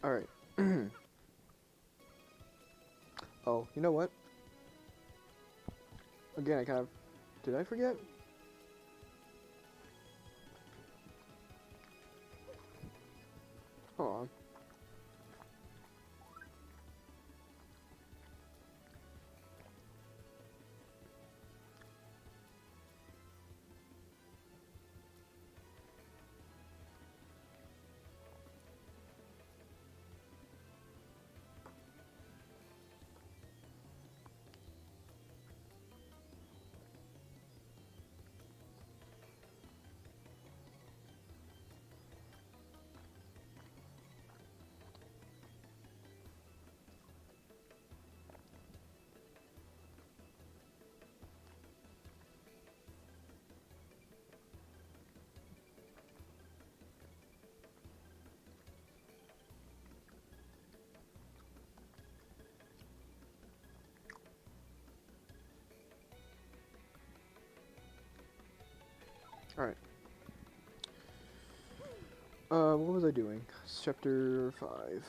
Alright. Oh, you know what? Again, I kind of... Did I forget? Hold on. Alright. What was I doing? Chapter 5.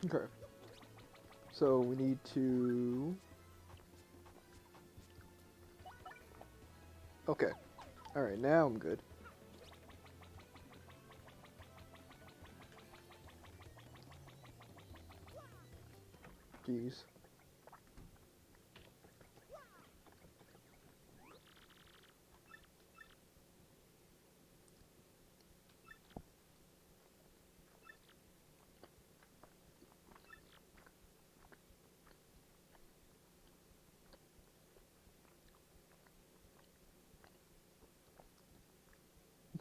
Okay. So we need to... Okay. Alright, now I'm good. Jeez.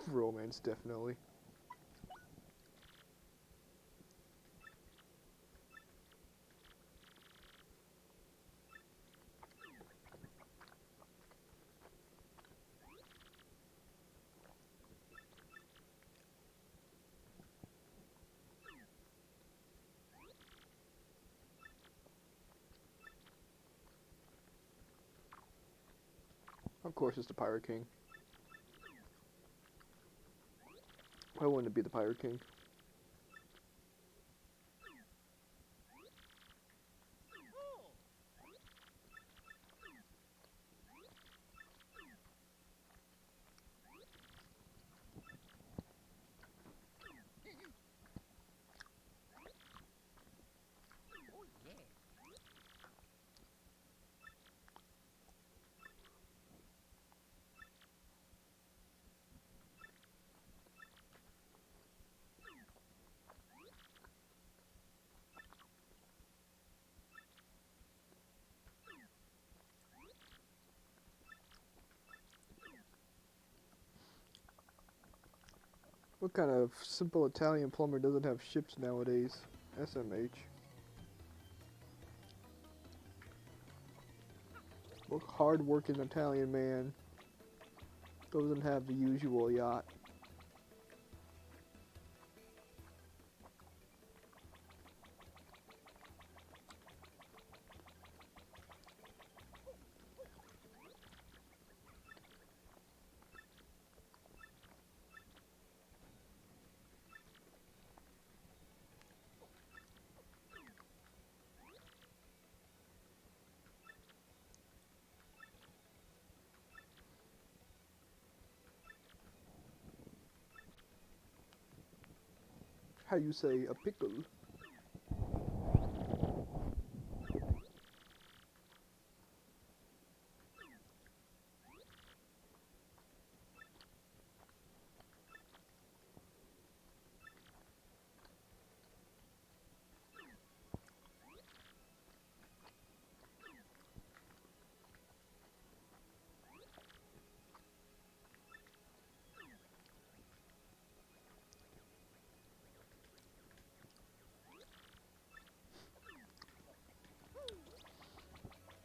Romance, definitely. Of course it's the Pirate King. Why wouldn't it be the Pirate King? What kind of simple Italian plumber doesn't have ships nowadays? SMH. What hard-working Italian man doesn't have the usual yacht? How you say a pickle?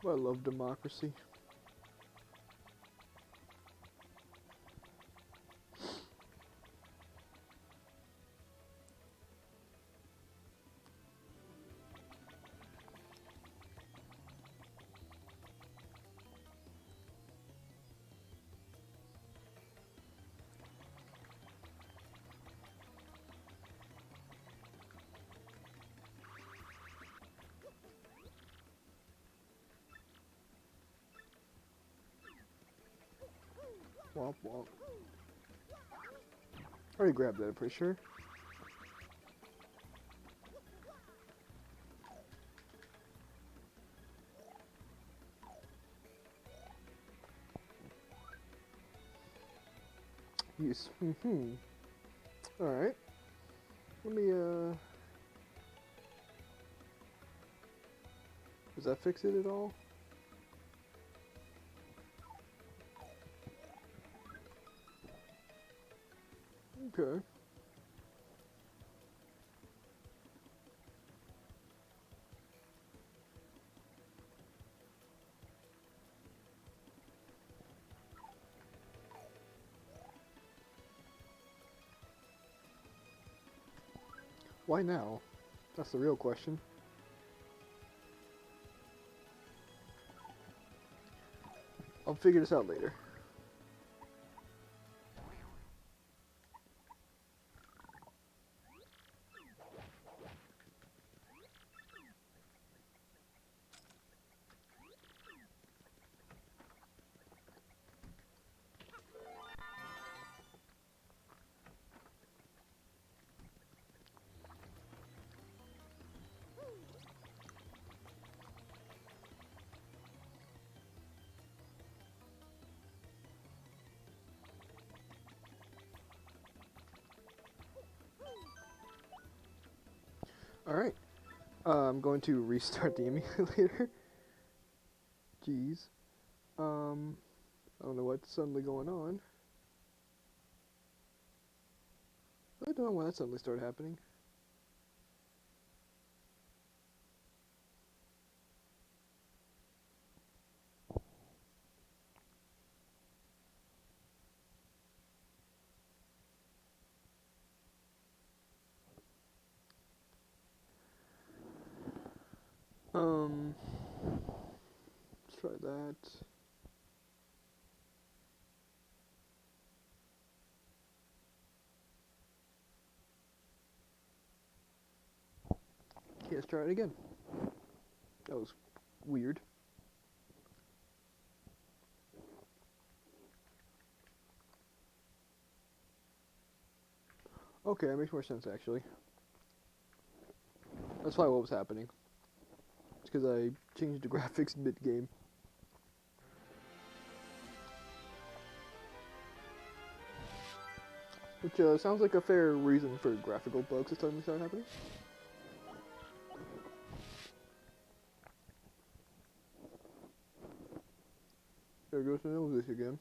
I love democracy. Womp womp. I already grabbed that, I'm pretty sure. Use. Alright. Let me, does that fix it at all? Okay. Why now? That's the real question. I'll figure this out later. Alright. I'm going to restart the emulator. Jeez. I don't know what's suddenly going on. I don't know why that suddenly started happening. Let's try that. Okay, let's try it again. That was weird. Okay, that makes more sense actually. That's probably what was happening. It's because I changed the graphics mid-game. Which sounds like a fair reason for graphical bugs to suddenly start happening. There goes the nose again.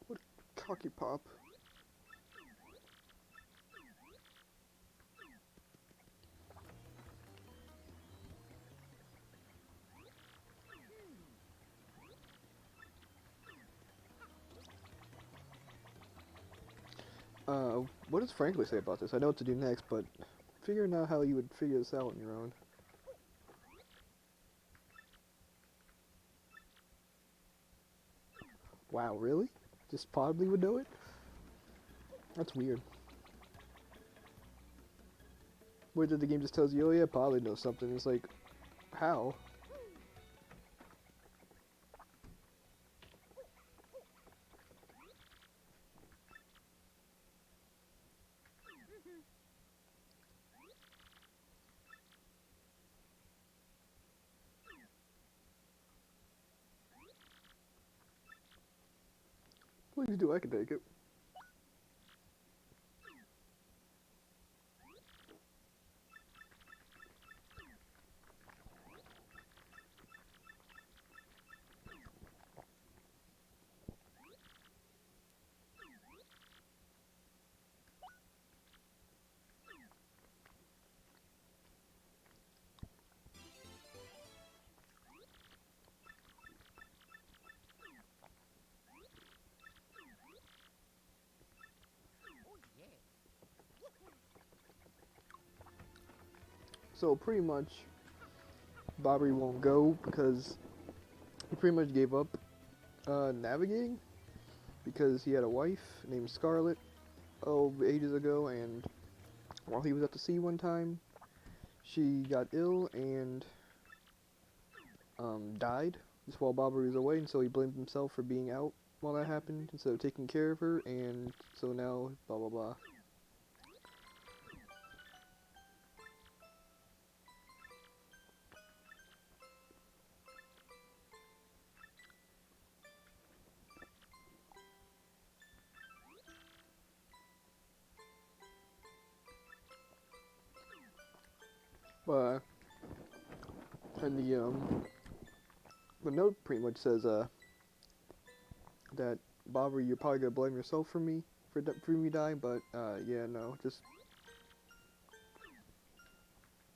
What cocky pop. What does Frankly say about this? I know what to do next, but figuring out how you would figure this out on your own. Wow, really? Just Podly would know it? That's weird. Weird that the game just tells you, oh yeah, Podly knows something. It's like, how? Please do, I can take it. So pretty much, Bobby won't go because he pretty much gave up navigating because he had a wife named Scarlet ages ago, and while he was at the sea one time, she got ill and died just while Bobby was away, and so he blamed himself for being out while that happened instead of taking care of her, and so now blah blah blah. But and the note pretty much says that Bobby, you're probably gonna blame yourself for me for me dying, but yeah, no, just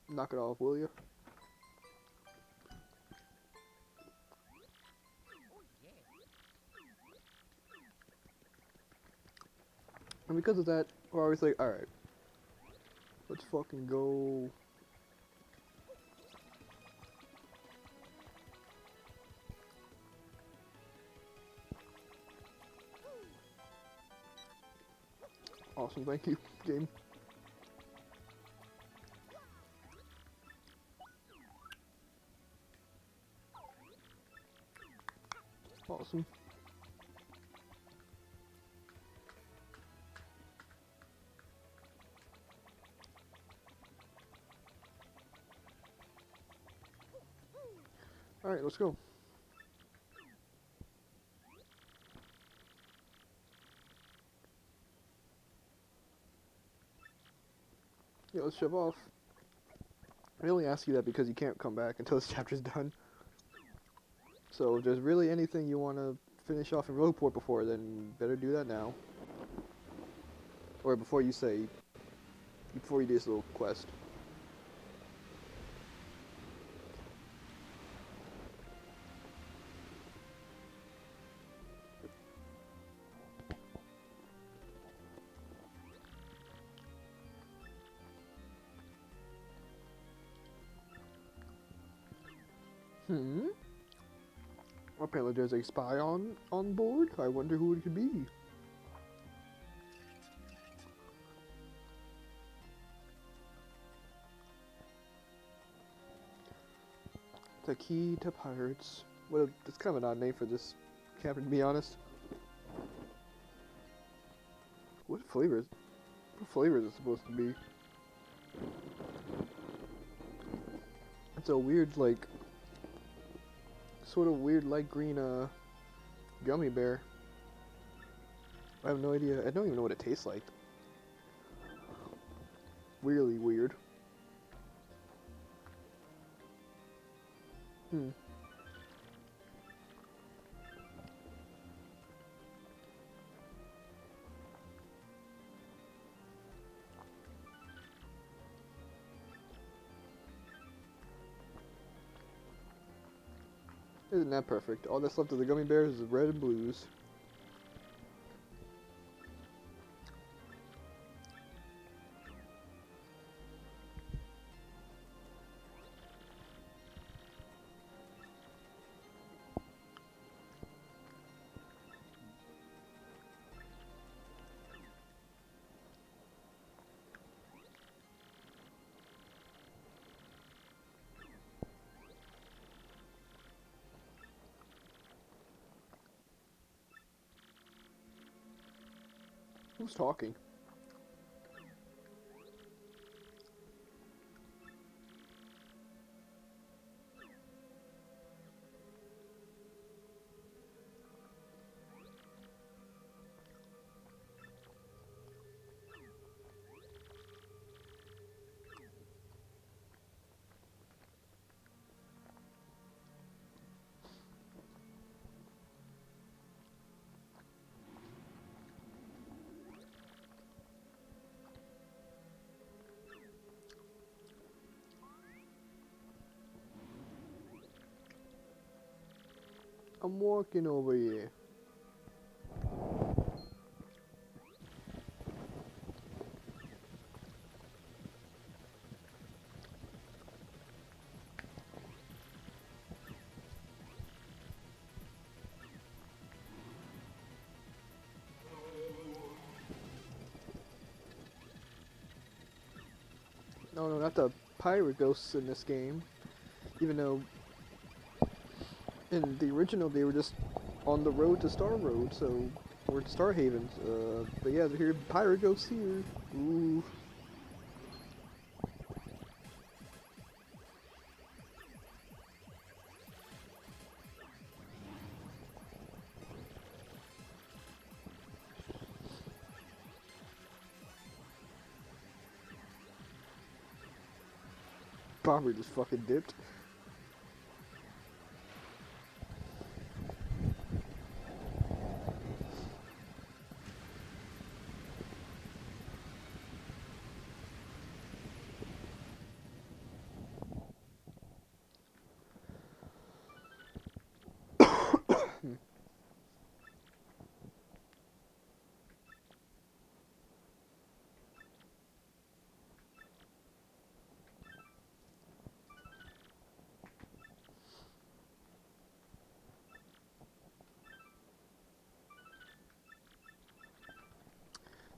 knock it off, will you? And because of that, we're always like, all right, let's fucking go. Awesome, thank you, game. Awesome. Alright, let's go. Yeah, let's shove off. I only ask you that because you can't come back until this chapter's done. So if there's really anything you want to finish off in Rogueport before, then better do that now. Or before you do this little quest. Apparently there's a spy on board. I wonder who it could be. The key to pirates. It's kind of an odd name for this captain, to be honest. What flavor is it supposed to be? It's a weird, like, sort of weird light green gummy bear. I have no idea. I don't even know what it tastes like. Really weird. Isn't that perfect? All that's left of the gummy bears is red and blues. Who's talking? I'm walking over here. No, no, not the pirate ghosts in this game. Even though in the original they were just on the road to Star Road, so or to Star Havens. But yeah, they're here. Pirate ghosts here. Ooh. Bomber just fucking dipped.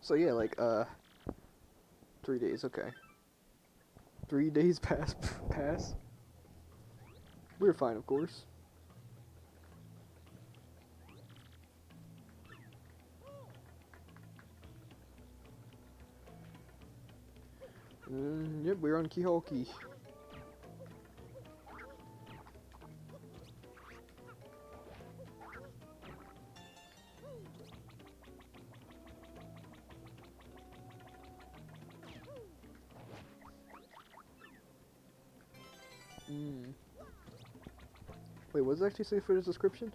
So yeah, like 3 days. Okay. 3 days pass. We're fine, of course. Yep, we're on Kihulki. Wait, what does it actually say for the description?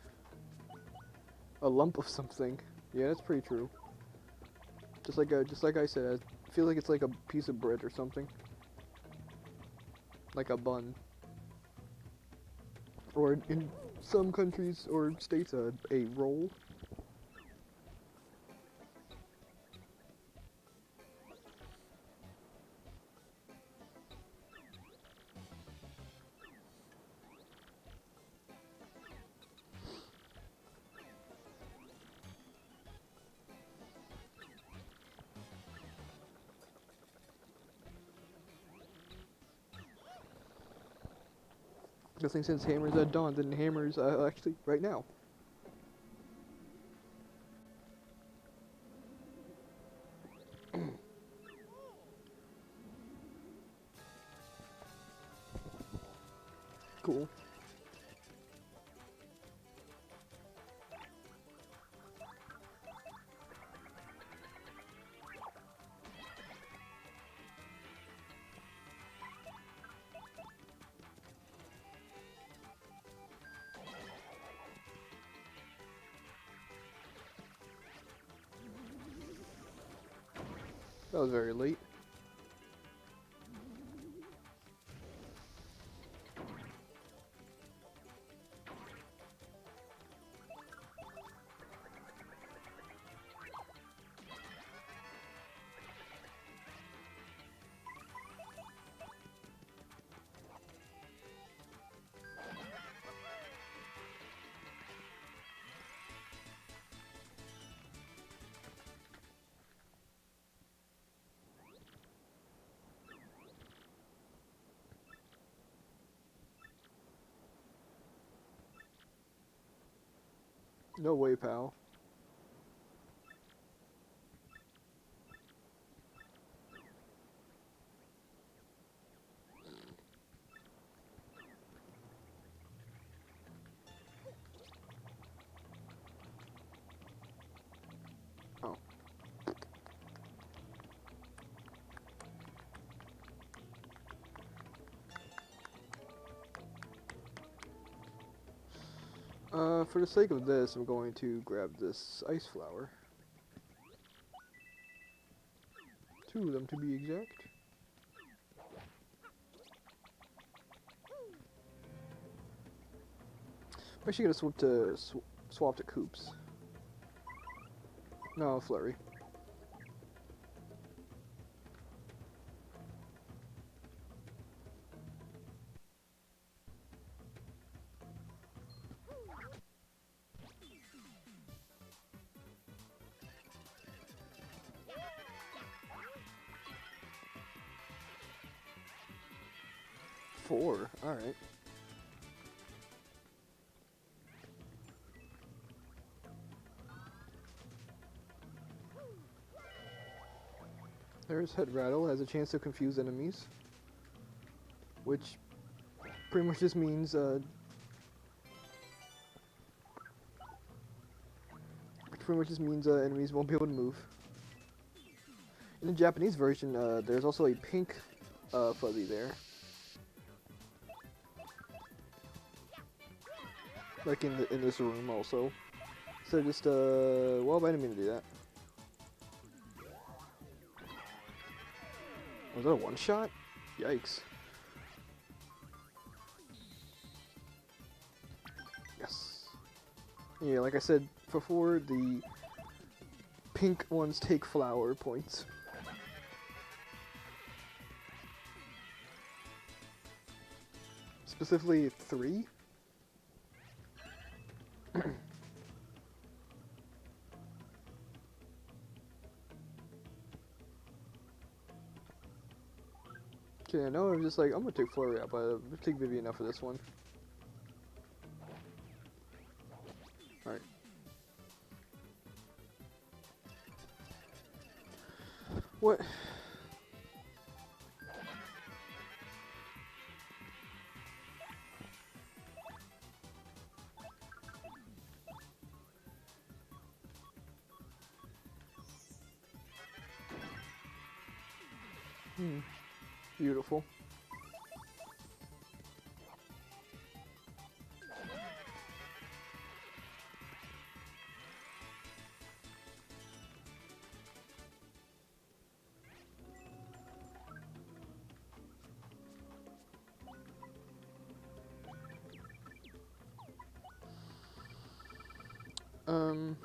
A lump of something. Yeah, that's pretty true. Just like I said, I feel like it's like a piece of bread or something. Like a bun. Or in some countries or states, a roll. I think since Hammer's at dawn, then Hammer's actually right now. Cool. That was very late. No way, pal. Oh. For the sake of this, I'm going to grab this ice flower. 2 of them to be exact. Actually, gonna swap to Coops. No, Flurry. Four. All right. There's Head Rattle, has a chance to confuse enemies, which pretty much just means enemies won't be able to move. In the Japanese version, there's also a pink fuzzy there, like in this room also. So just well, I didn't mean to do that. Was that a one shot? Yikes. Yes. Yeah, like I said before, the pink ones take flower points. Specifically 3. Okay, I know I'm just like, I'm gonna take Flurry out, but I'm gonna take Vivian out for this one. Alright. What? Beautiful. Um...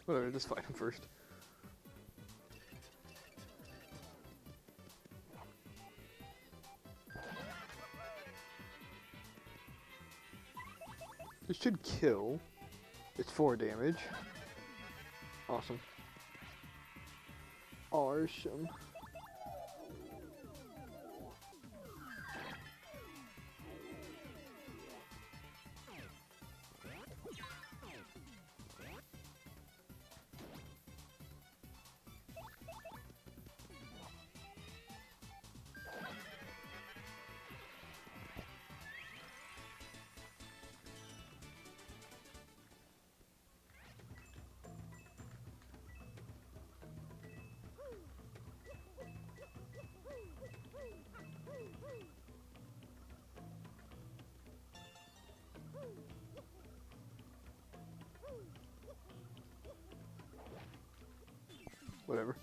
Whatever, just fight him first. This should kill. It's 4 damage. Awesome. Awesome. Whatever.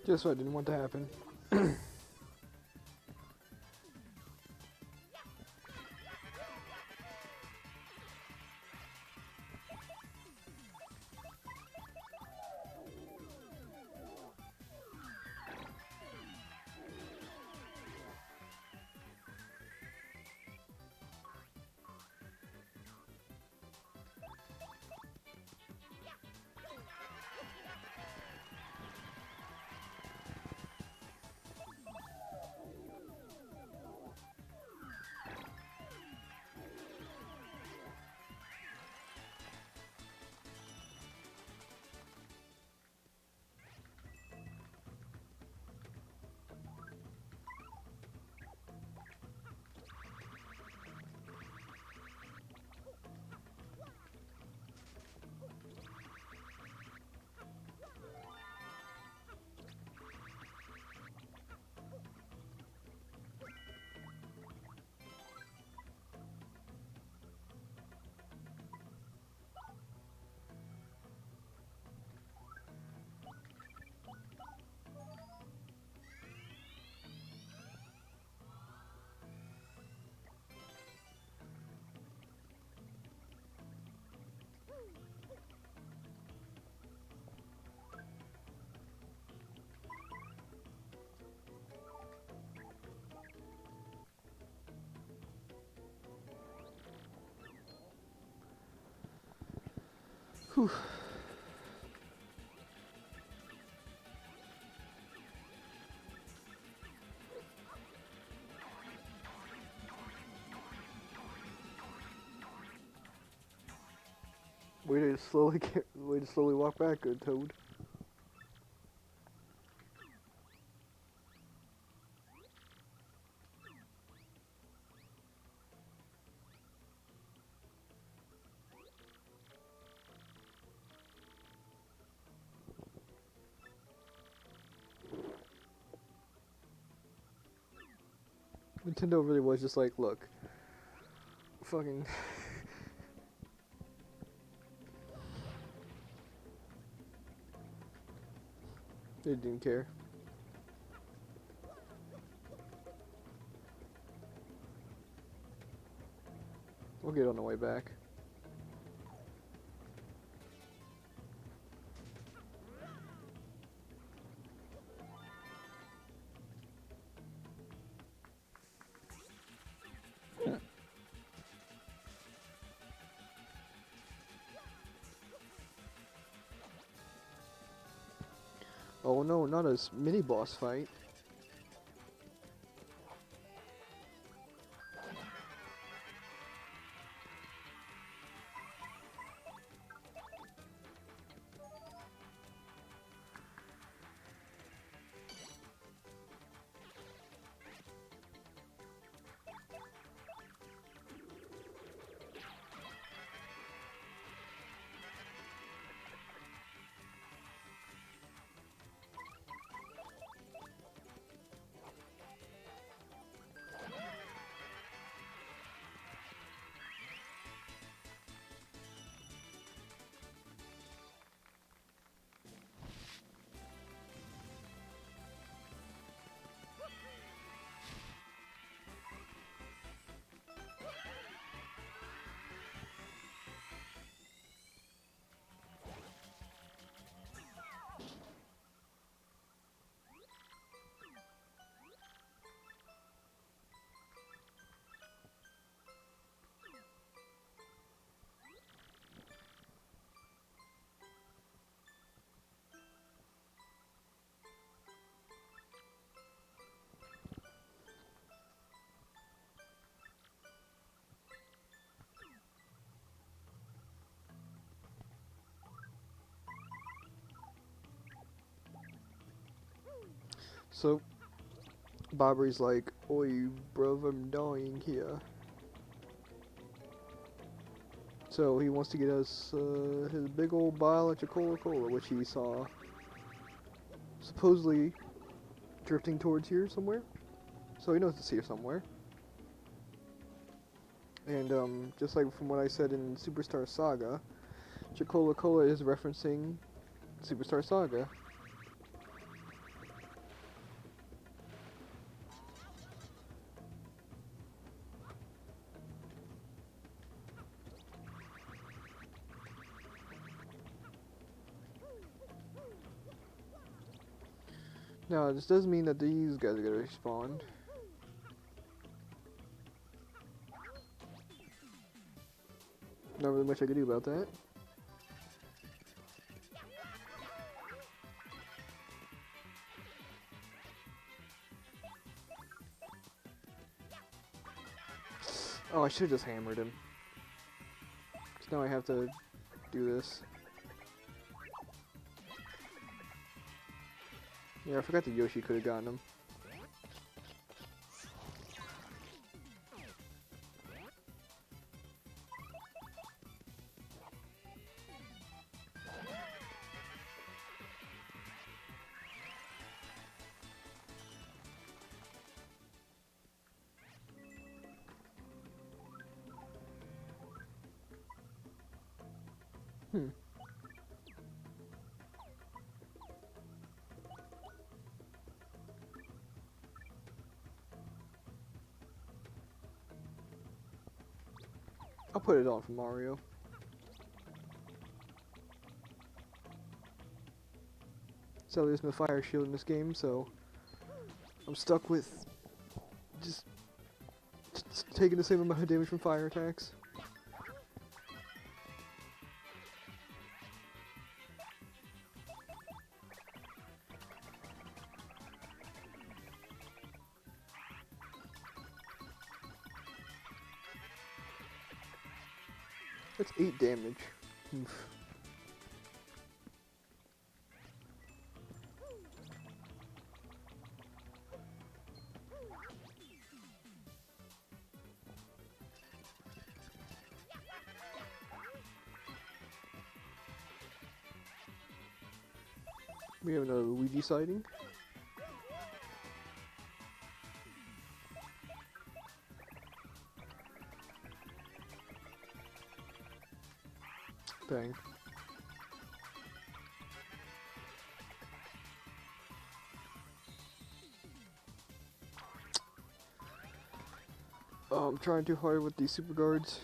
Just what I didn't want to happen. Whew. Way to slowly walk back, good Toad. Nintendo really was just like, look, fucking. They didn't care. We'll get on the way back. Oh no, not a mini boss fight. So, Bobby's like, oi, bruv, I'm dying here. So he wants to get us his big old bottle of Coca-Cola, which he saw supposedly drifting towards here somewhere. So he knows it's here somewhere. And just like from what I said in Superstar Saga, Coca-Cola is referencing Superstar Saga. Now, this does mean that these guys are gonna respawn. Not really much I can do about that. Oh, I should've just hammered him. Cause now I have to do this. Yeah, I forgot that Yoshi could've gotten him. Hmm. I'll put it on for Mario. So there's no fire shield in this game, so I'm stuck with just taking the same amount of damage from fire attacks. That's 8 damage. Oof. We have another Luigi sighting. Dang. I'm trying too hard with these super guards.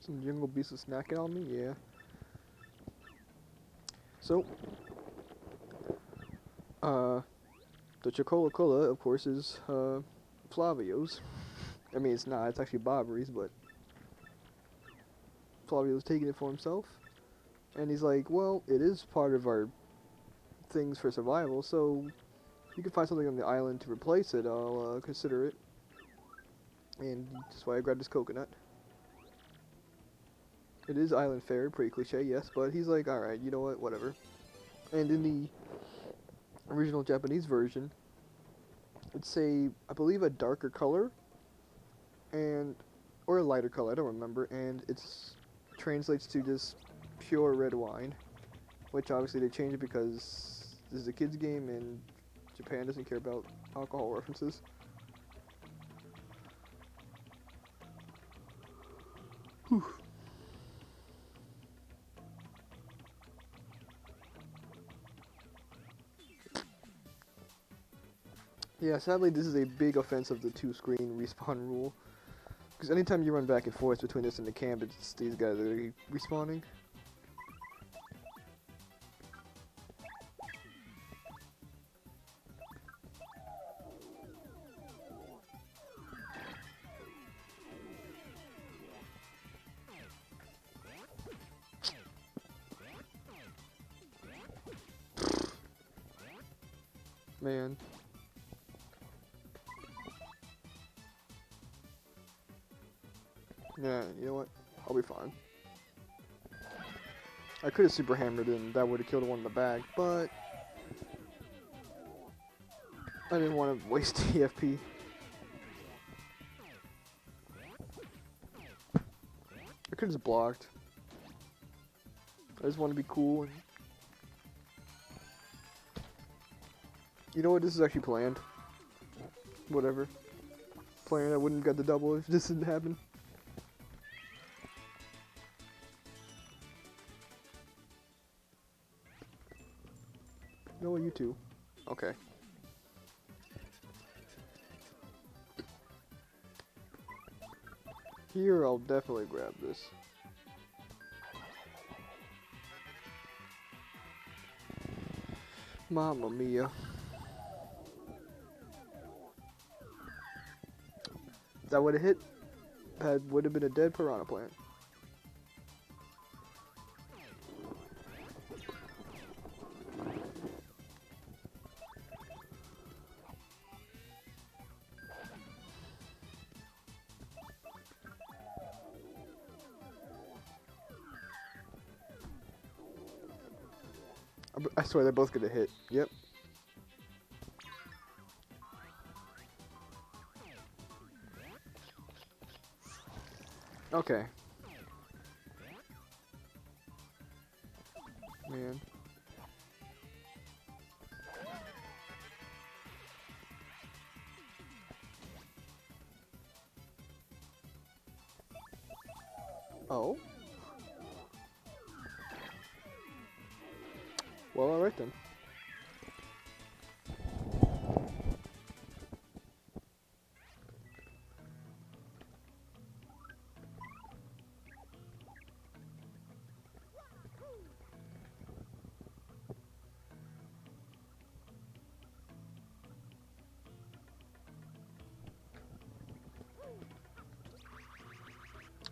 Some jungle beasts are snacking on me, yeah. So, the Chocola, of course, is, Flavio's. I mean, it's not, it's actually Bobbery's, but Flavio's taking it for himself. And he's like, well, it is part of our things for survival, so if you can find something on the island to replace it, I'll, consider it. And that's why I grabbed this coconut. It is island fare, pretty cliche, yes, but he's like, alright, you know what, whatever. And in the original Japanese version, it's I believe a darker color, or a lighter color, I don't remember, and it's translates to just pure red wine, which obviously they changed it because this is a kid's game and Japan doesn't care about alcohol references. Whew. Yeah, sadly this is a big offense of the 2-screen respawn rule. Because anytime you run back and forth between this and the camp, it's these guys that are respawning. Man. Yeah, you know what? I'll be fine. I could have super hammered and that would have killed the one in the back, but I didn't want to waste TFP. I could have just blocked. I just want to be cool. And you know what? This is actually planned. Whatever. Planned. I wouldn't have got the double if this didn't happen. No, you too. Okay. Here, I'll definitely grab this. Mamma mia. That would have hit. That would have been a dead piranha plant. I swear they're both gonna hit. Yep. Okay. Man. Oh. Well, alright then.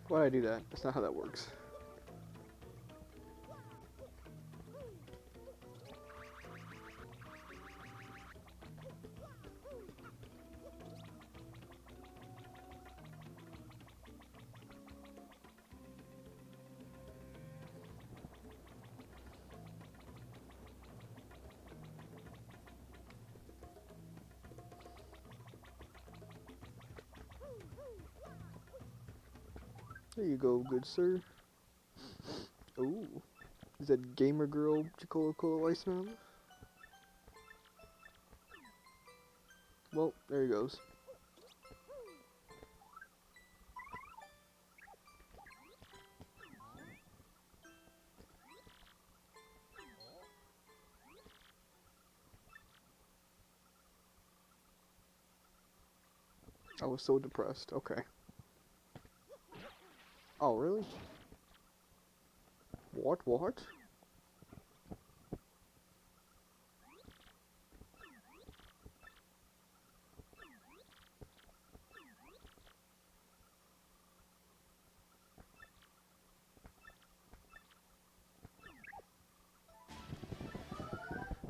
Why'd I do that? That's not how that works. There you go, good sir. Ooh. Is that Gamer Girl Cola Ice Mountain? Well, there he goes. I was so depressed. Okay. Oh, really? What?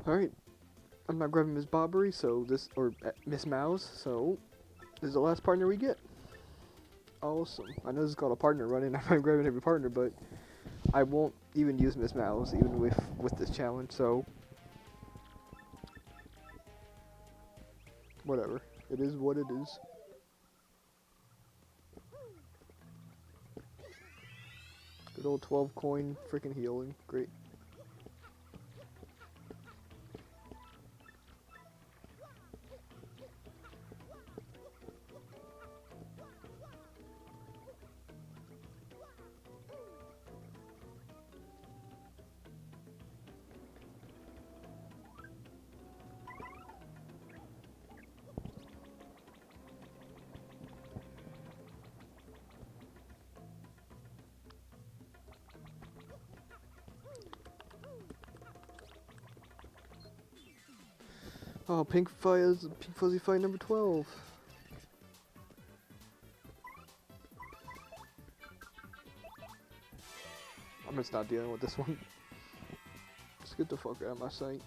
Alright. I'm not grabbing Miss Bobbery, so this, or Miss Mouse, so this is the last partner we get. Awesome. I know this is called a partner run, and I'm not grabbing every partner, but I won't even use Miss Mouse, even with this challenge, so whatever. It is what it is. Good old 12 coin freaking healing. Great. Oh, Pink Fuzzy Fight number 12. I'm gonna stop dealing with this one. Just get the fuck out of my sight.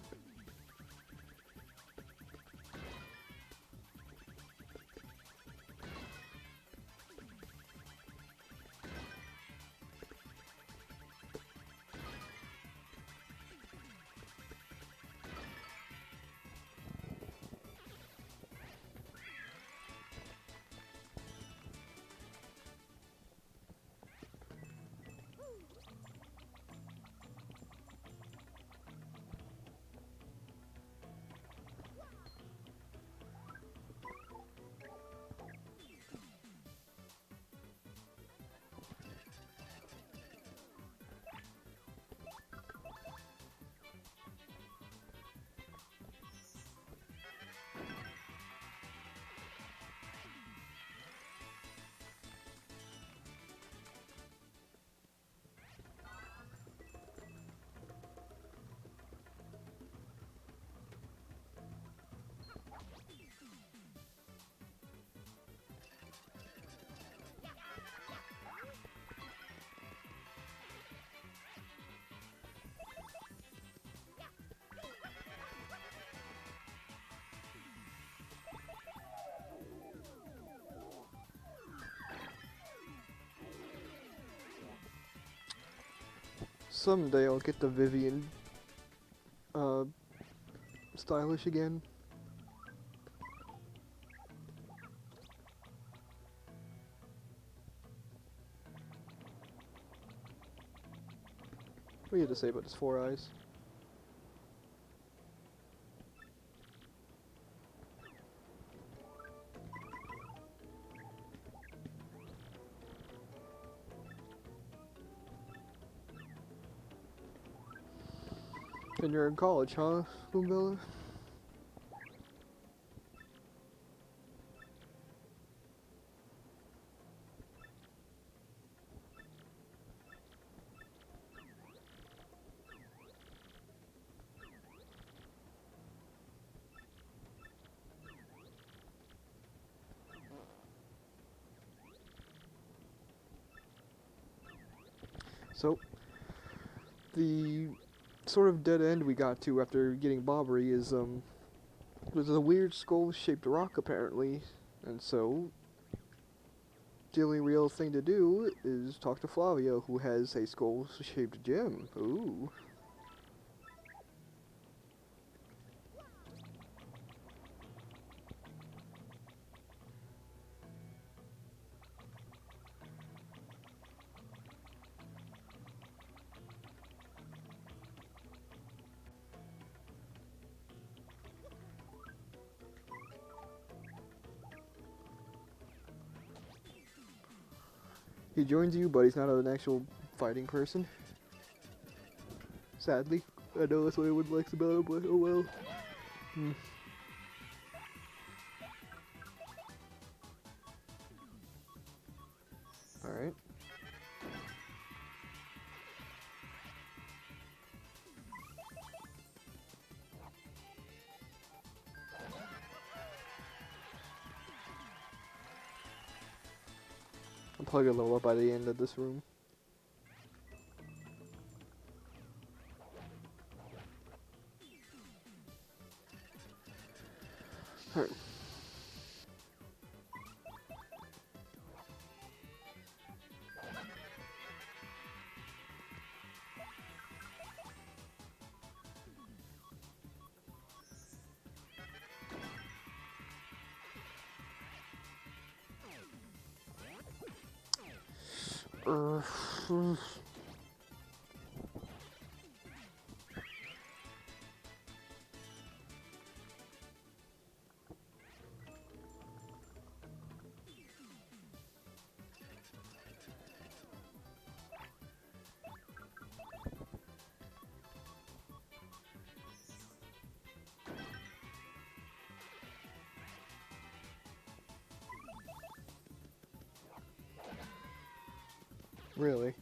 someday I'll get the Vivian stylish again. What do you have to say about his 4 eyes? And you're in college, huh, Boombella? So, the sort of dead end we got to after getting Bobbery is, there's a weird skull-shaped rock, apparently, and so the only real thing to do is talk to Flavio, who has a skull-shaped gem. Ooh. He joins you, but he's not an actual fighting person. Sadly. I know that's what everyone likes about him, but oh well. Alright. I'm probably gonna level up by the end of this room. Alright. Really?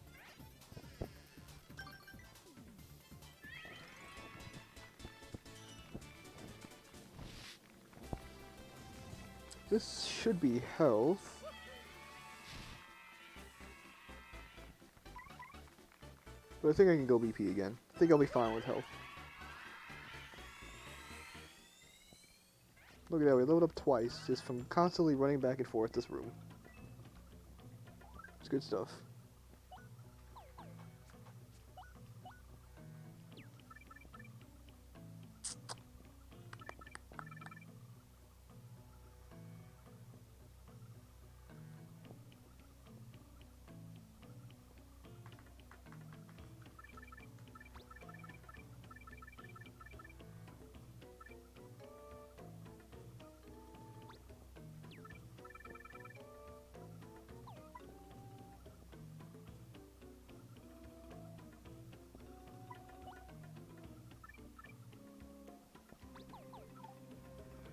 This should be health. But I think I can go BP again. I think I'll be fine with health. Look at that, we leveled up twice just from constantly running back and forth this room. It's good stuff.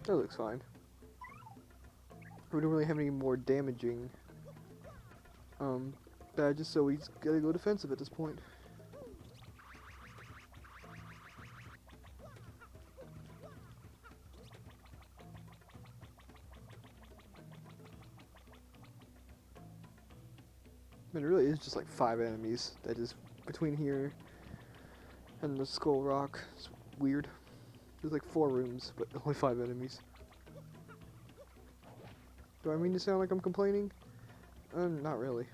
That looks fine. We don't really have any more damaging badges, so we gotta go defensive at this point. I mean, it really is just like 5 enemies that is between here and the Skull Rock. It's weird. There's like 4 rooms, but only 5 enemies. Do I mean to sound like I'm complaining? Not really.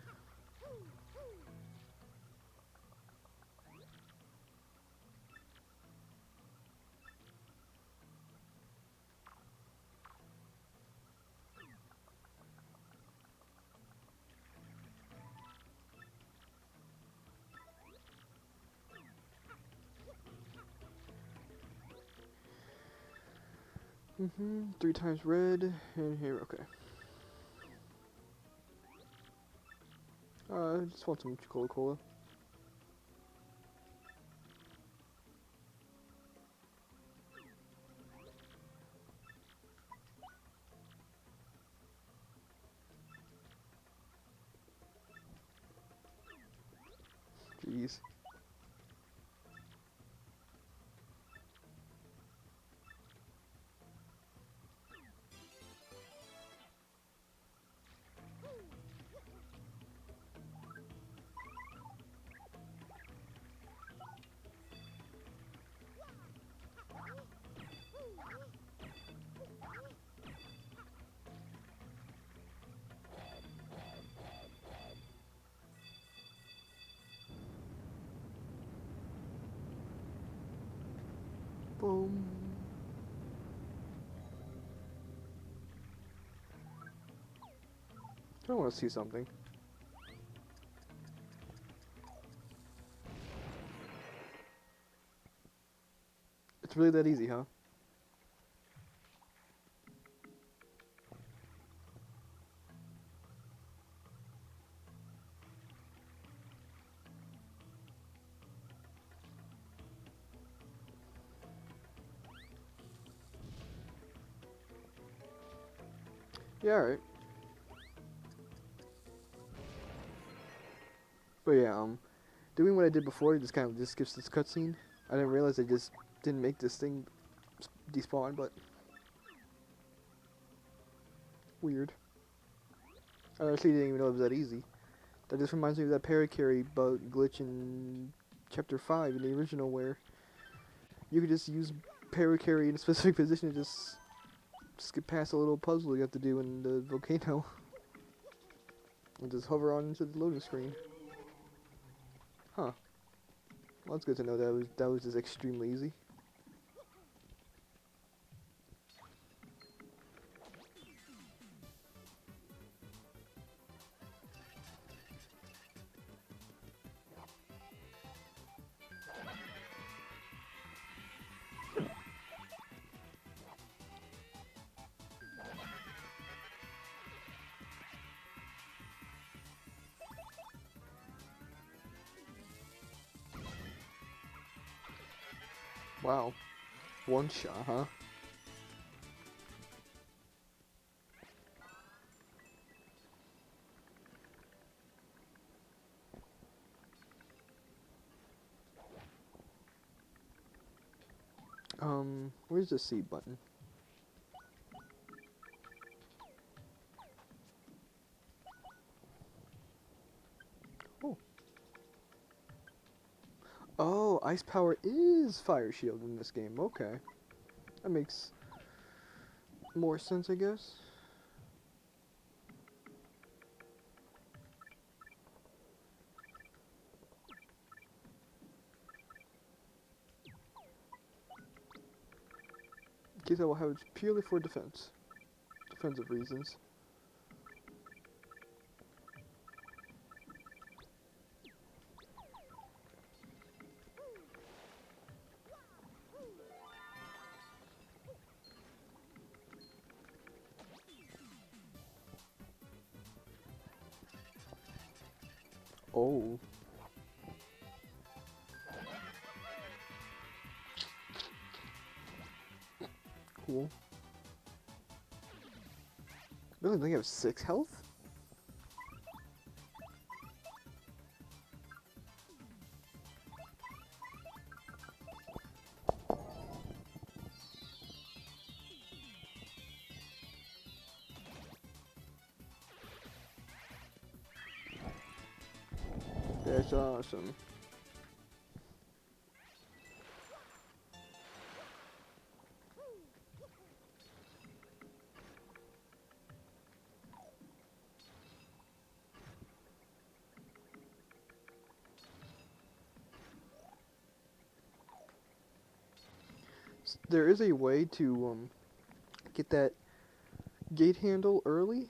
3 times red, and here, okay. I just want some Coca-Cola. Jeez. Boom. I want to see something. It's really that easy, huh? Yeah, alright. But yeah, doing what I did before just kind of just skips this cutscene. I didn't realize I just didn't make this thing despawn, but weird. I actually didn't even know it was that easy. That just reminds me of that paracarry bug glitch in Chapter 5 in the original where you could just use paracarry in a specific position to just skip past a little puzzle you have to do in the volcano. And just hover on into the loading screen. Huh. Well, that's good to know that was just extremely easy. Wow. One shot, huh? Where's the C button? Oh. Oh, ice power is fire shield in this game. Okay. That makes more sense, I guess. In case I will have it purely for defense. Defensive reasons. Oh. Cool. Really, think I have 6 health? That's awesome. There is a way to get that gate handle early,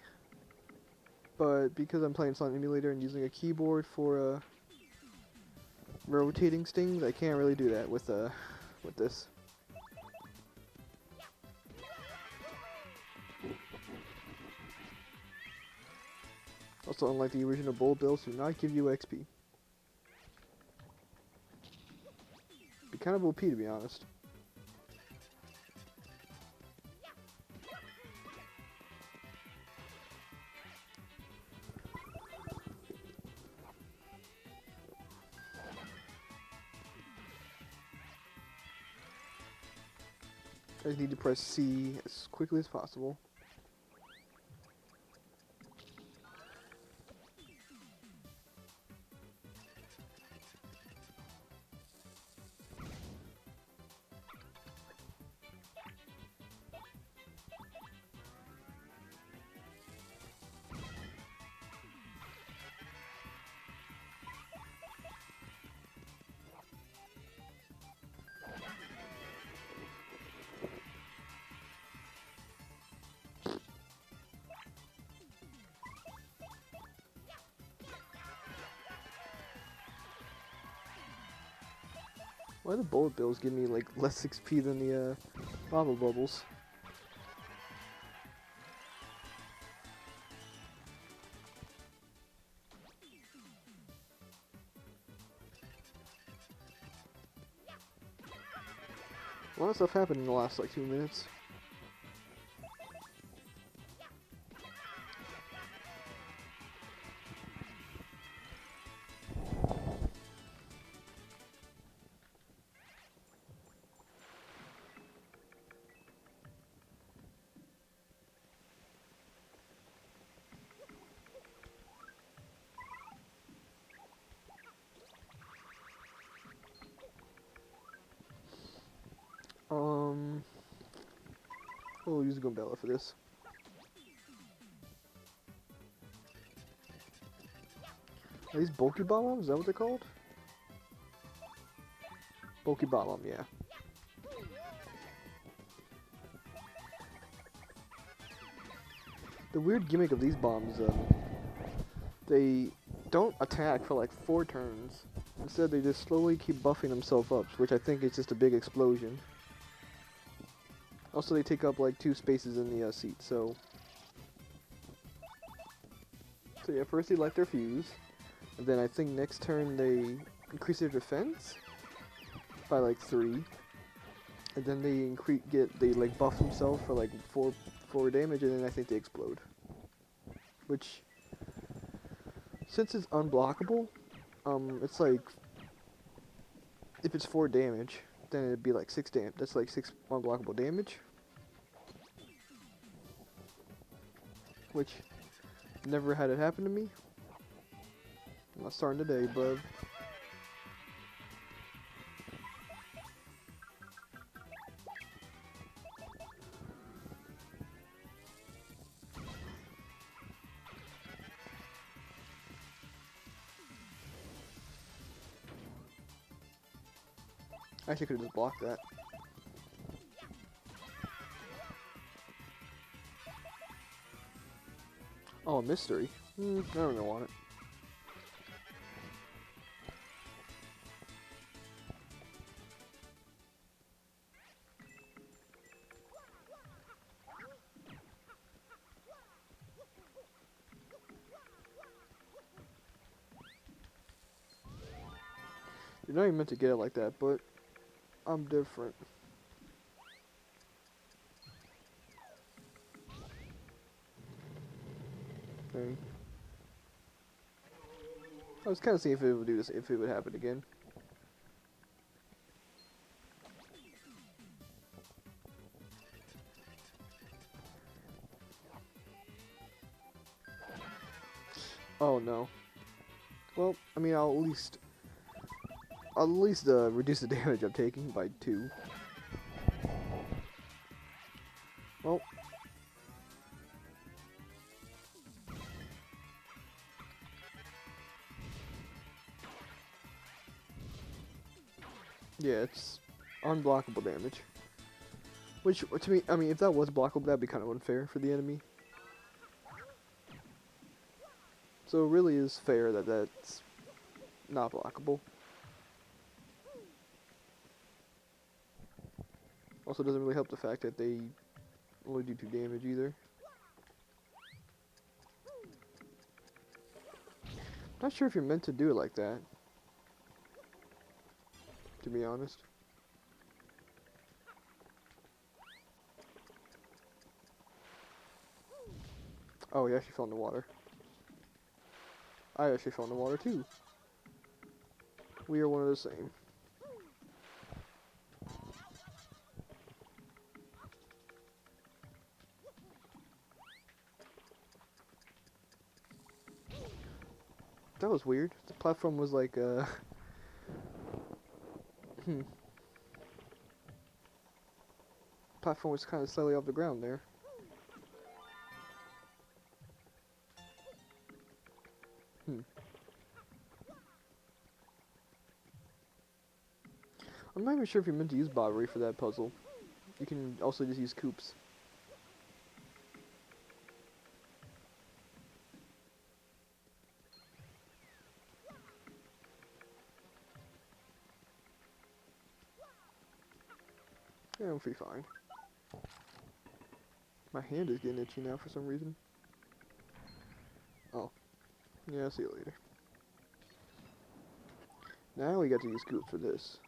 but because I'm playing on emulator and using a keyboard for rotating stings, I can't really do that with this. Also, unlike the original bullet bills, do not give you XP. Be kind of OP, to be honest. I just need to press C as quickly as possible. Why do the bullet bills give me like less XP than the lava bubbles? A lot of stuff happened in the last like 2 minutes. We'll use Gumbella for this. Are these bulky bombs? Is that what they're called? Bulky bomb, yeah. The weird gimmick of these bombs, they don't attack for like 4 turns. Instead, they just slowly keep buffing themselves up, which I think is just a big explosion. Also, they take up like 2 spaces in the seat, so yeah, first they light their fuse, and then I think next turn they increase their defense by like 3, and then they like buff themselves for like 4 damage, and then I think they explode. Which, since it's unblockable, it's like, if it's 4 damage, then it'd be like 6 damage. That's like 6 unblockable damage. Which, never had it happen to me. I'm not starting today, bud. I actually could have just blocked that. Oh, a mystery. I don't really want it. You're not even meant to get it like that, but I'm different. Okay. I was kind of seeing if it would do this, if it would happen again. Oh no. Well, I mean, I'll at least reduce the damage I'm taking by 2. Well, yeah, it's unblockable damage. Which, to me, I mean, if that was blockable, that'd be kind of unfair for the enemy. So it really is fair that that's not blockable. Also doesn't really help the fact that they only do 2 damage either. Not sure if you're meant to do it like that, to be honest. Oh, he actually fell in the water. I actually fell in the water too. We are one of the same. That was weird. The platform was like, platform was kind of slightly off the ground there. I'm not even sure if you're meant to use Bobbery for that puzzle. You can also just use Coops. Yeah, I'm pretty fine. My hand is getting itchy now for some reason. Oh. Yeah, I'll see you later. Now we got to use Coops for this.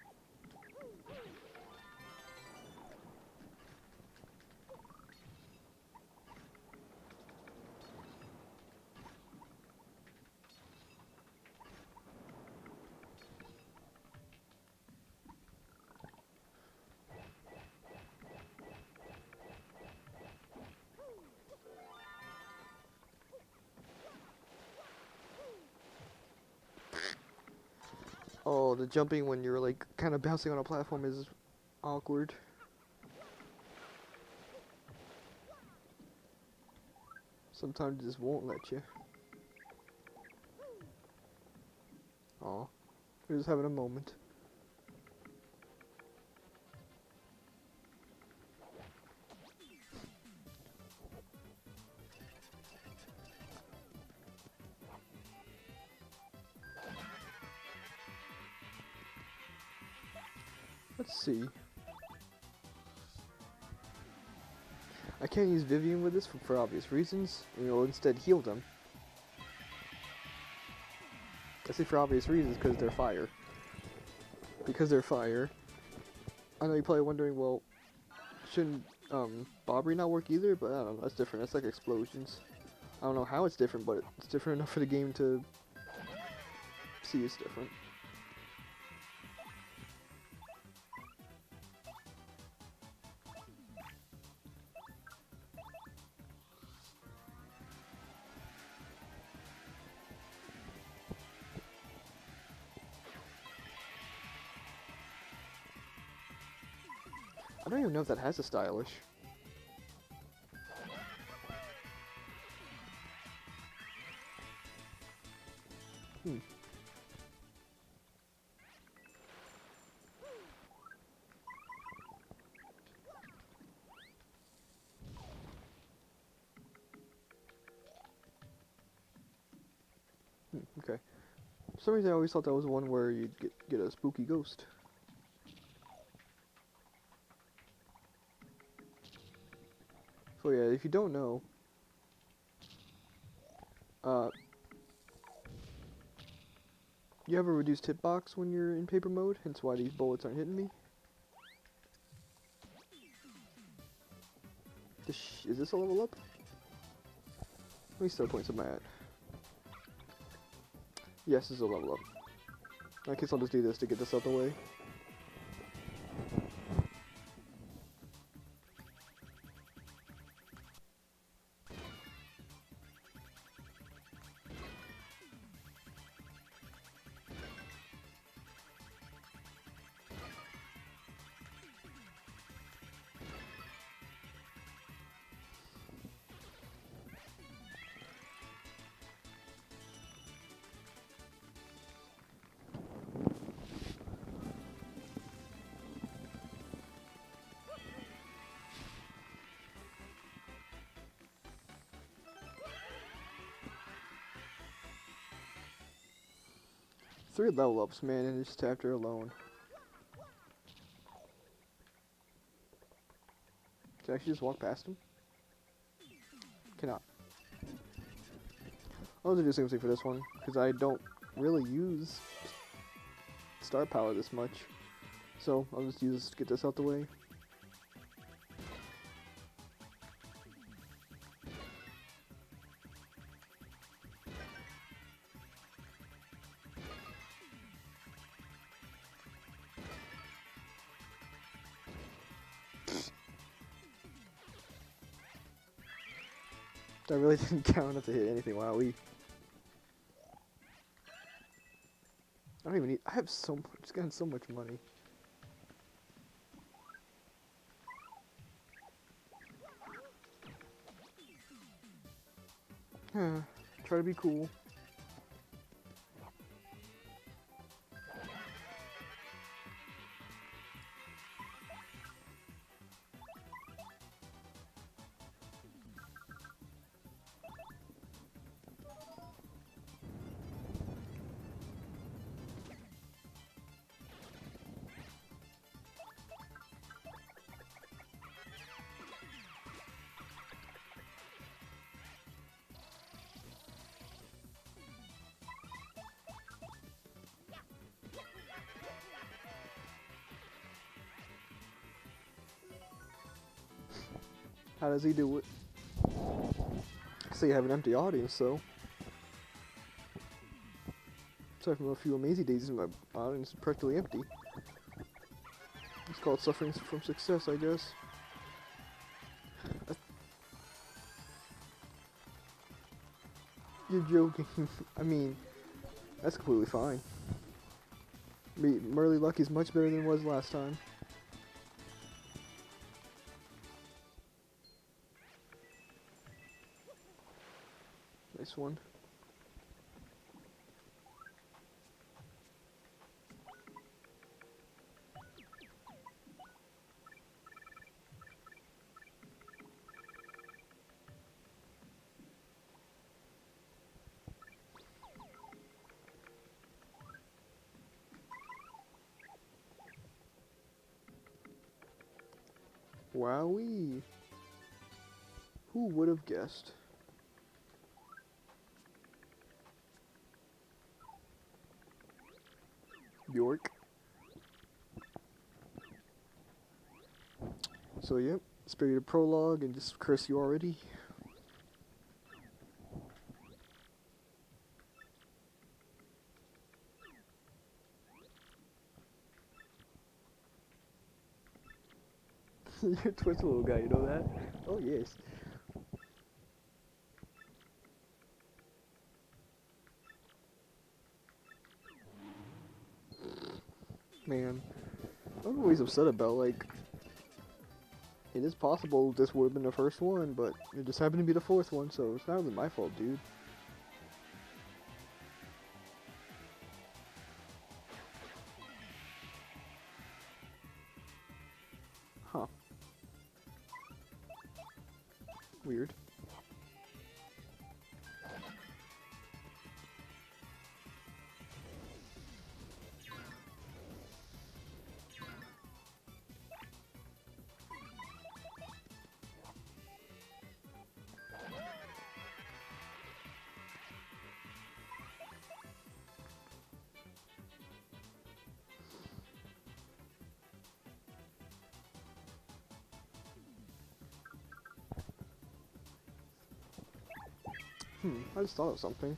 Oh, the jumping when you're like kind of bouncing on a platform is awkward. Sometimes it just won't let you. Aw. We're just having a moment. Let's see. I can't use Vivian with this for obvious reasons. You know, instead heal them. I say for obvious reasons because they're fire. Because they're fire. I know you're probably wondering, well, shouldn't Bobbery not work either? But I don't know, that's different. That's like explosions. I don't know how it's different, but it's different enough for the game to see it's different. I don't even know if that has a stylish. Okay. For some reason I always thought that was one where you'd get a spooky ghost. So yeah, if you don't know, you have a reduced hitbox when you're in paper mode, hence why these bullets aren't hitting me. Is this a level up? Let me start points I'm at. Yes, this is a level up. I guess I'll just do this to get this out the way. Three level ups, man, in this chapter alone. Can I actually just walk past him? Cannot. I'll do the same thing for this one, because I don't really use star power this much. So I'll just use this to get this out the way. That really didn't count enough to hit anything. Wow, I don't even need. I have so much. Just gotten so much money. Try to be cool. How does he do it? So you have an empty audience, so. Aside from a few amazing days, my audience is practically empty. It's called suffering from success, I guess. You're joking. I mean, that's completely fine. Merely Lucky's much better than it was last time. Nice one. Wowee. Who would have guessed? York. So yep, spare you the prologue and just curse you already. You're a Twitch little guy, you know that? Oh yes. Man, I'm always upset about, like, it is possible this would have been the first one, but it just happened to be the fourth one, so it's not really my fault, dude. Huh. Weird. I just thought of something.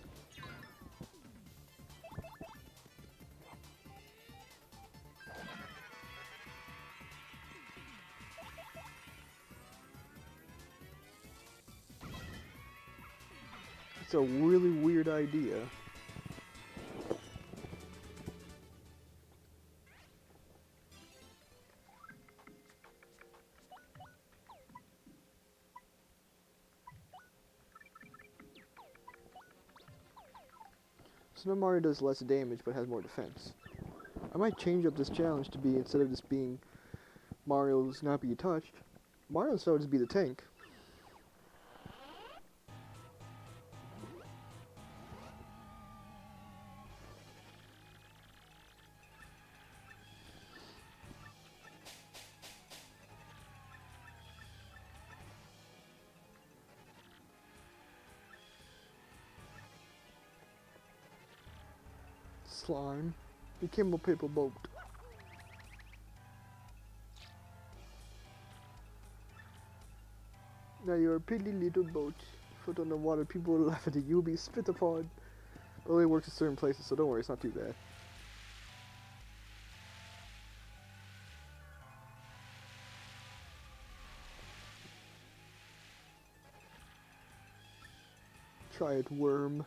It's a really weird idea. So now Mario does less damage but has more defense. I might change up this challenge to be, instead of just being Mario's not be touched, Mario instead would just be the tank. slime. Became a paper boat. Now you're a pretty little boat. Foot on the water, people will laugh at you. You'll be spit upon. It only works in certain places, so don't worry, it's not too bad. Try it, worm.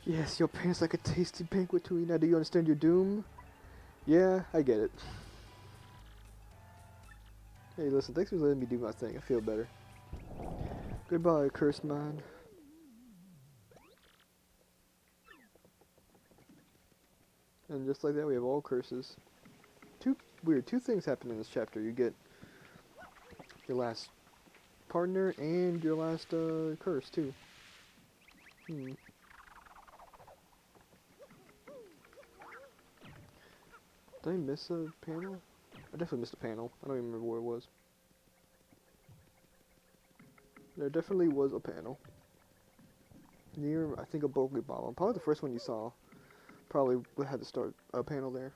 Yes, your pants like a tasty banquet to eat. Now do you understand your doom? Yeah, I get it. Hey, listen, thanks for letting me do my thing. I feel better. Goodbye, cursed man. And just like that, we have all curses. Two things happen in this chapter. You get your last partner and your last curse too. Did I miss a panel? I definitely missed a panel. I don't even remember where it was. There definitely was a panel. Near, I think, a bulky bomb. Probably the first one you saw. Probably had to start a panel there.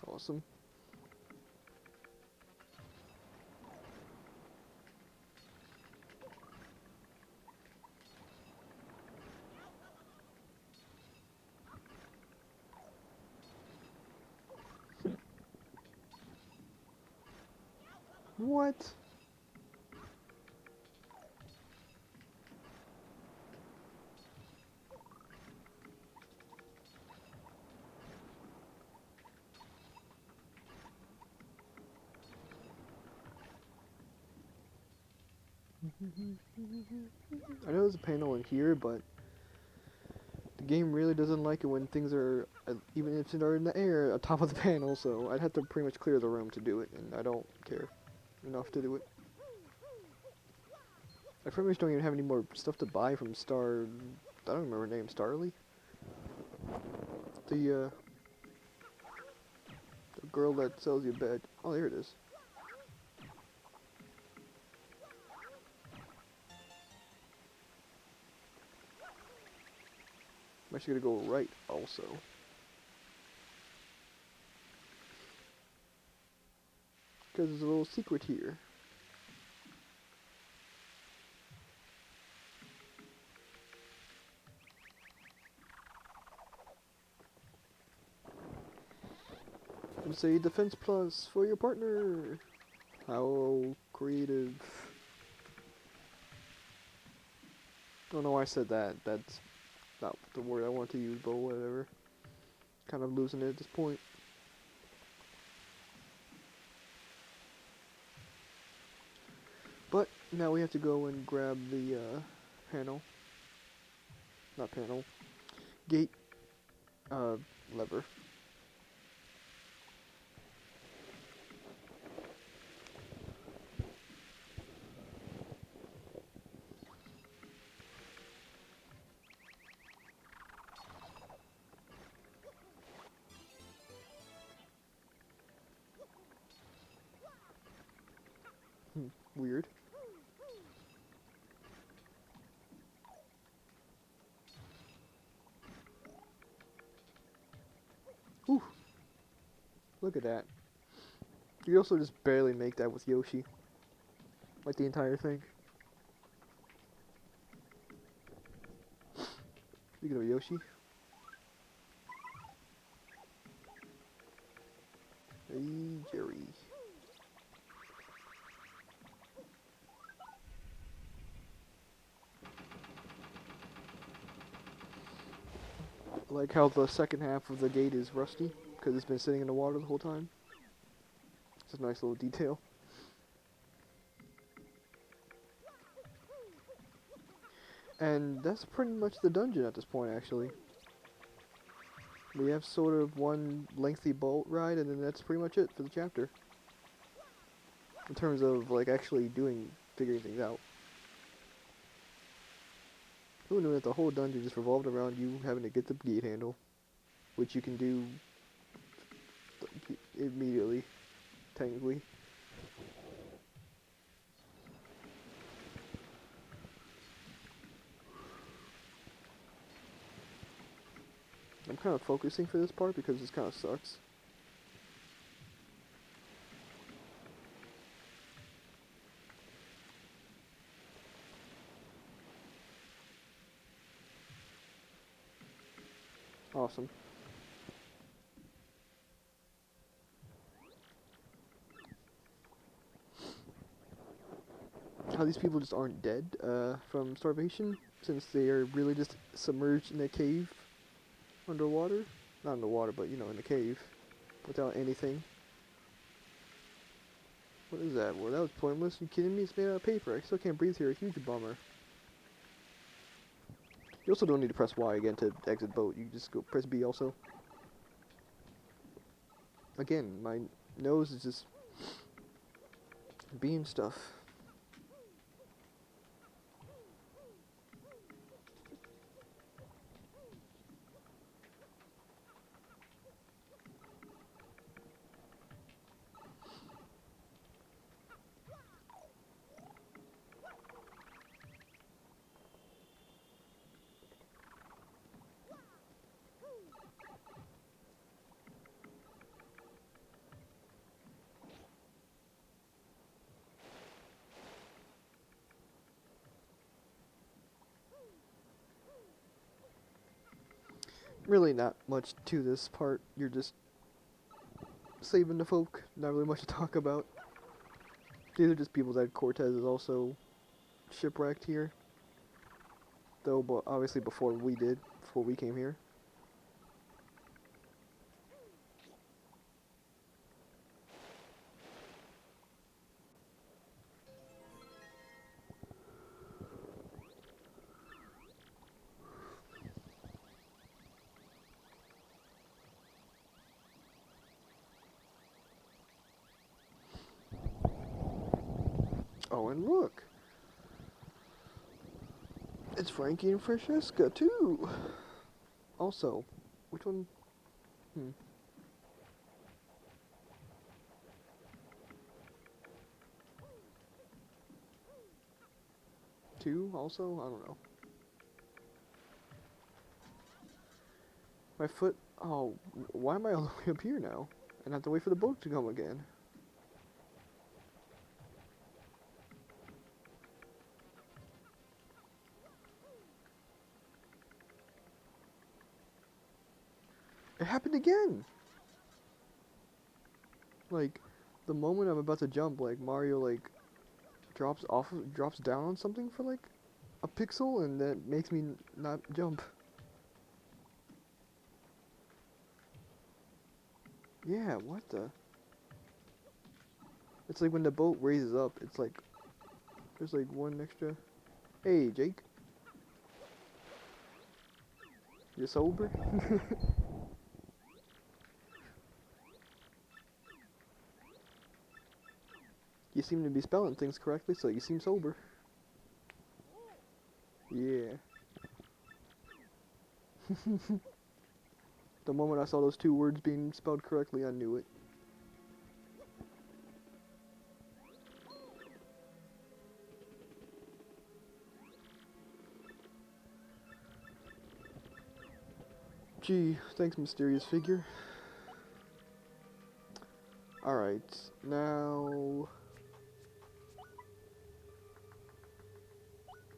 Awesome. What? I know there's a panel in here, but the game really doesn't like it when things are, even if they're in the air, atop of the panel, so I'd have to pretty much clear the room to do it, and I don't care enough to do it. I pretty much don't even have any more stuff to buy from Star... I don't remember her name, Starly? The girl that sells you a bed. Oh, there it is. I'm actually gonna go right, also. Because there's a little secret here. And say defense plus for your partner. How creative. Don't know why I said that. That's not the word I want to use, but whatever. Kind of losing it at this point. But now we have to go and grab the panel. Not panel. Gate lever. Weird. Ooh. Look at that. You also just barely make that with Yoshi. Like the entire thing. Speaking of Yoshi. Hey, Jerry. I like how the second half of the gate is rusty, because it's been sitting in the water the whole time. It's a nice little detail. And that's pretty much the dungeon at this point, actually. We have sort of one lengthy boat ride, and then that's pretty much it for the chapter. In terms of, like, actually figuring things out. Who knew that the whole dungeon just revolved around you having to get the gate handle? Which you can do immediately, technically. I'm kind of focusing for this part because this kind of sucks. Awesome. How these people just aren't dead from starvation, since they are really just submerged in a cave underwater. Not underwater, but you know, in a cave without anything. What is that? Well, that was pointless. You kidding me? It's made out of paper. I still can't breathe here. A huge bummer. You also don't need to press Y again to exit boat. You just go press B also. Again, my nose is just being stuff. Really not much to this part. You're just saving the folk. Not really much to talk about. These are just people that Cortez is also shipwrecked here. Though, but obviously before we came here. Oh, and look! It's Frankie and Francesca, too! Also, which one? Two, also? I don't know. My foot... Oh, why am I all the way up here now? And I have to wait for the boat to come again. It happened again! Like, the moment I'm about to jump, like, Mario, like, drops down on something for, like, a pixel, and that makes me not jump. Yeah, what the? It's like when the boat raises up, it's like, there's like one extra. Hey, Jake. You sober? You seem to be spelling things correctly, so you seem sober. Yeah. The moment I saw those two words being spelled correctly, I knew it. Gee, thanks, mysterious figure. Alright, now...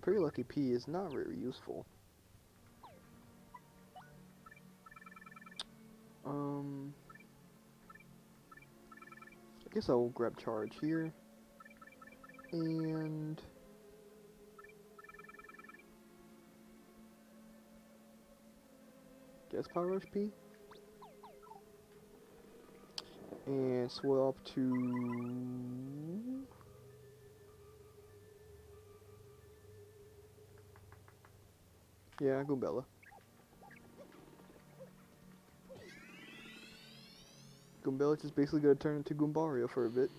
Pretty Lucky P is not very useful. I guess I'll grab charge here. And... guess Power Rush P? And swap to... yeah, Goombella. Goombella's just basically gonna turn into Goombario for a bit.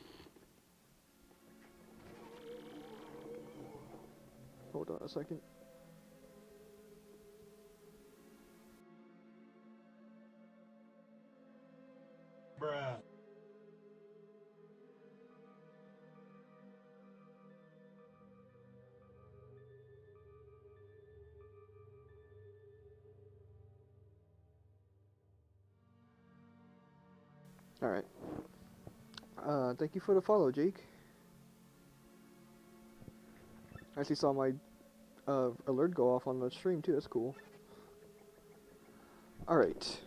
Hold on a second. Bruh. Alright. Thank you for the follow, Jake. I actually saw my alert go off on the stream too, that's cool. Alright.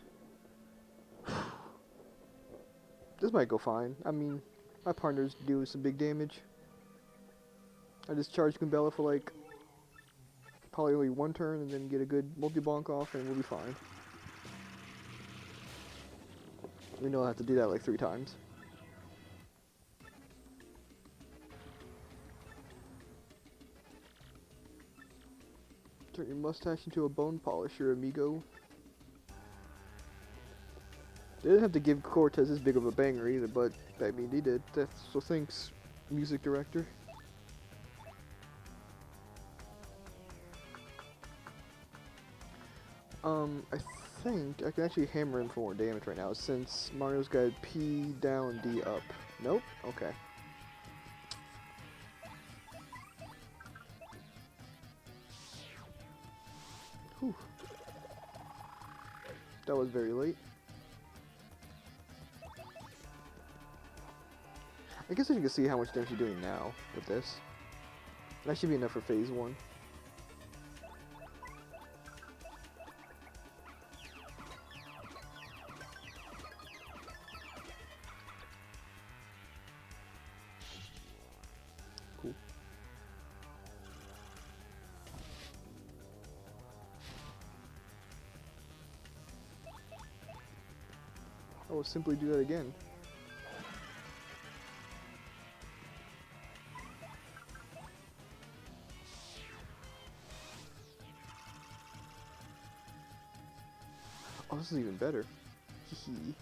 This might go fine. I mean, my partners do some big damage. I just charge Goombella for like probably only one turn and then get a good multi-bonk off and we'll be fine. We know I have to do that like 3 times. Turn your mustache into a bone polisher, amigo. They didn't have to give Cortez this big of a banger either, but I mean, they did. That's so thanks, music director. I think I can actually hammer him for more damage right now since Mario's got P down, D up. Nope? Okay. Whew. That was very late. I guess I can see how much damage you're doing now with this. That should be enough for phase 1. Cool. I will simply do that again. Oh, this is even better. Hee.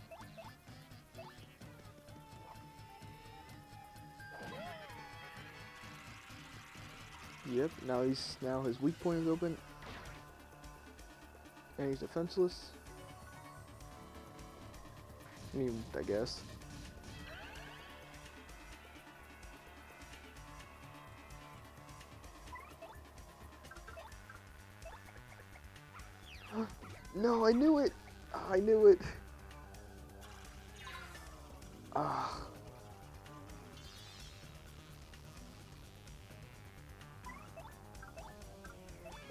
Yep, now his weak point is open. And he's defenseless. I mean, I guess. No, I knew it! I knew it! Ah.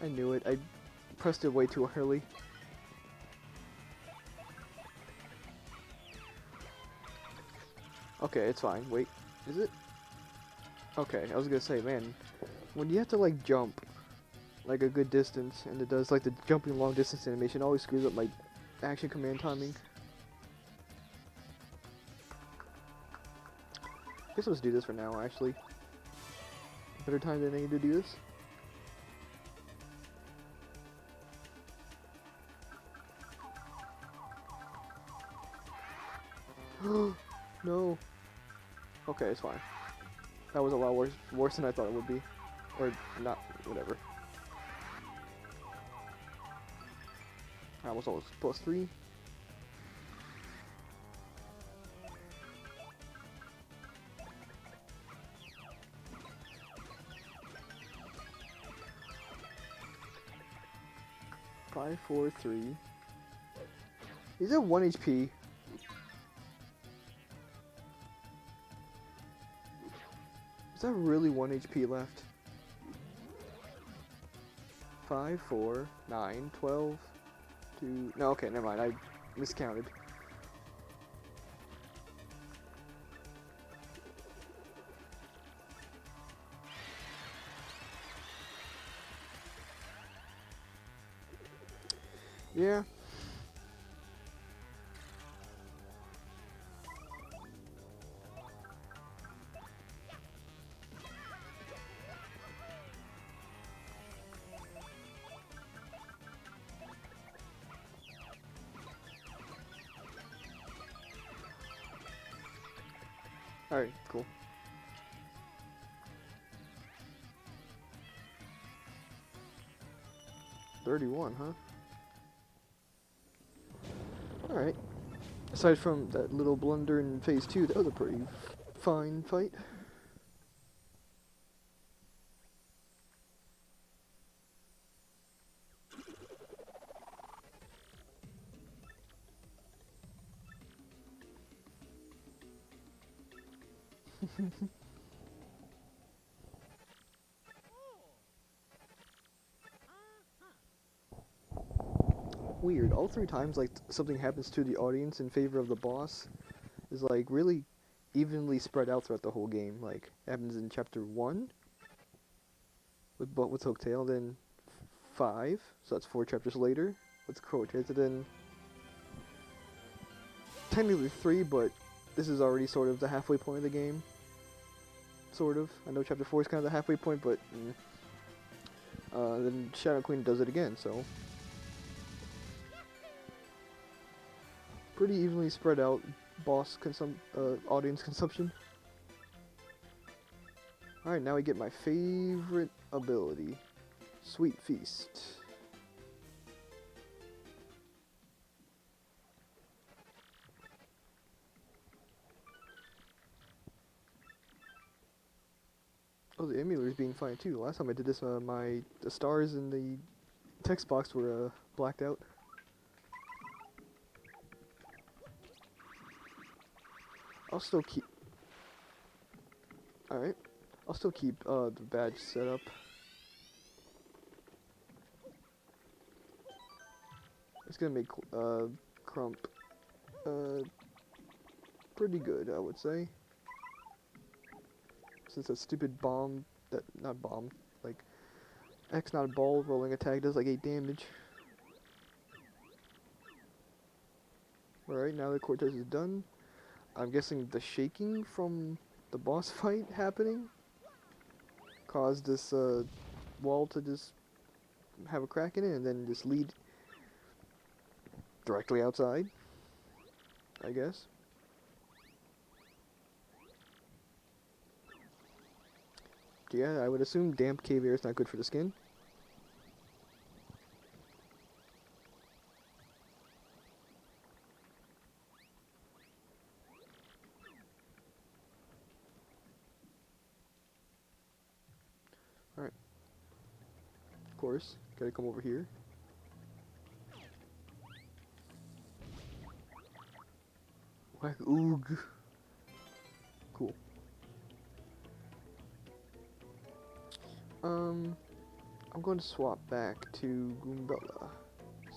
I knew it. I pressed it way too early. Okay, it's fine. Wait, is it? Okay, I was gonna say, man, when you have to like jump like a good distance and it does like the jumping long distance animation, always screws up my action command timing. I guess let's do this for now, actually. Better time than any to do this. No. Okay, it's fine. That was a lot worse than I thought it would be. Or not, whatever. I was almost +3. Five, 4, 3. He's at 1 HP. Is that really 1 HP left? 5, 4, 9, 12, 2... No, okay, never mind. I miscounted. Yeah. Alright, cool. $31, huh? Alright. Aside from that little blunder in phase 2, that was a pretty fine fight. Weird. All three times, like, something happens to the audience in favor of the boss is, like, really evenly spread out throughout the whole game. Like, happens in chapter 1 with Hooktail, then 5, so that's 4 chapters later with Cortez, and then technically 3, but this is already sort of the halfway point of the game. Sort of. I know chapter 4 is kind of the halfway point, but then Shadow Queen does it again, so pretty evenly spread out audience consumption. Alright, now we get my favorite ability, Sweet Feast. Oh, the emulator's being fine too. Last time I did this, the stars in the text box were blacked out. I'll still keep. Alright. I'll still keep the badge set up. It's gonna make Crump pretty good, I would say. Since that stupid bomb, not bomb, like X not a ball rolling attack does like 8 damage. Alright, now that Cortez is done, I'm guessing the shaking from the boss fight happening caused this wall to just have a crack in it and then just lead directly outside, I guess. Yeah, I would assume damp cave air is not good for the skin. Alright. Of course, gotta come over here. Whack oog. Cool. I'm going to swap back to Goombella.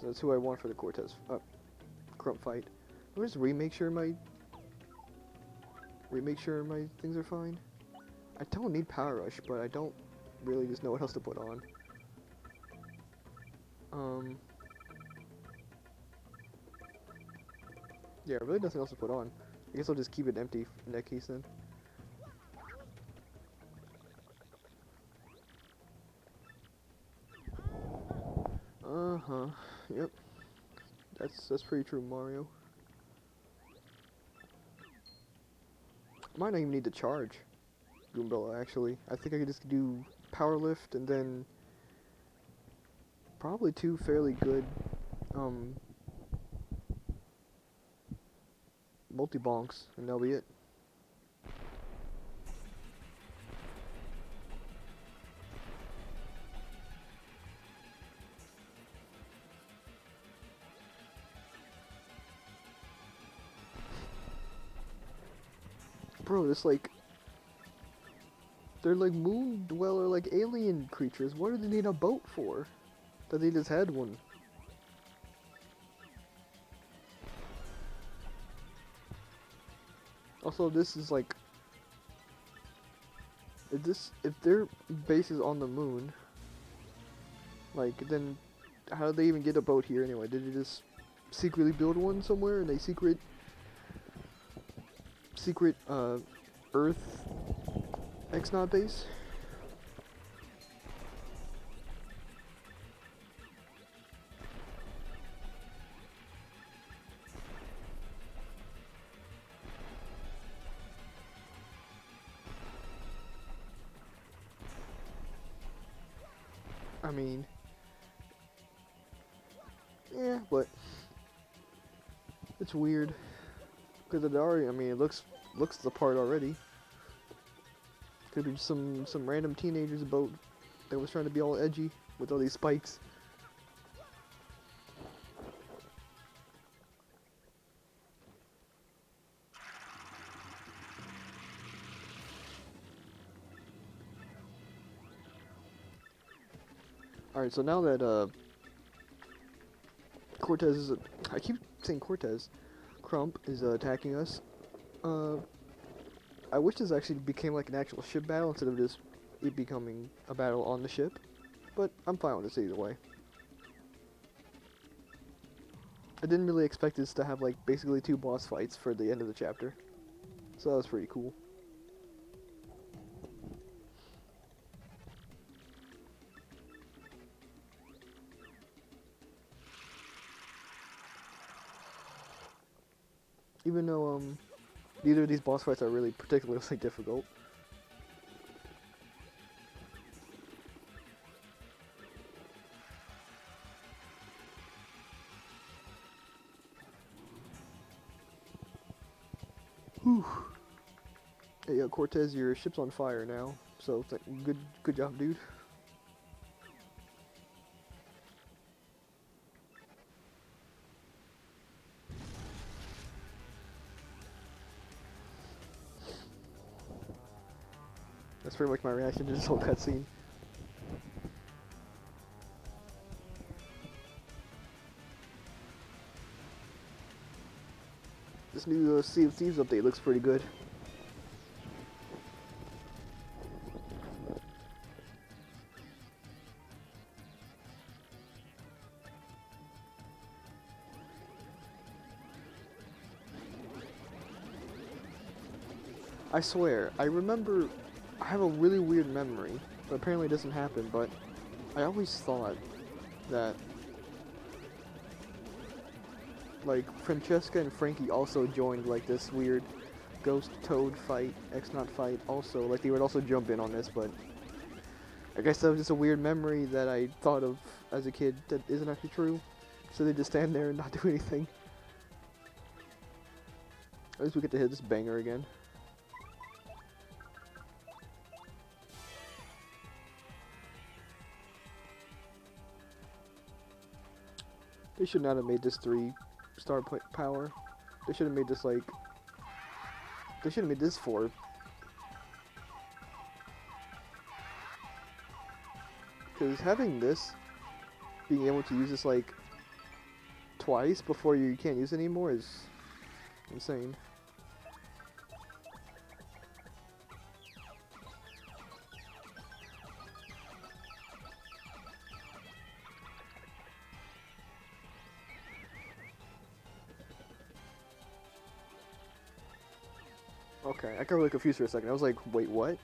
So that's who I want for the Cortez Crump fight. Let me just remake sure my things are fine. I don't need Power Rush, but I don't really just know what else to put on. Yeah, really nothing else to put on. I guess I'll just keep it empty in that case then. Uh-huh. Yep. That's pretty true, Mario. Might not even need to charge Goombella, actually. I think I could just do Power Lift and then probably 2 fairly good multi-bonks, and that'll be it. Bro, it's like, they're like moon dweller, like alien creatures. What do they need a boat for? That they just had one. Also, this is like, if their base is on the moon, like, then how did they even get a boat here anyway? Did they just secretly build one somewhere and they secret Earth X-Naut base? I mean, yeah, but it's weird because it already. I mean, it looks the part already. Could be some random teenager's boat that was trying to be all edgy with all these spikes. Alright, so now that Cortez is... I keep saying Cortez. Crump is attacking us. I wish this actually became like an actual ship battle instead of just it becoming a battle on the ship. But I'm fine with this either way. I didn't really expect this to have like basically 2 boss fights for the end of the chapter. So that was pretty cool. Even though neither of these boss fights are really particularly difficult. Whew. Hey, Cortez, your ship's on fire now. So good job, dude. That's pretty much my reaction to this whole cutscene. This new Sea of Thieves update looks pretty good. I swear, I remember, I have a really weird memory, but apparently it doesn't happen, but I always thought that, like, Francesca and Frankie also joined, like, this weird Ghost Toad fight, X-Naut fight, also, like, they would also jump in on this, but I guess that was just a weird memory that I thought of as a kid that isn't actually true, so they just stand there and not do anything. At least we get to hit this banger again. They should not have made this 3-star power. They should have made this like... They should have made this 4. Because having this, being able to use this like twice before you can't use it anymore is insane. Okay, I got really confused for a second. I was like, wait, what?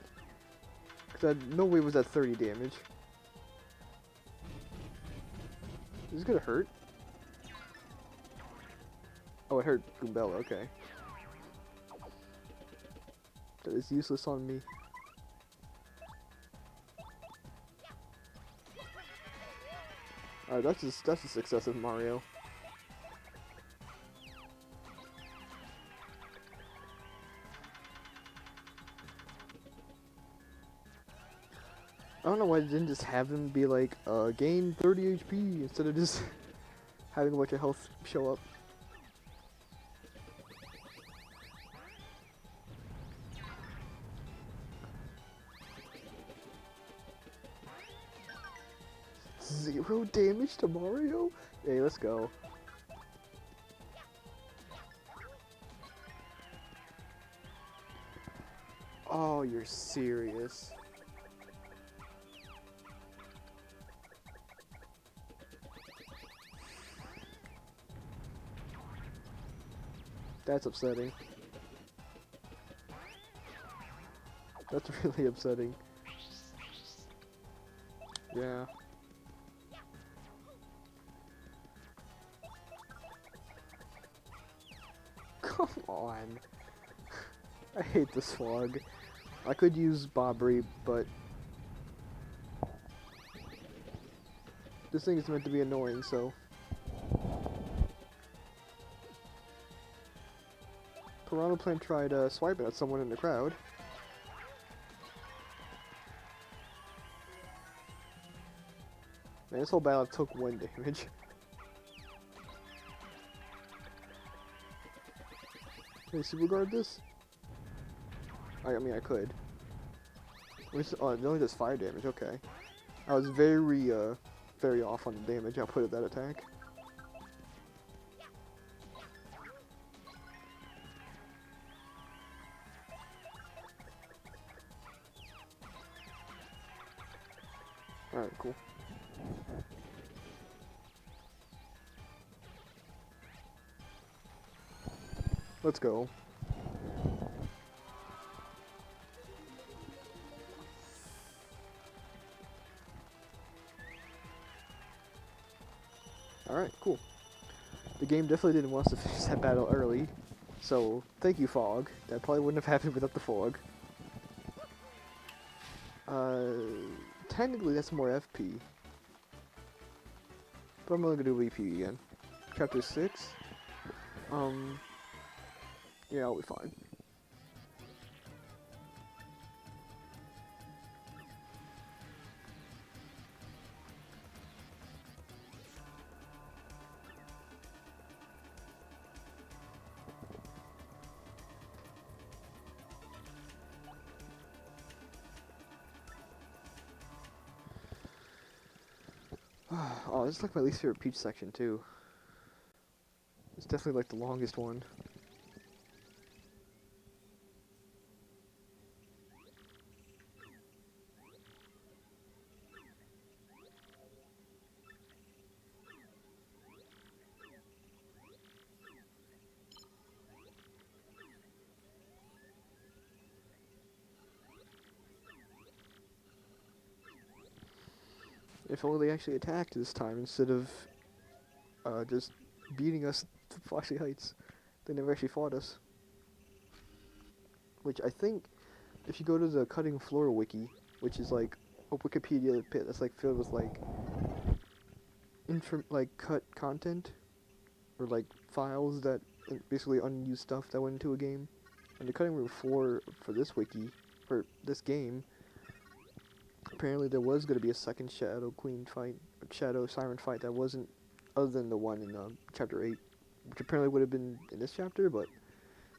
Because no way was that 30 damage. Is this gonna hurt? Oh, it hurt Goombella, okay. That is useless on me. Alright, that's just excessive, Mario. I don't know why they didn't just have him be like, gain 30 HP instead of just having a bunch of health show up. Zero damage to Mario? Hey, let's go. Oh, you're serious. That's upsetting. That's really upsetting. Yeah. Come on. I hate the slug. I could use Bobbery, but this thing is meant to be annoying, so. Piranha Plant tried swiping at someone in the crowd. Man, this whole battle took 1 damage. Can I super guard this? I mean, I could. Oh, it only does 5 damage, okay. I was very very off on the damage output of that attack. Alright, cool. Let's go. Alright, cool. The game definitely didn't want us to finish that battle early, so thank you, Fog. That probably wouldn't have happened without the fog. Technically that's more FP. But I'm only gonna do VP again. Chapter 6. Yeah, I'll be fine. Oh, this is like my least favorite Peach section too. It's definitely like the longest one. If only they actually attacked this time instead of just beating us to Foxy Heights. They never actually fought us. Which I think, if you go to the Cutting Floor wiki, which is like a Wikipedia pit that's like filled with like cut content or like files that basically unused stuff that went into a game. And the Cutting Room Floor for this wiki, for this game, apparently there was going to be a second Shadow Queen fight, Shadow Siren fight that wasn't other than the one in Chapter 8, which apparently would have been in this chapter, but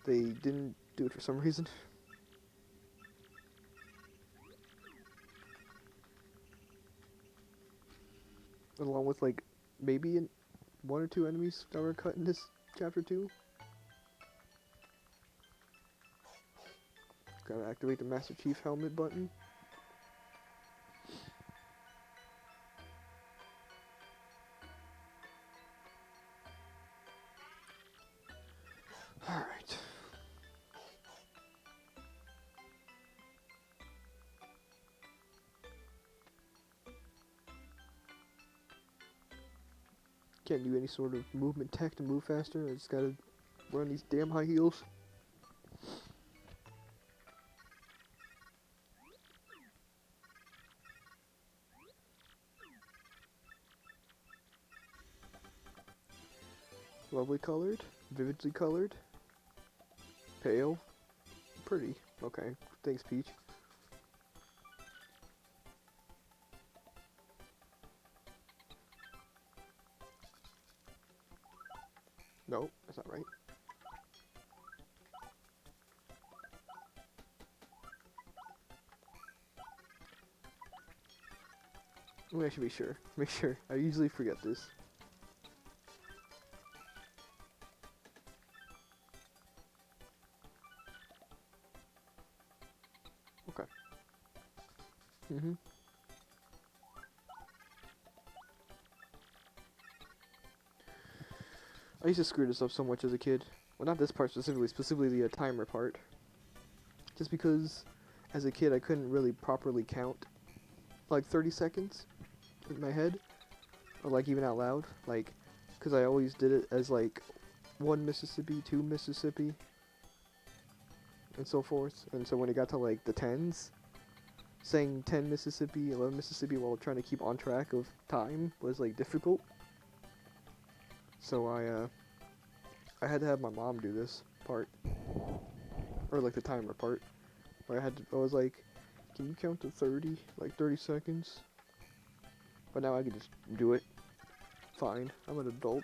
they didn't do it for some reason. Along with like maybe one or two enemies that were cut in this chapter 2. Gotta activate the Master Chief helmet button. Alright. Can't do any sort of movement tech to move faster. I just gotta run these damn high heels. Lovely colored, vividly colored, pale, pretty. Okay, thanks, Peach. No, that's not right. Let me actually be sure. Make sure. I usually forget this. Okay. I used to screw this up so much as a kid. Well, not this part specifically the timer part. Just because, as a kid, I couldn't really properly count, like, 30 seconds in my head. Or, like, even out loud. Like, because I always did it as, like, 1 Mississippi, 2 Mississippi, and so forth. And so when it got to, like, the tens, saying 10 Mississippi, 11 Mississippi while trying to keep on track of time was, like, difficult. So I had to have my mom do this part. Or, like, the timer part. Where I was like, can you count to 30? Like, 30 seconds? But now I can just do it. Fine. I'm an adult.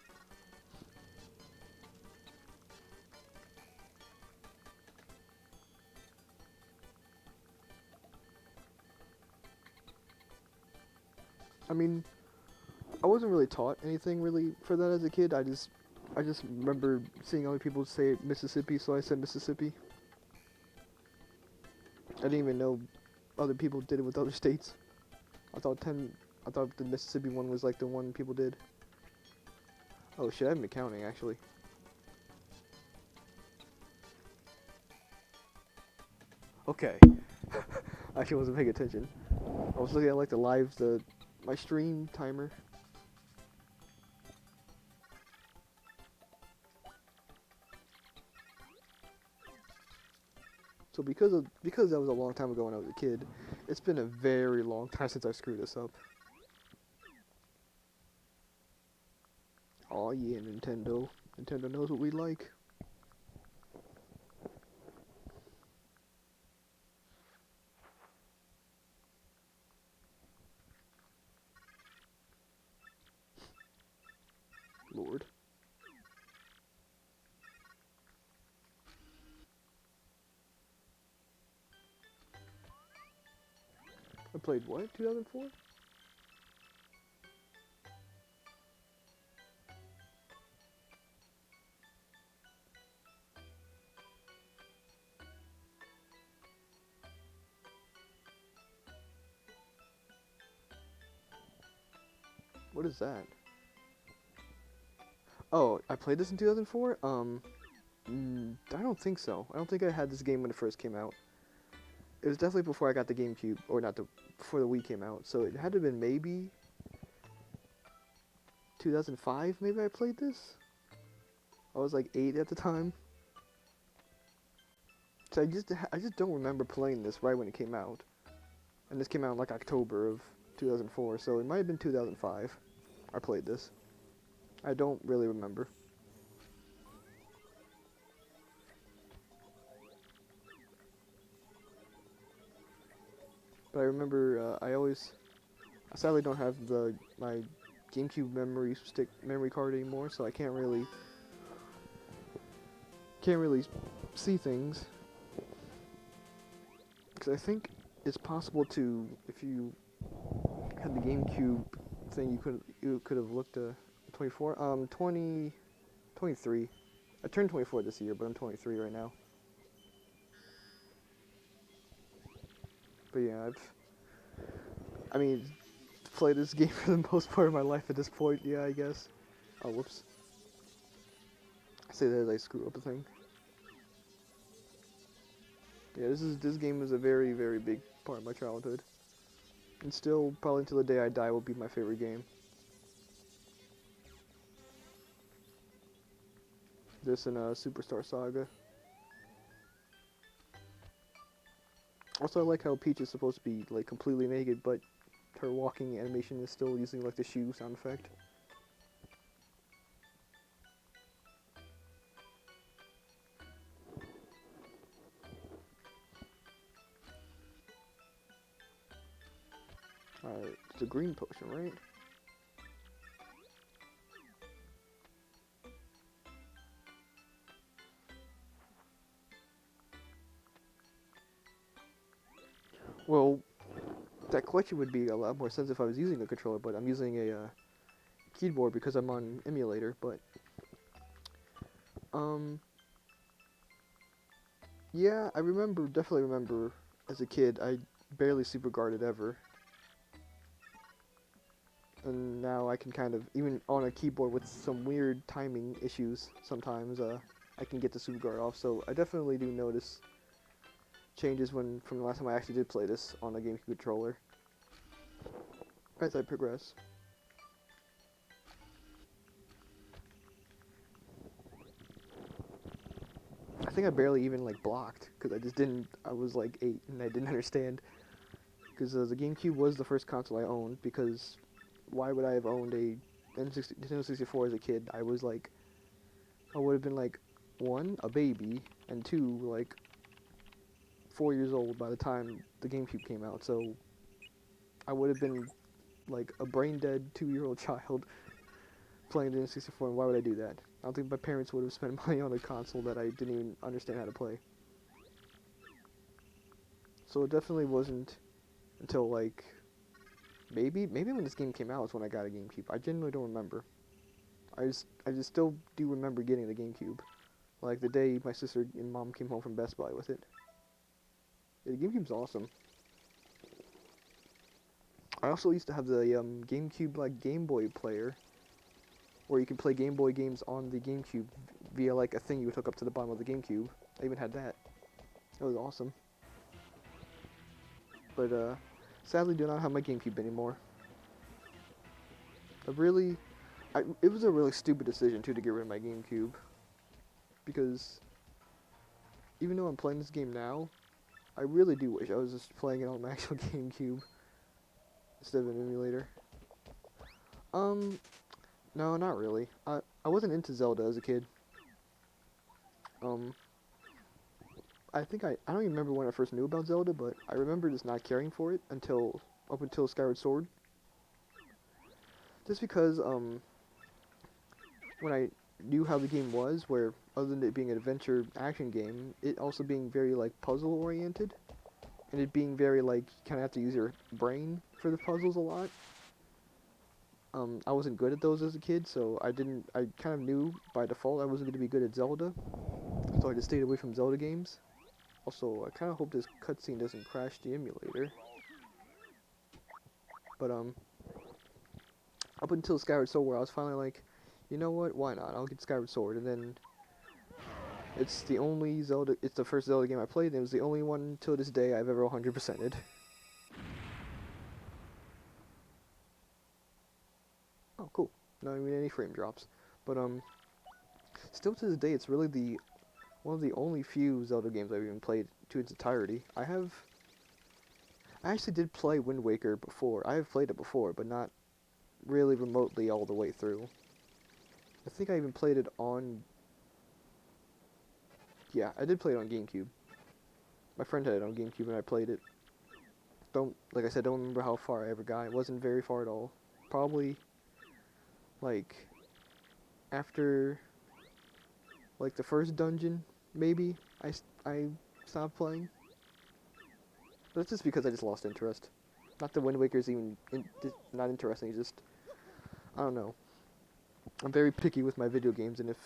I mean, I wasn't really taught anything really for that as a kid. I just remember seeing other people say Mississippi, so I said Mississippi. I didn't even know other people did it with other states. I thought I thought the Mississippi one was like the one people did. Oh shit, I haven't been counting actually. Okay. I actually wasn't paying attention. I was looking at like my stream timer. So because that was a long time ago when I was a kid, it's been a very long time since I screwed this up. Oh yeah, Nintendo. Nintendo knows what we like. Lord. I played what? 2004? What is that? Oh, I played this in 2004? I don't think so. I don't think I had this game when it first came out. It was definitely before I got the GameCube, or not before the Wii came out. So it had to have been maybe 2005. Maybe I played this. I was like 8 at the time. So I just don't remember playing this right when it came out. And this came out in like October of 2004, so it might have been 2005. I played this. I don't really remember. But I remember I sadly don't have my GameCube memory card anymore, so I can't really see things. Because I think it's possible to, if you had the GameCube thing, you could have looked 24, 23. I turned 24 this year, but I'm 23 right now. But yeah, I mean, played this game for the most part of my life at this point. Yeah, I guess. Oh, whoops. I say that as I screw up a thing. Yeah, this game was a very, very big part of my childhood. And still, probably until the day I die, will be my favorite game. This and Superstar Saga. Also, I like how Peach is supposed to be like completely naked, but her walking animation is still using like the shoe sound effect. Alright, it's a green potion, right? Well, that collection would be a lot more sense if I was using a controller, but I'm using a keyboard because I'm on emulator, but um yeah, definitely remember as a kid I barely super guarded ever. And now I can kind of, even on a keyboard with some weird timing issues sometimes, I can get the super guard off, so I definitely do notice changes from the last time I actually did play this on a GameCube controller as I progress. I think I barely even like blocked because I was like 8 and I didn't understand because the GameCube was the first console I owned, because why would I have owned a Nintendo 64 as a kid? I would have been like, 1, a baby, and 2, like 4 years old by the time the GameCube came out, so I would have been like a brain dead 2-year-old child playing the N64, and why would I do that? I don't think my parents would have spent money on a console that I didn't even understand how to play. So it definitely wasn't until like maybe when this game came out is when I got a GameCube. I genuinely don't remember. I just still do remember getting the GameCube. Like the day my sister and mom came home from Best Buy with it. Yeah, the GameCube's awesome. I also used to have the GameCube like Game Boy player, where you could play Game Boy games on the GameCube via like a thing you would hook up to the bottom of the GameCube. I even had that. That was awesome. But sadly, do not have my GameCube anymore. It was a really stupid decision too to get rid of my GameCube, because even though I'm playing this game now, I really do wish I was just playing it on my actual GameCube instead of an emulator. No, not really. I wasn't into Zelda as a kid. Um, I don't even remember when I first knew about Zelda, but I remember just not caring for it up until Skyward Sword. Just because when I knew how the game was, where other than it being an adventure action game, it also being very like puzzle oriented, and it being very like you kind of have to use your brain for the puzzles a lot. I wasn't good at those as a kid, so I kind of knew by default I wasn't going to be good at Zelda, so I just stayed away from Zelda games. Also, I kind of hope this cutscene doesn't crash the emulator. But up until Skyward Sword, where I was finally like, you know what, why not? I'll get Skyward Sword, and then it's the first Zelda game I played, and it was the only one till this day I've ever 100%ed. Oh, cool. Not even any frame drops. But still to this day, it's really one of the only few Zelda games I've even played to its entirety. I actually did play Wind Waker before. I have played it before, but not really remotely all the way through. I think I even played it on... Yeah, I did play it on GameCube. My friend had it on GameCube and I played it. Like I said, don't remember how far I ever got. It wasn't very far at all. Probably, like, after, like, the first dungeon, maybe, I stopped playing. But it's just because I just lost interest. Not that Wind Waker's even not interesting, just, I don't know. I'm very picky with my video games, and if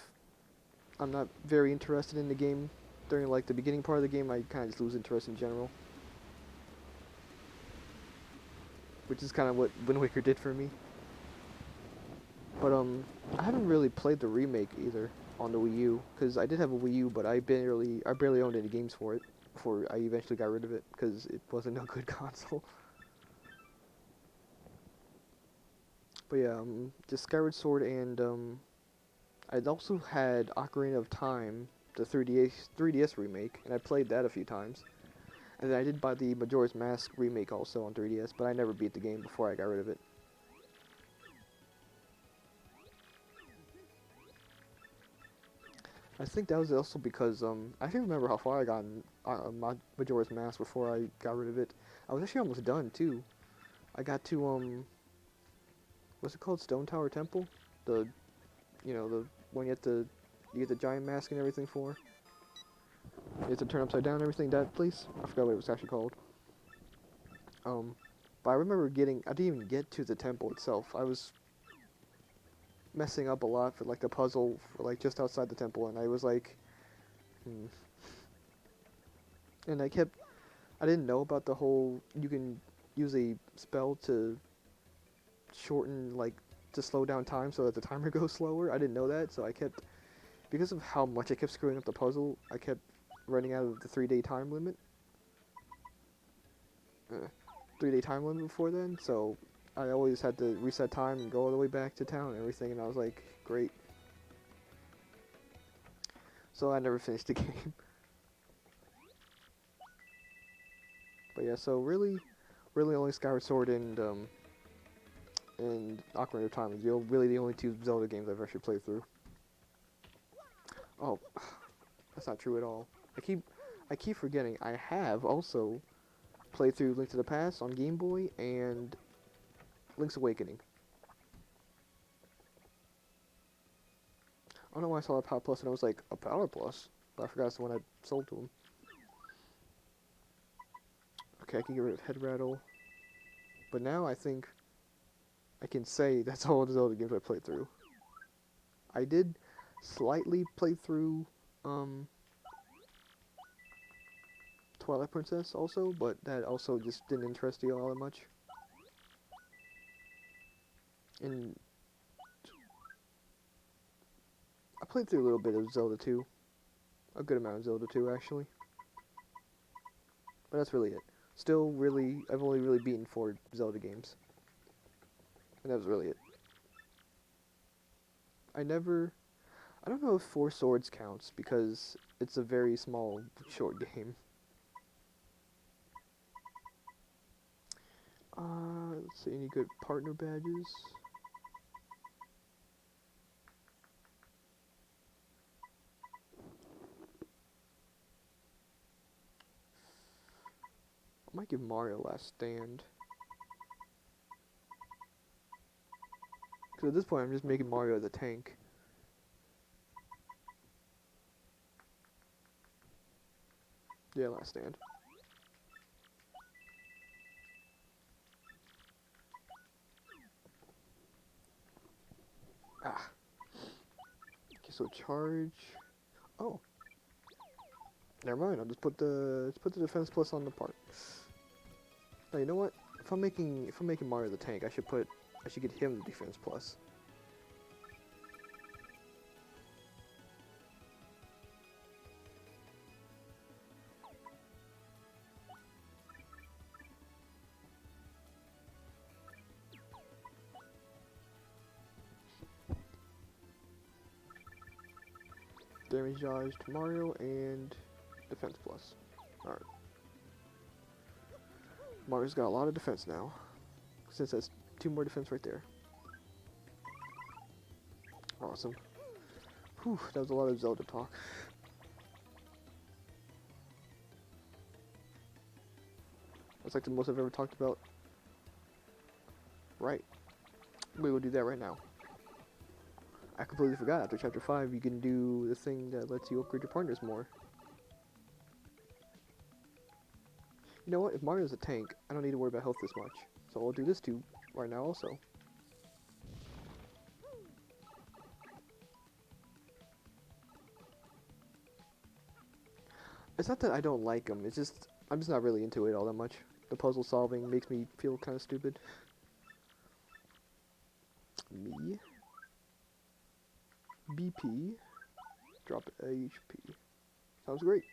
I'm not very interested in the game during, like, the beginning part of the game, I kind of just lose interest in general. Which is kind of what Wind Waker did for me. But, I haven't really played the remake either on the Wii U, because I did have a Wii U, but I barely owned any games for it before I eventually got rid of it, because it wasn't a good console. But yeah, just Skyward Sword, and I'd also had Ocarina of Time, the 3DS remake, and I played that a few times. And then I did buy the Majora's Mask remake also on 3DS, but I never beat the game before I got rid of it. I think that was also because, I can't remember how far I got in Majora's Mask before I got rid of it. I was actually almost done, too. I got to, what's it called? Stone Tower Temple? The one you get the giant mask and everything for. You have to turn upside down and everything, that place? I forgot what it was actually called. But I remember I didn't even get to the temple itself. I was messing up a lot for, like, the puzzle, for, like, just outside the temple, and I was like, And I didn't know about the whole, you can use a spell to shorten, like, to slow down time so that the timer goes slower. I didn't know that, so because of how much I kept screwing up the puzzle, I kept running out of the 3-day time limit. 3-day time limit before then, so I always had to reset time and go all the way back to town and everything, and I was like, great. So I never finished the game. But yeah, so really only Skyward Sword and Ocarina of Time is really the only two Zelda games I've actually played through. Oh, that's not true at all. I keep forgetting. I have also played through Link to the Past on Game Boy and Link's Awakening. I don't know why I saw a Power Plus and I was like, a Power Plus? But I forgot it's the one I sold to him. Okay, I can get rid of Head Rattle. But now I think I can say that's all the Zelda games I played through. I did slightly play through Twilight Princess also, but that also just didn't interest you all that much. And I played through a little bit of Zelda 2. A good amount of Zelda 2, actually. But that's really it. Still really, I've only really beaten 4 Zelda games. And that was really it. I don't know if 4 Swords counts, because it's a very small, short game. Let's see, any good partner badges? I might give Mario Last Stand. Because at this point I'm just making Mario the tank. Yeah, Last Stand. Ah. Okay, so charge. Oh. Never mind, I'll just put the defense plus on the part. Now you know what? If I'm making Mario the tank, I should get him the defense plus. Damage dodge to Mario and defense plus. Alright. Mario's got a lot of defense now, since that's 2 more defense right there. Awesome. Whew, that was a lot of Zelda talk. That's like the most I've ever talked about. Right. We will do that right now. I completely forgot, after Chapter 5 you can do the thing that lets you upgrade your partners more. You know what, if Mario's a tank, I don't need to worry about health this much. So I'll do this too right now also. It's not that I don't like them, it's just, I'm just not really into it all that much. The puzzle solving makes me feel kind of stupid. Me. BP. Drop HP. Sounds great.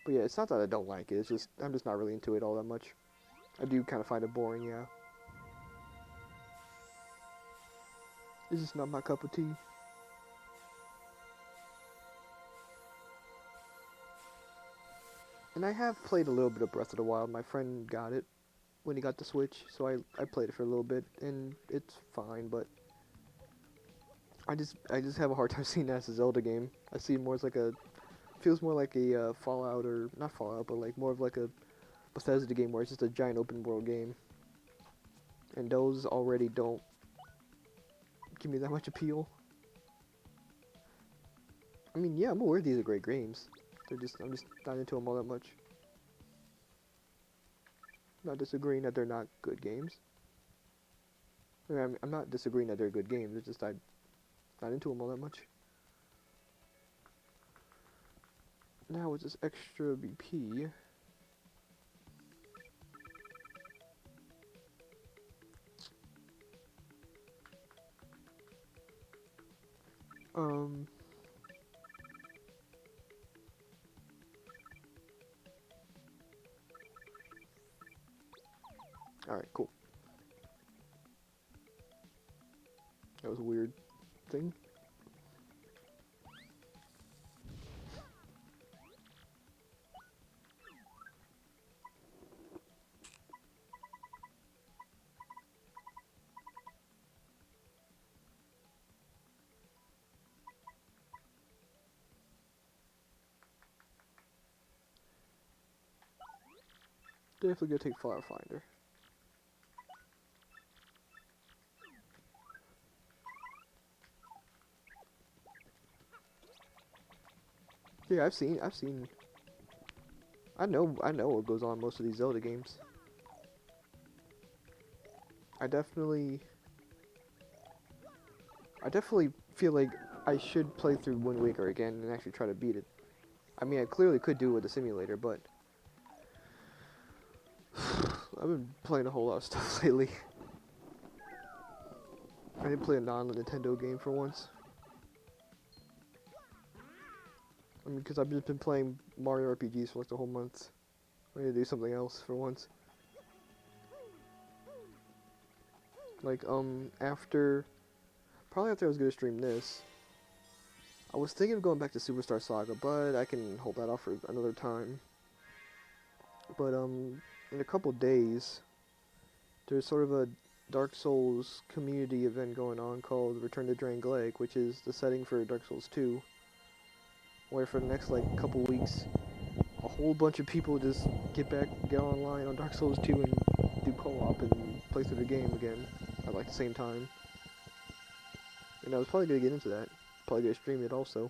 But yeah, it's not that I don't like it, it's just, I'm just not really into it all that much. I do kind of find it boring, yeah. It's just not my cup of tea. And I have played a little bit of Breath of the Wild. My friend got it when he got the Switch, so I played it for a little bit, and it's fine, but I just have a hard time seeing that as a Zelda game. I see it more as like feels more like a Fallout, or not Fallout, but like more of like a Bethesda game where it's just a giant open world game. And those already don't give me that much appeal. I mean, yeah, I'm aware these are great games. I'm just not into them all that much. Not disagreeing that they're not good games. I mean, I'm not disagreeing that they're good games. It's just I'm not into them all that much. Now with this extra BP, alright, cool. That was a weird thing. Definitely gonna take Flower Finder. Yeah, I've seen. I know what goes on in most of these Zelda games. I definitely feel like I should play through Wind Waker again and actually try to beat it. I mean, I clearly could do it with the simulator, but I've been playing a whole lot of stuff lately. I didn't play a non-Nintendo game for once. I mean, because I've just been playing Mario RPGs for like the whole month. I need to do something else for once. Like, probably after I was gonna stream this, I was thinking of going back to Superstar Saga, but I can hold that off for another time. But, in a couple days, there's sort of a Dark Souls community event going on called Return to Drangleic, which is the setting for Dark Souls 2, where for the next, like, couple weeks, a whole bunch of people just get online on Dark Souls 2 and do co-op and play through the game again at, like, the same time. And I was probably gonna get into that. Probably gonna stream it also.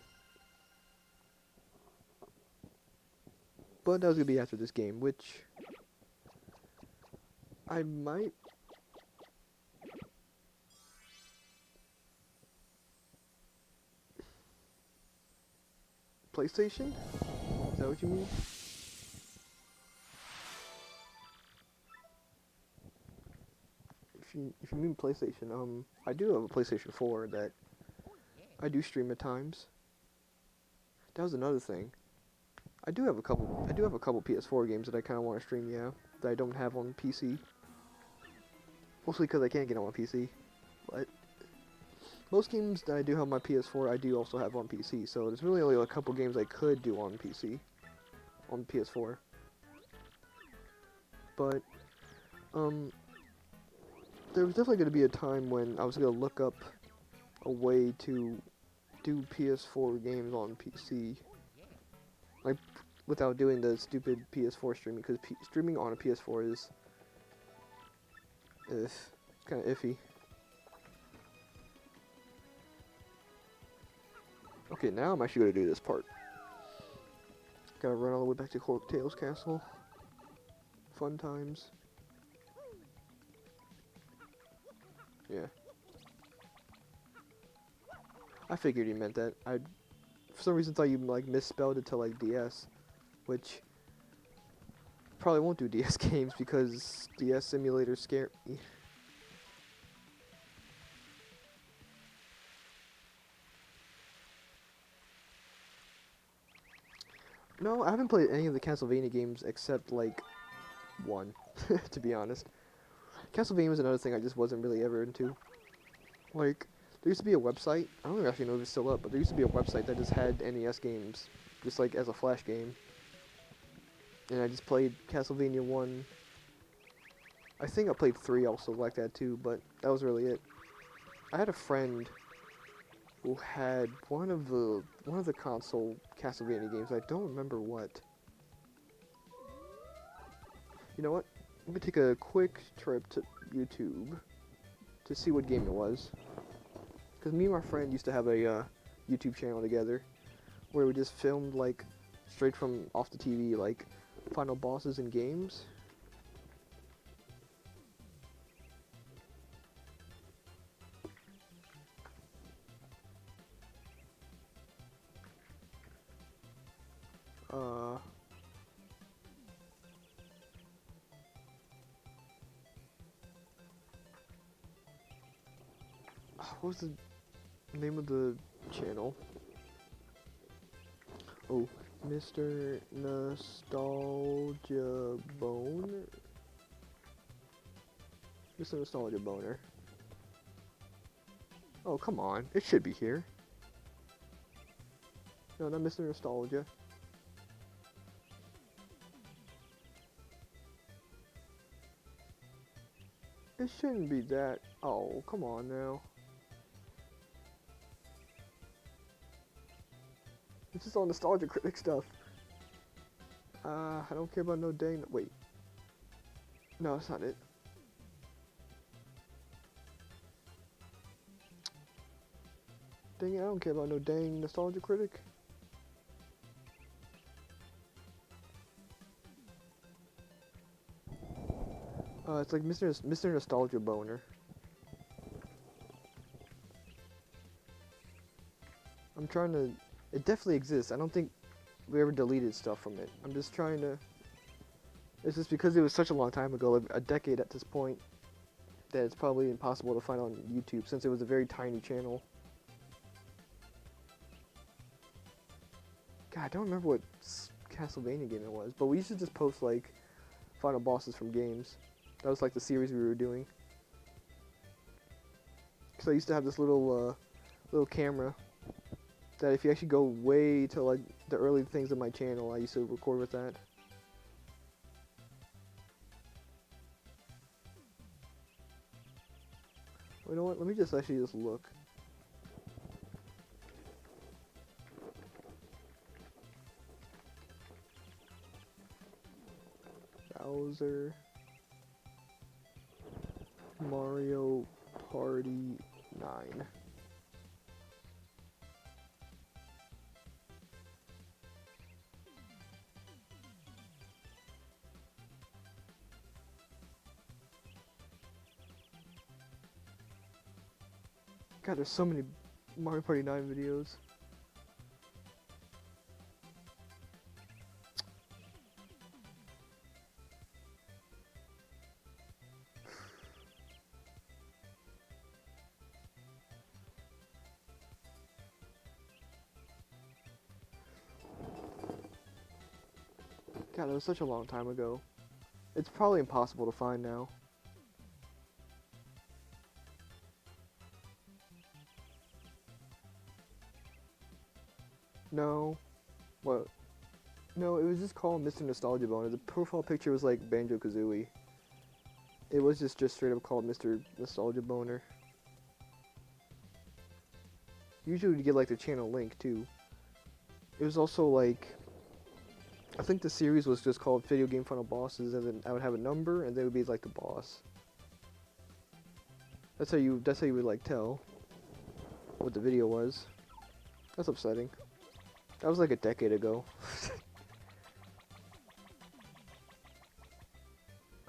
But that was gonna be after this game, which I might. PlayStation? Is that what you mean? If you mean PlayStation, I do have a PlayStation 4 that I do stream at times. That was another thing. I do have a couple PS4 games that I kind of want to stream, yeah, that I don't have on PC. Mostly because I can't get on my PC. But most games that I do have on my PS4, I do also have on PC. So there's really only a couple games I could do on PC, on PS4. But there was definitely going to be a time when I was going to look up a way to do PS4 games on PC, like without doing the stupid PS4 streaming, because streaming on a PS4 is kind of iffy. Okay, now I'm actually going to do this part. Gotta run all the way back to Corktail's Castle. Fun times. Yeah. I figured you meant that. I, for some reason, thought you like misspelled it to like DS, which probably won't do DS games because DS simulators scare me. No, I haven't played any of the Castlevania games except like one, to be honest. Castlevania was another thing I just wasn't really ever into. Like, there used to be a website, I don't actually know if it's still up, but there used to be a website that just had NES games, just like as a flash game. And I just played Castlevania 1. I think I played 3 also like that too, but that was really it. I had a friend who had one of the console Castlevania games. I don't remember what. You know what? Let me take a quick trip to YouTube to see what game it was. Because me and my friend used to have a YouTube channel together where we just filmed like straight from off the TV, like final bosses in games. What was the name of the channel? Oh, Mr. Nostalgia Boner? Mr. Nostalgia Boner. Oh, come on. It should be here. No, not Mr. Nostalgia. It shouldn't be that. Oh, come on now. This is all Nostalgia Critic stuff. I don't care about no dang. Wait. No, that's not it. Dang it, I don't care about no dang Nostalgia Critic. It's like Mr. Nostalgia Boner. I'm trying to... It definitely exists. I don't think we ever deleted stuff from it. I'm just trying to... It's just because it was such a long time ago, like a decade at this point, that it's probably impossible to find on YouTube since it was a very tiny channel. God, I don't remember what Castlevania game it was, but we used to just post like final bosses from games. That was like the series we were doing. Cause I used to have this little camera that if you actually go way to like the early things of my channel, I used to record with that. You know what? Let me just actually just look. Bowser, Mario Party 9. God, there's so many Mario Party 9 videos. God, that was such a long time ago. It's probably impossible to find now. No. What? No, it was just called Mr. Nostalgia Boner. The profile picture was like Banjo-Kazooie. It was just straight up called Mr. Nostalgia Boner. Usually you get like the channel link too. It was also like, I think the series was just called Video Game Final Bosses, and then I would have a number, and they would be like the boss. That's how you would like tell what the video was. That's upsetting. That was like a decade ago.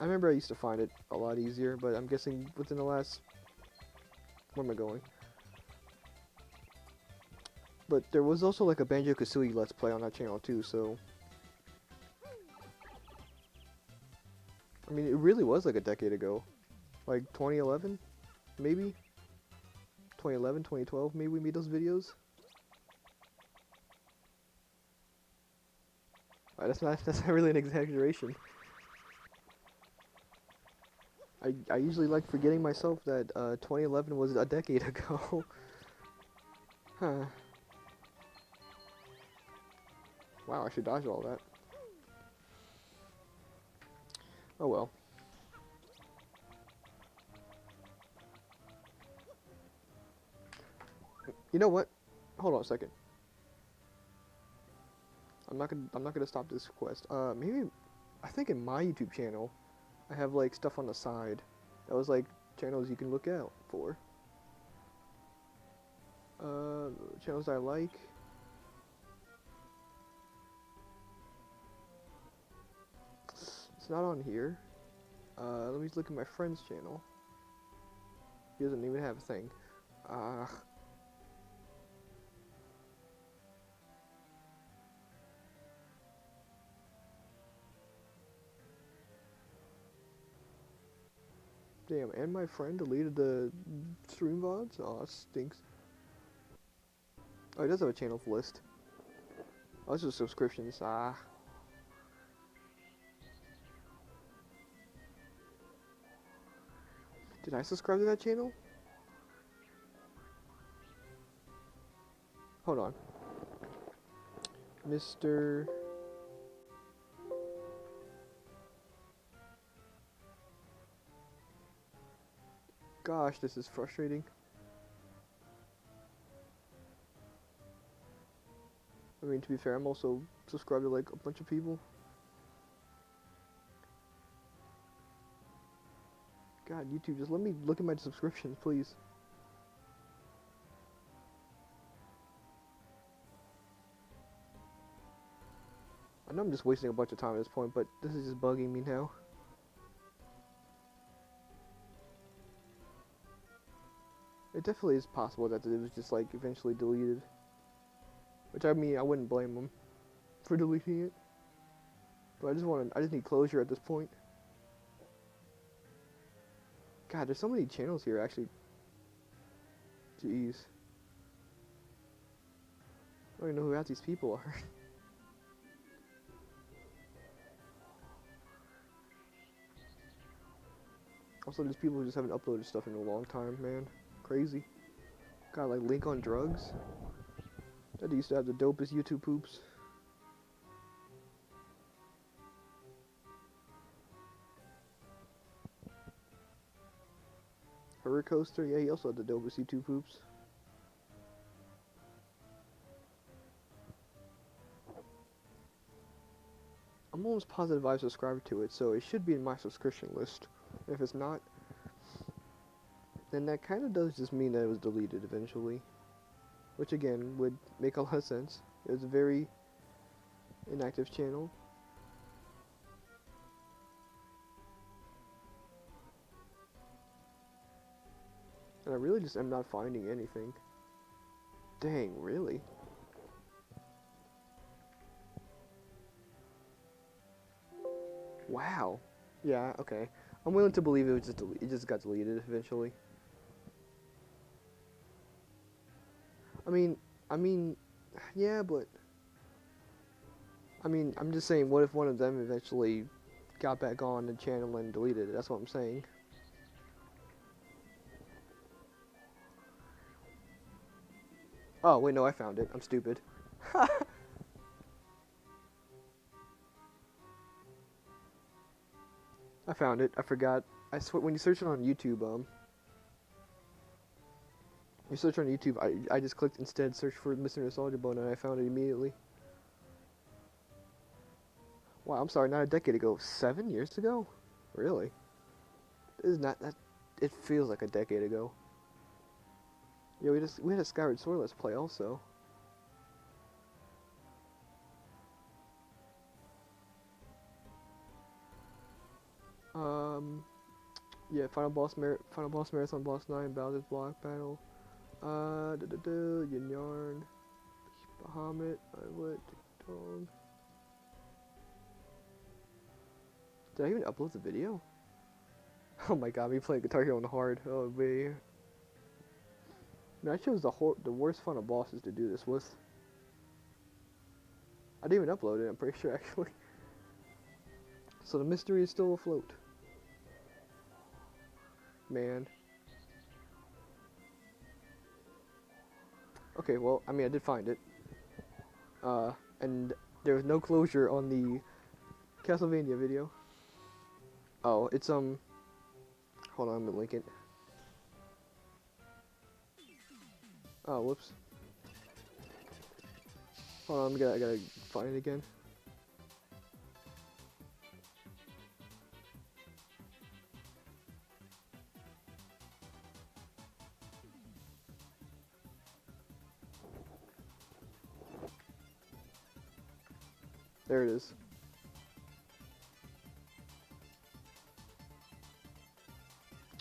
I remember I used to find it a lot easier, but I'm guessing within the last... Where am I going? But there was also like a Banjo-Kazooie Let's Play on that channel too, so... I mean, it really was like a decade ago. Like 2011? Maybe? 2011, 2012, maybe we made those videos? That's not really an exaggeration. I usually like forgetting myself that 2011 was a decade ago. Huh. Wow, I should dodge all that. Oh well. You know what? Hold on a second. I'm not gonna stop this quest. Maybe I think in my YouTube channel I have like stuff on the side. That was like channels you can look out for. Channels I like. It's not on here. Let me look at my friend's channel. He doesn't even have a thing. Damn, and my friend deleted the stream VODs? Aw, that stinks. Oh, he does have a channel list. Oh, it's just subscriptions. Did I subscribe to that channel? Hold on. Mr. Gosh, this is frustrating. I mean, to be fair, I'm also subscribed to like a bunch of people. God, YouTube, just let me look at my subscriptions, please. I know I'm just wasting a bunch of time at this point, but this is just bugging me now. It definitely is possible that it was just like eventually deleted. Which I mean, I wouldn't blame them for deleting it. But I just need closure at this point. God, there's so many channels here actually. Jeez. I don't even know who half these people are. Also, there's people who just haven't uploaded stuff in a long time, man. Crazy. Got like Link on Drugs. That used to have the dopest YouTube poops. Hurricoaster, yeah, he also had the dopest YouTube poops. I'm almost positive I subscribed to it, so it should be in my subscription list. If it's not, then that kind of does just mean that it was deleted eventually. Which again, would make a lot of sense. It was a very inactive channel. And I really just am not finding anything. Dang, really? Wow. Yeah, okay. I'm willing to believe it was just it just got deleted eventually. I mean, yeah, but I mean, I'm just saying, what if one of them eventually got back on the channel and deleted it? That's what I'm saying. Oh, wait, no, I found it. I'm stupid. I found it. I forgot. I swear, when you search it on YouTube, you search on YouTube, I just clicked instead search for Mr. Nostalgia Bone and I found it immediately. Wow, I'm sorry, not a decade ago. 7 years ago? Really? This is not that. It feels like a decade ago. Yeah, we had a Skyward Sword Let's Play also. Yeah, Final Boss Marathon Boss 9 Bowser's Block Battle. Yin Yarn, Bahamut, Islet, Dong. Did I even upload the video? Oh my god, me playing Guitar Hero on hard. Oh man. Man, I chose the worst Final bosses to do this with. I didn't even upload it, I'm pretty sure actually. So the mystery is still afloat. Man. Okay, well, I mean, I did find it. And there was no closure on the Castlevania video. Oh, it's, hold on, I'm gonna link it. Oh, whoops. Hold on, I gotta find it again. There it is.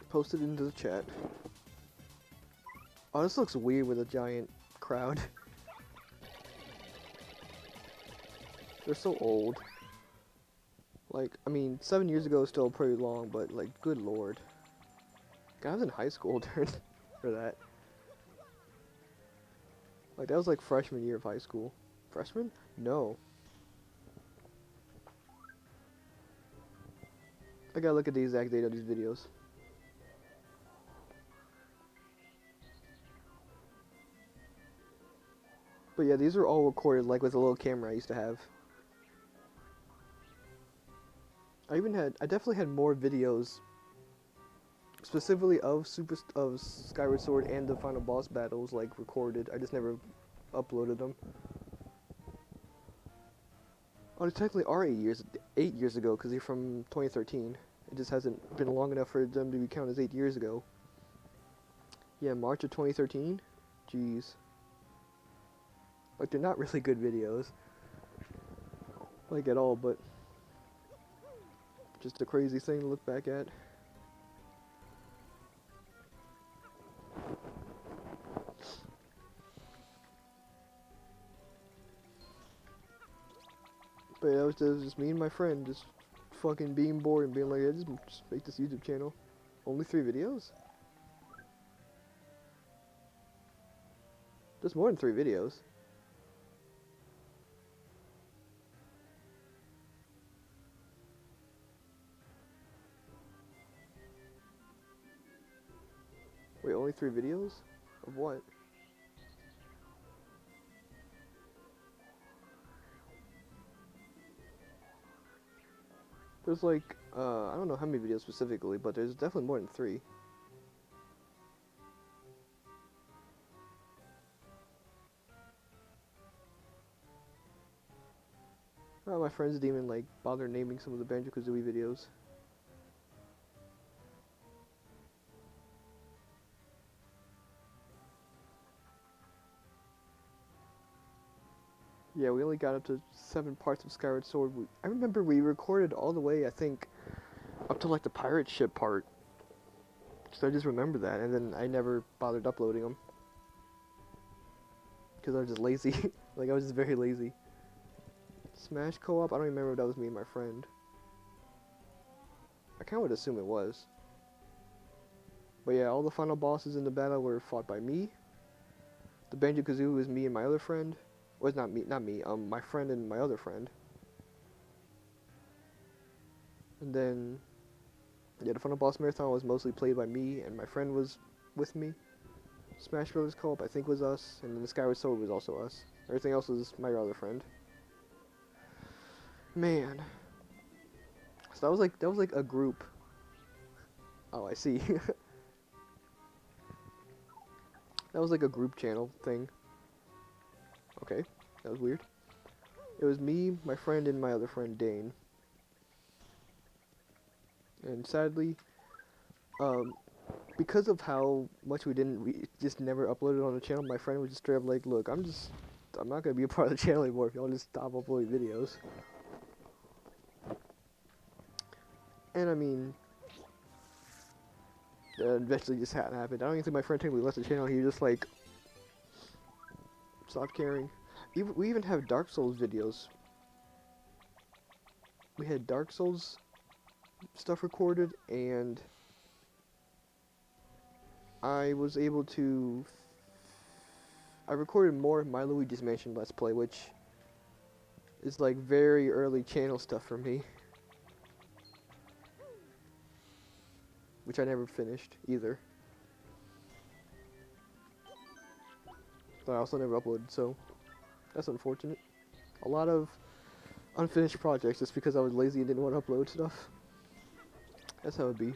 Posted into the chat. Oh, this looks weird with a giant crowd. They're so old. Like, I mean, 7 years ago is still pretty long, but like, good lord. God, I was in high school during for that. Like, that was like freshman year of high school. Freshman? No. I gotta look at the exact date of these videos. But yeah, these were all recorded like with a little camera I used to have. I definitely had more videos specifically of Skyward Sword and the final boss battles like recorded. I just never uploaded them. Oh, they technically are 8 years ago because they're from 2013. It just hasn't been long enough for them to be counted as 8 years ago. Yeah, March of 2013? Jeez. Like, they're not really good videos. Like, at all, but just a crazy thing to look back at. was just me and my friend just fucking being bored and being like, yeah, just make this YouTube channel. Only 3 videos? There's more than 3 videos. Wait, only 3 videos? Of what? There's like, I don't know how many videos specifically, but there's definitely more than 3. My friends didn't even like bother naming some of the Banjo-Kazooie videos. Yeah, we only got up to 7 parts of Skyward Sword. I remember we recorded all the way, I think, up to like the pirate ship part. So I just remember that, and then I never bothered uploading them. Because I was just lazy. Like, I was just very lazy. Smash co-op? I don't remember if that was me and my friend. I kind of would assume it was. But yeah, all the final bosses in the battle were fought by me. The Banjo-Kazooie was me and my other friend. Was not me, my friend and my other friend. And then, yeah, the final boss marathon was mostly played by me, and my friend was with me. Smash Bros. Co-op, I think, was us, and then the Skyward Sword was also us. Everything else was my other friend. Man. So that was like a group. Oh, I see. That was like a group channel thing. Okay, that was weird. It was me, my friend, and my other friend, Dane. And sadly, because of how much we just never uploaded on the channel, my friend was just straight up like, look, I'm not gonna be a part of the channel anymore if y'all just stop uploading videos. And I mean, that eventually just hadn't happened. I don't even think my friend technically left the channel. He just like stopped caring. We even have Dark Souls videos. We had Dark Souls stuff recorded, and I was able to. I recorded more of My Luigi's Mansion Let's Play, which is like very early channel stuff for me. Which I never finished either. But I also never uploaded, so that's unfortunate. A lot of unfinished projects just because I was lazy and didn't want to upload stuff. That's how it'd be.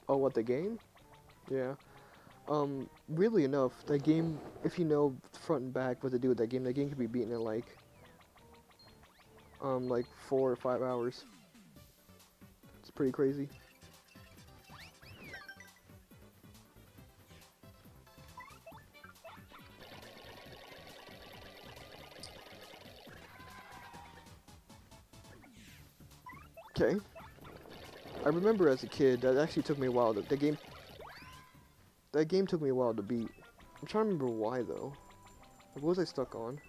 Oh, what, the game? Yeah. Weirdly enough, that game, if you know front and back what to do with that game can be beaten in like 4 or 5 hours. It's pretty crazy. Okay. I remember as a kid, that actually took me a while that game took me a while to beat. I'm trying to remember why though. What was I stuck on?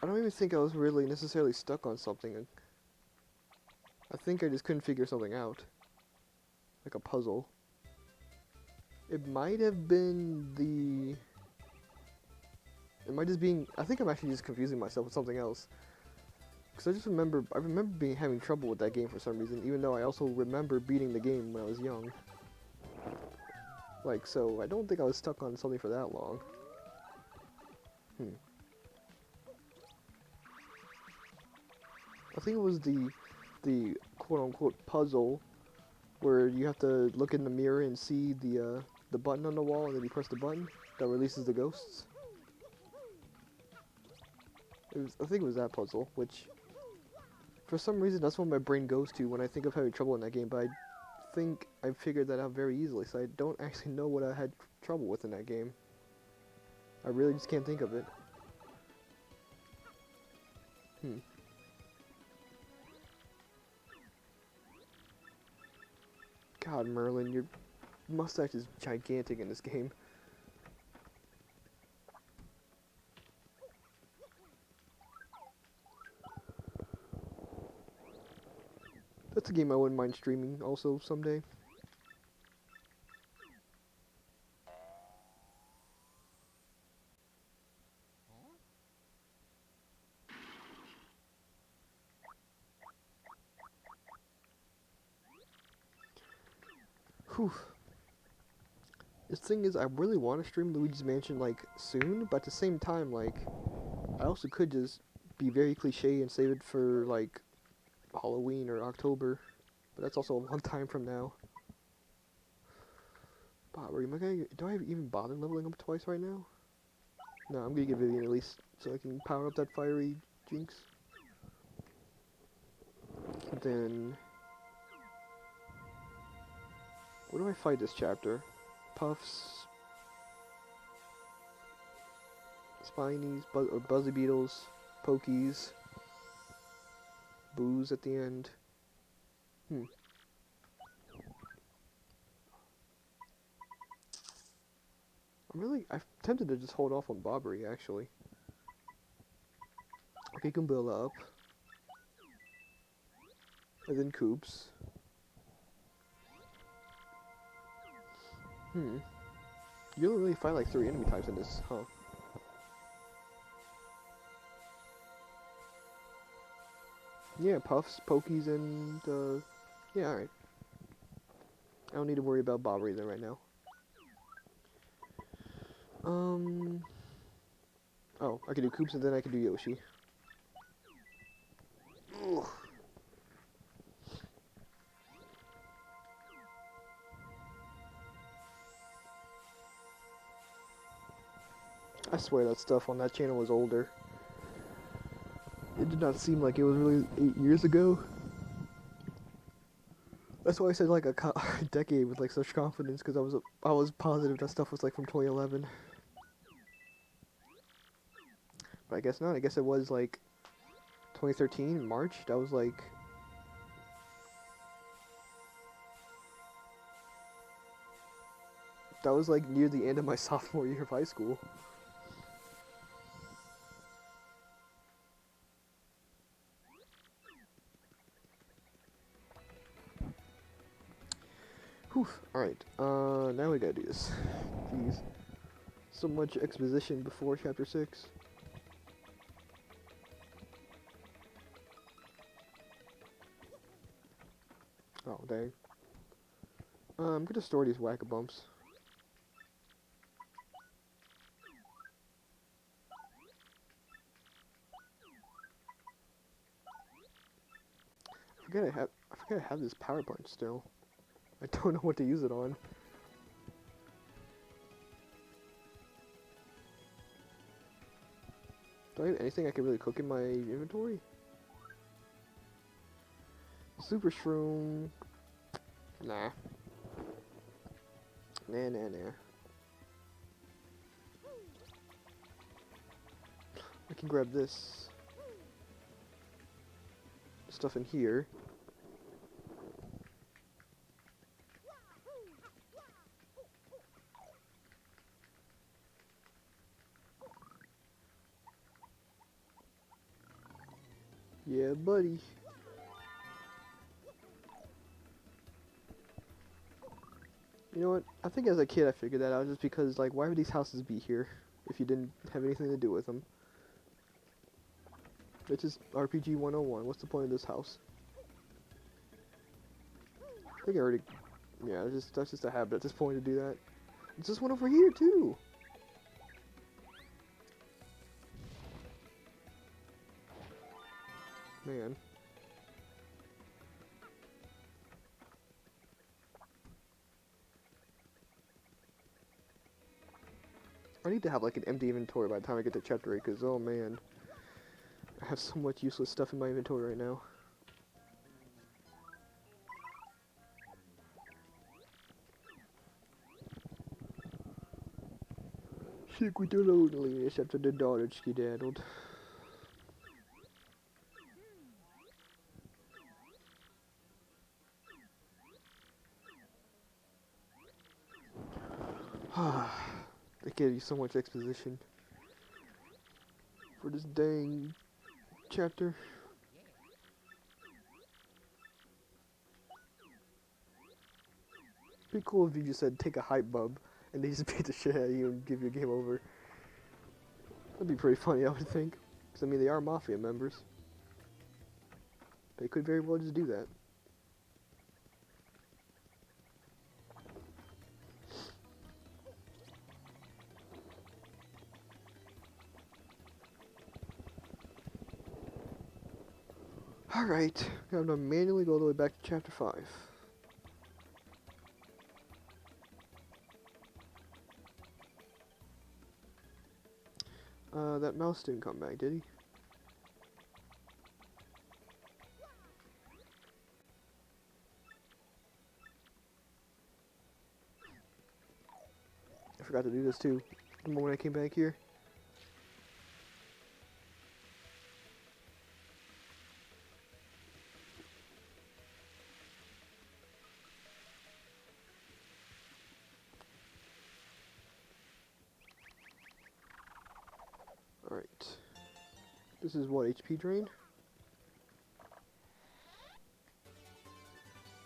I don't even think I was really necessarily stuck on something. I think I just couldn't figure something out. Like a puzzle. It might have been the... It might just being... I think I'm actually just confusing myself with something else. Because I remember having trouble with that game for some reason, even though I also remember beating the game when I was young. Like, so I don't think I was stuck on something for that long. I think it was the quote-unquote puzzle where you have to look in the mirror and see the button on the wall, and then you press the button that releases the ghosts. I think it was that puzzle, which for some reason that's what my brain goes to when I think of having trouble in that game, but I think I figured that out very easily, so I don't actually know what I had trouble with in that game. I really just can't think of it. God, Merlin, your mustache is gigantic in this game. That's a game I wouldn't mind streaming also someday. Whew. This thing is, I really want to stream Luigi's Mansion, like, soon, but at the same time, like, I also could just be very cliche and save it for, like, Halloween or October. But that's also a long time from now. Bobbery, am I gonna, do I even bother leveling up twice right now? No, I'm gonna get Vivian at least, so I can power up that fiery Jinx. Then... what do I fight this chapter? Puffs... Spinies, Buzzy Beetles, Pokies, Booze at the end. I'm tempted to just hold off on Bobbery, actually. Okay, Goombilla up. And then Koops. You don't really fight like 3 enemy types in this, huh? Yeah, Puffs, Pokies, and, yeah, alright. I don't need to worry about Bobbery then right now. Oh, I can do Koops and then I can do Yoshi. Ugh. I swear that stuff on that channel was older. It did not seem like it was really 8 years ago. That's why I said like a decade with like such confidence, because I was positive that stuff was like from 2011. But I guess not. I guess it was like 2013 March. That was like near the end of my sophomore year of high school. Whew. Alright, now we gotta do this. Jeez. So much exposition before chapter 6. Oh, dang. I'm gonna store these whack-a-bumps. I forget I have this power punch still. I don't know what to use it on. Do I have anything I can really cook in my inventory? Super Shroom. Nah. Nah. I can grab this stuff in here. Yeah, buddy. You know what? I think as a kid I figured that out just because, like, why would these houses be here if you didn't have anything to do with them? It's just RPG 101. What's the point of this house? I think I already... yeah, that's just a habit at this point to do that. There's this one over here, too! Man. I need to have, like, an empty inventory by the time I get to chapter 8, because, oh man. I have so much useless stuff in my inventory right now. Sick with the loneliness after the daughter skedaddled. They gave you so much exposition for this dang chapter. It'd be cool if you just said take a hype bub and they just beat the shit out of you and give you a game over. That'd be pretty funny, I would think. Because, I mean, they are Mafia members. They could very well just do that. Alright, now I'm gonna manually go all the way back to chapter 5. That mouse didn't come back, did he? I forgot to do this too, the moment I came back here. Alright. This is what, HP drain?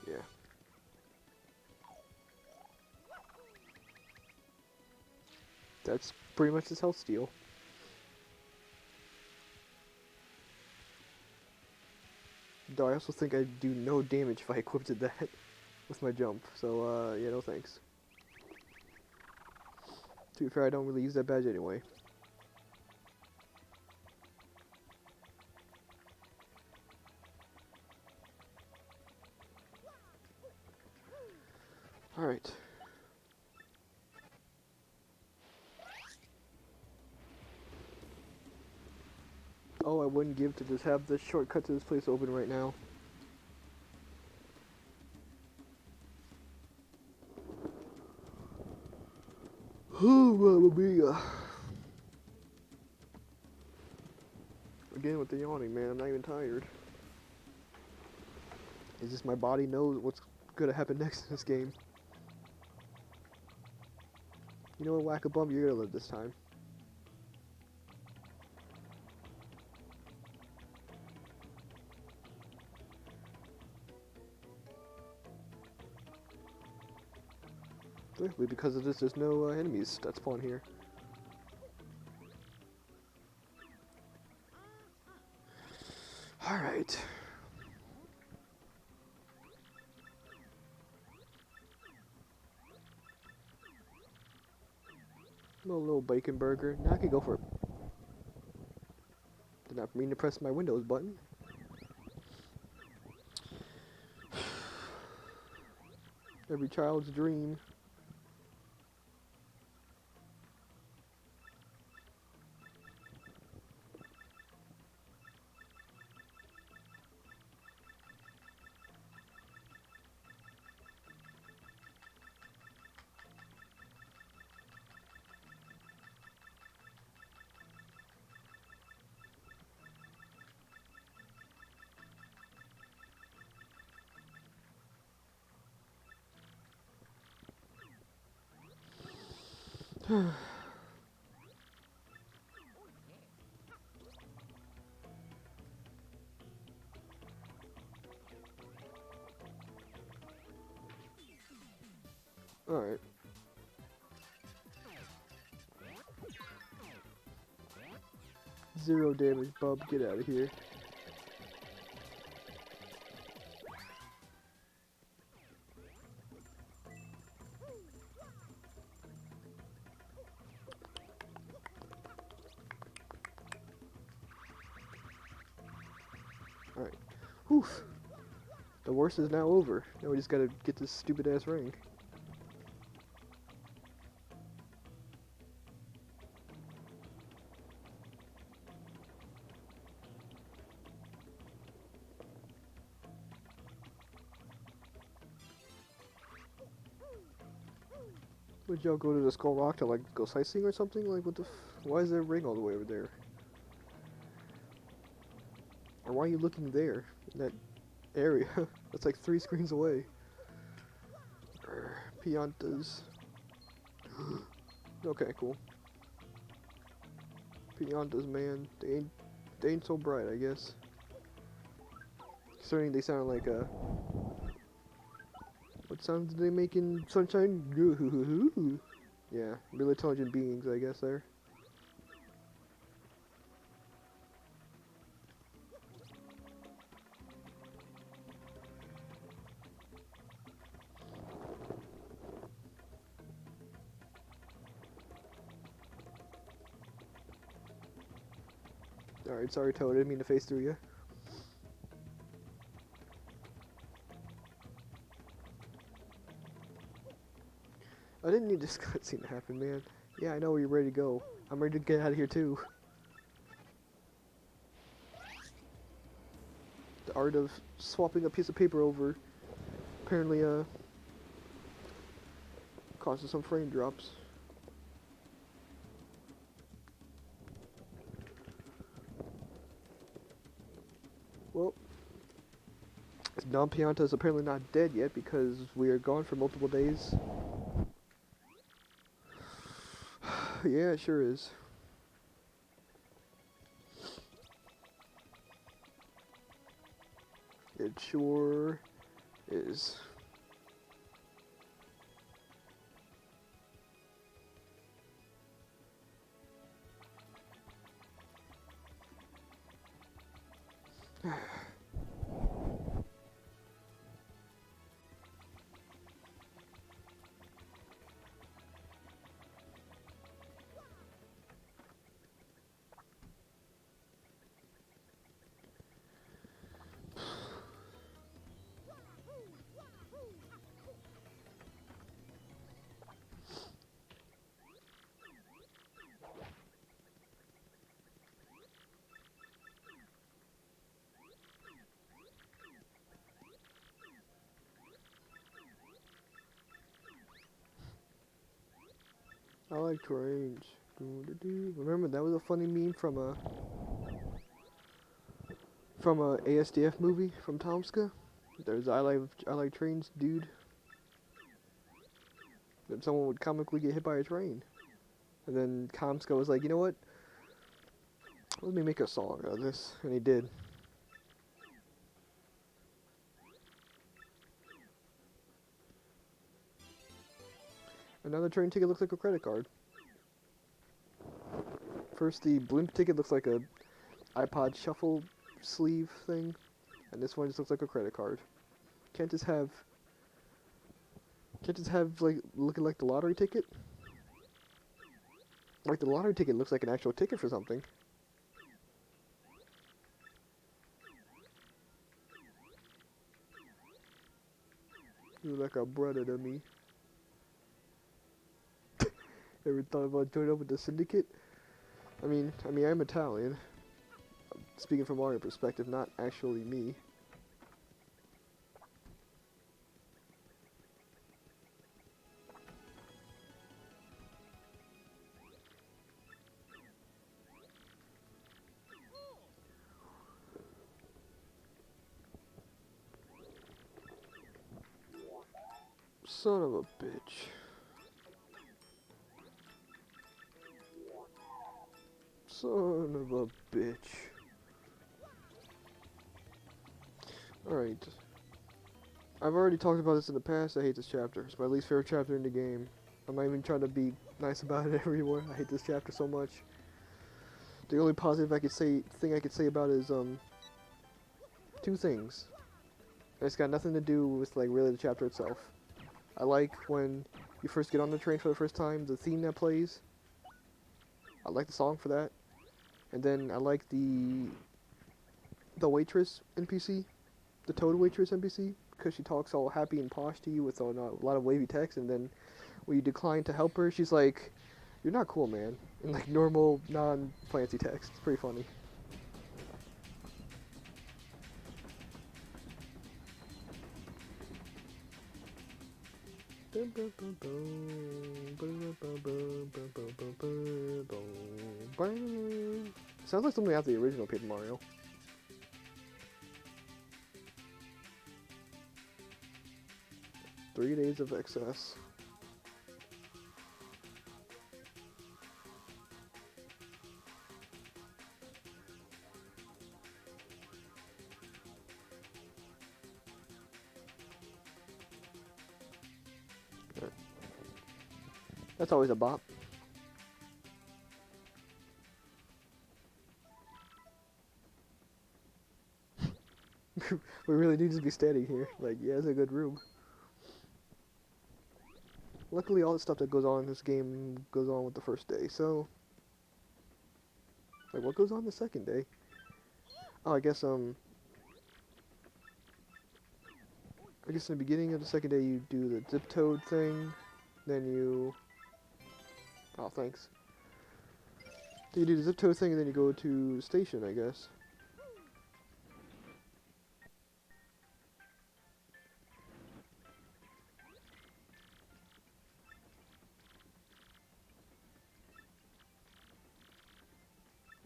Yeah. That's pretty much his health steal. Though I also think I'd do no damage if I equipped that with my jump. So, yeah, no thanks. To be fair, I don't really use that badge anyway. Alright. Oh, I wouldn't give to just have the shortcut to this place open right now. Oh, Mamma Mia. Again with the yawning, man. I'm not even tired. It's just my body knows what's gonna happen next in this game. You know what, Whack-a-Bum, you're gonna live this time. Clearly, because of this, there's no enemies that spawn here. Alright. A little bacon burger. Now I can go for it. Did not mean to press my Windows button. Every child's dream. Alright. Zero damage, bub. Get out of here. Alright. Whew. The worst is now over. Now we just gotta get this stupid ass ring. Would y'all go to the Skull Rock to like go sightseeing or something? Like what the why is there a ring all the way over there? Or why are you looking there? In that area? That's like 3 screens away. Piantas. Okay, cool. Piñatas, man. They ain't so bright, I guess. Considering they sound like what sounds do they make in Sunshine? Yeah, real intelligent beings, I guess, there. Alright, sorry, Toad. I didn't mean to face through you. I didn't need this cutscene to happen, man. Yeah, I know you're ready to go. I'm ready to get out of here, too. The art of swapping a piece of paper over apparently, causes some frame drops. Well, Don Pianta is apparently not dead yet because we are gone for multiple days. Yeah, it sure is. It sure is. I like trains. Remember that was a funny meme from a ASDF movie from Tomska. There's I like trains, dude. Then someone would comically get hit by a train, and then Tomska was like, you know what? Let me make a song out of this, and he did. Another train ticket looks like a credit card. First, the blimp ticket looks like a iPod shuffle sleeve thing, and this one just looks like a credit card. Can't just have like looking like the lottery ticket. Like the lottery ticket looks like an actual ticket for something. You're like a brother to me. Ever thought about joining up with the syndicate? I mean, I'm Italian. Speaking from Mario perspective, not actually me. Son of a bitch. Son of a bitch. Alright. I've already talked about this in the past. I hate this chapter. It's my least favorite chapter in the game. I'm not even trying to be nice about it everywhere. I hate this chapter so much. The only positive thing I could say about it is two things. And it's got nothing to do with like really the chapter itself. I like when you first get on the train for the first time, the theme that plays. I like the song for that. And then I like the waitress NPC, the Toad waitress NPC, because she talks all happy and posh to you with a lot of wavy text, and then when you decline to help her, she's like, "You're not cool, man," in like normal, non-fancy text. It's pretty funny. Sounds like something out of the original Paper Mario. "3 days of excess." That's always a bop. We really need to be standing here. Like, yeah, it's a good room. Luckily, all the stuff that goes on in this game goes on with the first day, so... Like, what goes on the second day? Oh, I guess in the beginning of the second day you do the zip toad thing, then you... Oh, thanks. Then you do the zip toad thing, and then you go to the station, I guess.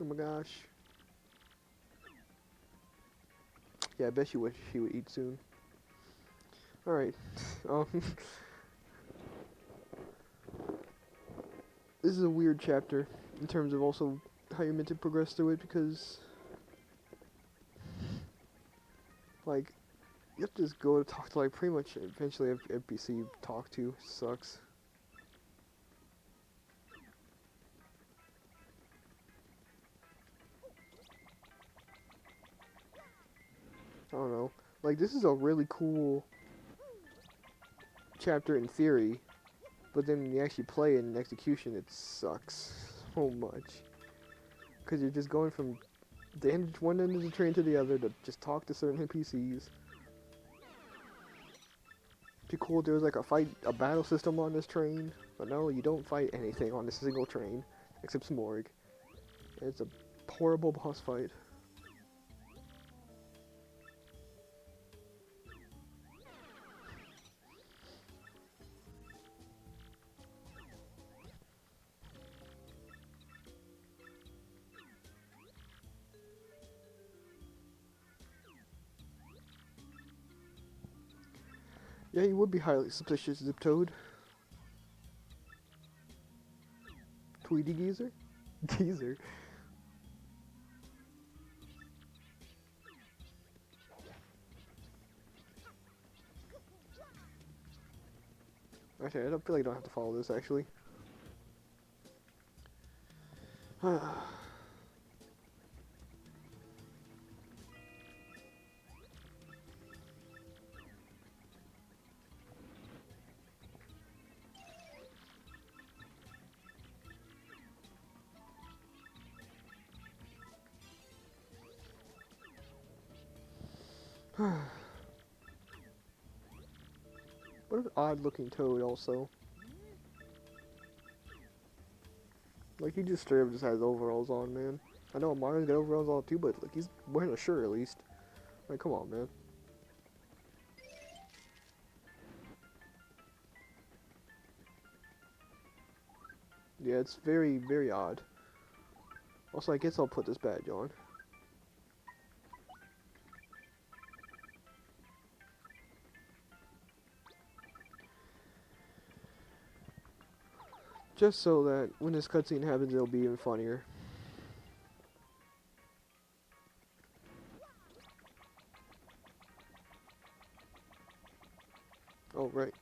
Oh my gosh. Yeah, I bet she would eat soon. Alright. This is a weird chapter in terms of also how you're meant to progress through it, because like you have to just go to talk to like pretty much eventually every NPC you talk to. Sucks. I don't know. Like, this is a really cool chapter in theory, but then when you actually play it in execution, it sucks so much. Because you're just going from one end of the train to the other to just talk to certain NPCs. It'd be cool if there was like a battle system on this train, but no, you don't fight anything on this single train, except Smorg. It's a horrible boss fight. Yeah, you would be highly suspicious, Zip Toad. Tweety Geezer? Geezer? Actually, I don't feel like I don't have to follow this, actually. What an odd looking toad, also. Like, he just straight up just has overalls on, man. I know Mario's got overalls on too, but like, he's wearing a shirt at least. Like, come on, man. Yeah, it's very, very odd. Also, I guess I'll put this badge on. Just so that when this cutscene happens, it'll be even funnier. Oh, right.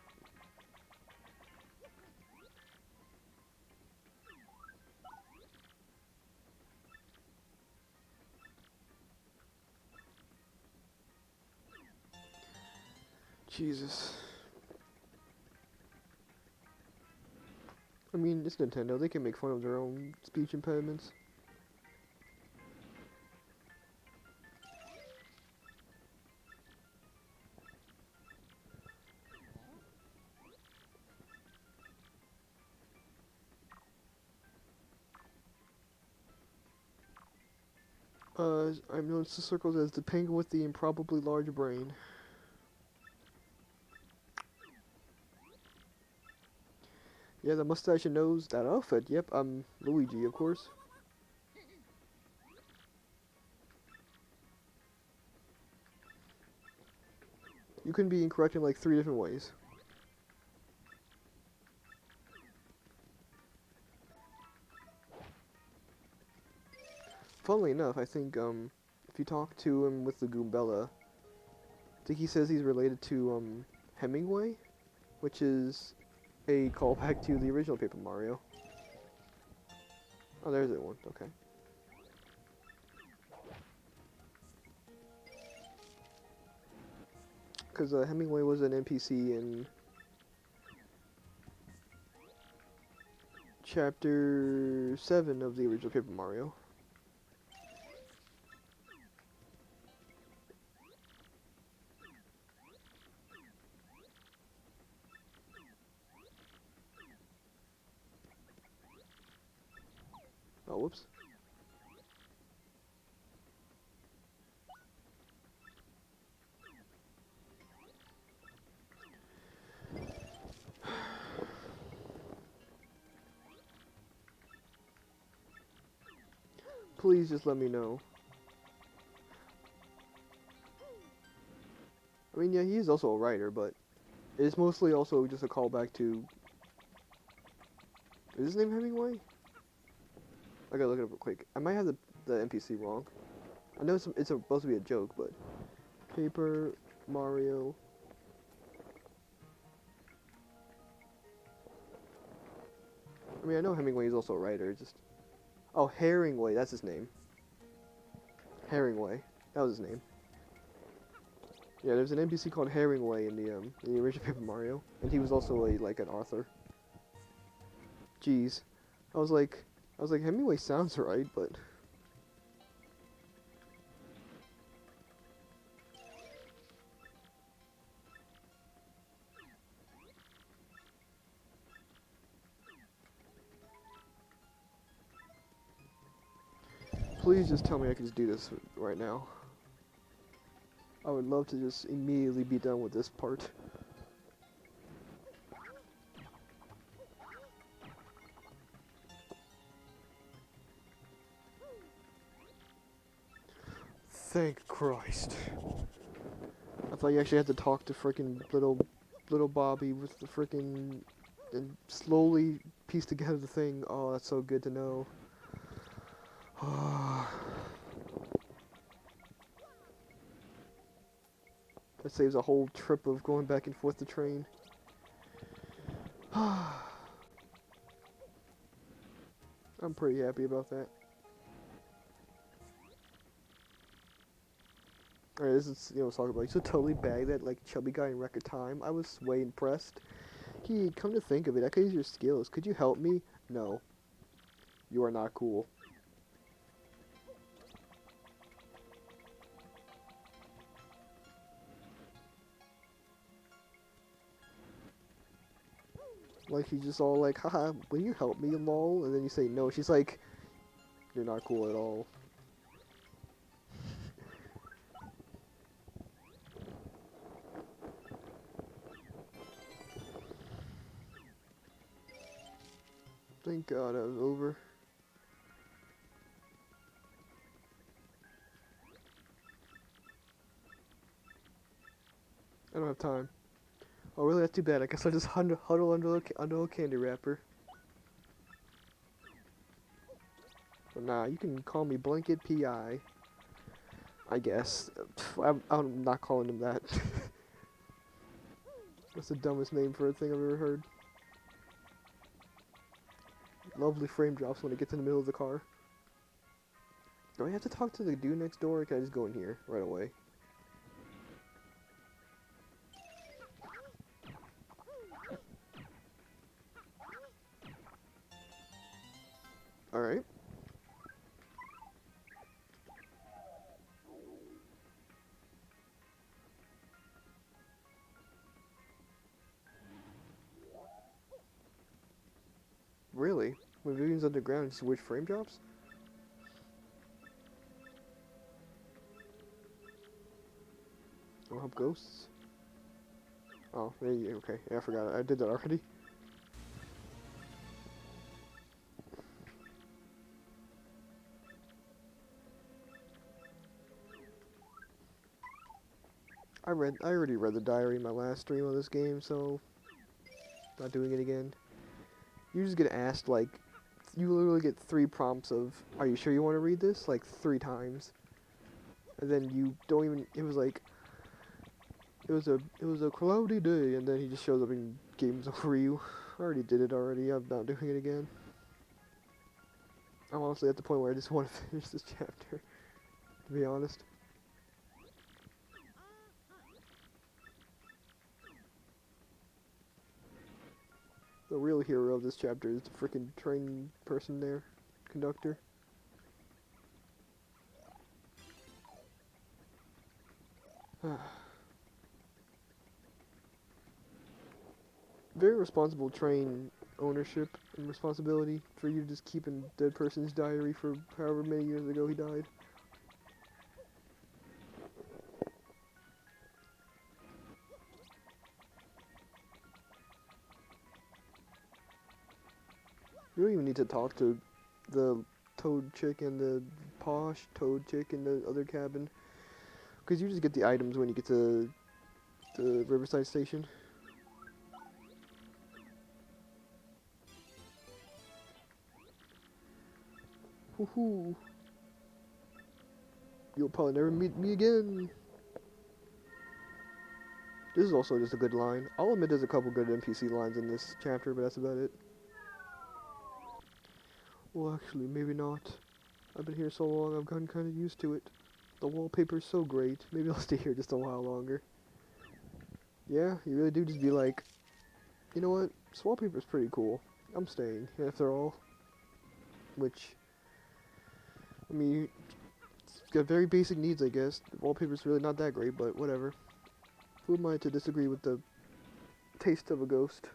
Jesus. I mean, it's Nintendo. They can make fun of their own speech impediments. I'm known to circles as the penguin with the improbably large brain. Yeah, the mustache and nose, that outfit, yep, I'm Luigi, of course. You can be incorrect in like 3 different ways. Funnily enough, I think, if you talk to him with the Goombella, I think he says he's related to, Hemingway, which is a callback to the original Paper Mario. Oh, there's that one. Okay. Because Hemingway was an NPC in Chapter 7 of the original Paper Mario. Oh, whoops. Please just let me know. I mean, yeah, he is also a writer, but it's mostly also just a callback to... Is his name Hemingway? I gotta look it up real quick. I might have the NPC wrong. I know it's supposed to be a joke, but... Paper Mario... I mean, I know Hemingway is also a writer, just... Oh, Herringway, that's his name. Herringway. That was his name. Yeah, there's an NPC called Herringway in the original Paper Mario, and he was also like an author. Jeez, I was like Hemingway sounds right, but please just tell me I can just do this right now. I would love to just immediately be done with this part. Thank Christ. I thought you actually had to talk to frickin' little Bobby with the frickin' and slowly piece together the thing. Oh, that's so good to know. That saves a whole trip of going back and forth to train. I'm pretty happy about that. Alright, this is, let's talk about. You so totally bagged that, like, chubby guy in record time. I was way impressed. Come to think of it, I could use your skills. Could you help me? No. You are not cool. Like, he's just all like, haha, will you help me, lol? And then you say no. She's like, you're not cool at all. Thank God I was over. I don't have time. Oh, really? That's too bad. I guess I'll just huddle under a candy wrapper. But nah, you can call me Blanket P.I. I guess. I'm not calling him that. That's the dumbest name for a thing I've ever heard. Lovely frame drops when it gets in the middle of the car. Do I have to talk to the dude next door, or can I just go in here right away? Alright. Really? When Vivian's underground, just which frame drops? Don't help ghosts? Oh, okay. Yeah, I forgot. I did that already. I already read the diary in my last stream of this game, so not doing it again. You just get asked, like, you literally get 3 prompts of, are you sure you want to read this? Like, 3 times. And then you don't even, it was like, it was a cloudy day, and then he just shows up and games over you. I already did it already. I'm not doing it again. I'm honestly at the point where I just want to finish this chapter, to be honest. The real hero of this chapter is the freaking train person there, conductor. Very responsible train ownership and responsibility for you to just keep a dead person's diary for however many years ago he died. You don't even need to talk to the toad chick and the posh toad chick in the other cabin, because you just get the items when you get to the Riverside Station. Woohoo! You'll probably never meet me again. This is also just a good line. I'll admit there's a couple good NPC lines in this chapter, but that's about it. Well, actually, maybe not. I've been here so long, I've gotten kind of used to it. The wallpaper's so great. Maybe I'll stay here just a while longer. Yeah, you really do just be like, you know what? This wallpaper's pretty cool. I'm staying, after all. Which, I mean, it's got very basic needs, I guess. The wallpaper's really not that great, but whatever. Who am I to disagree with the taste of a ghost?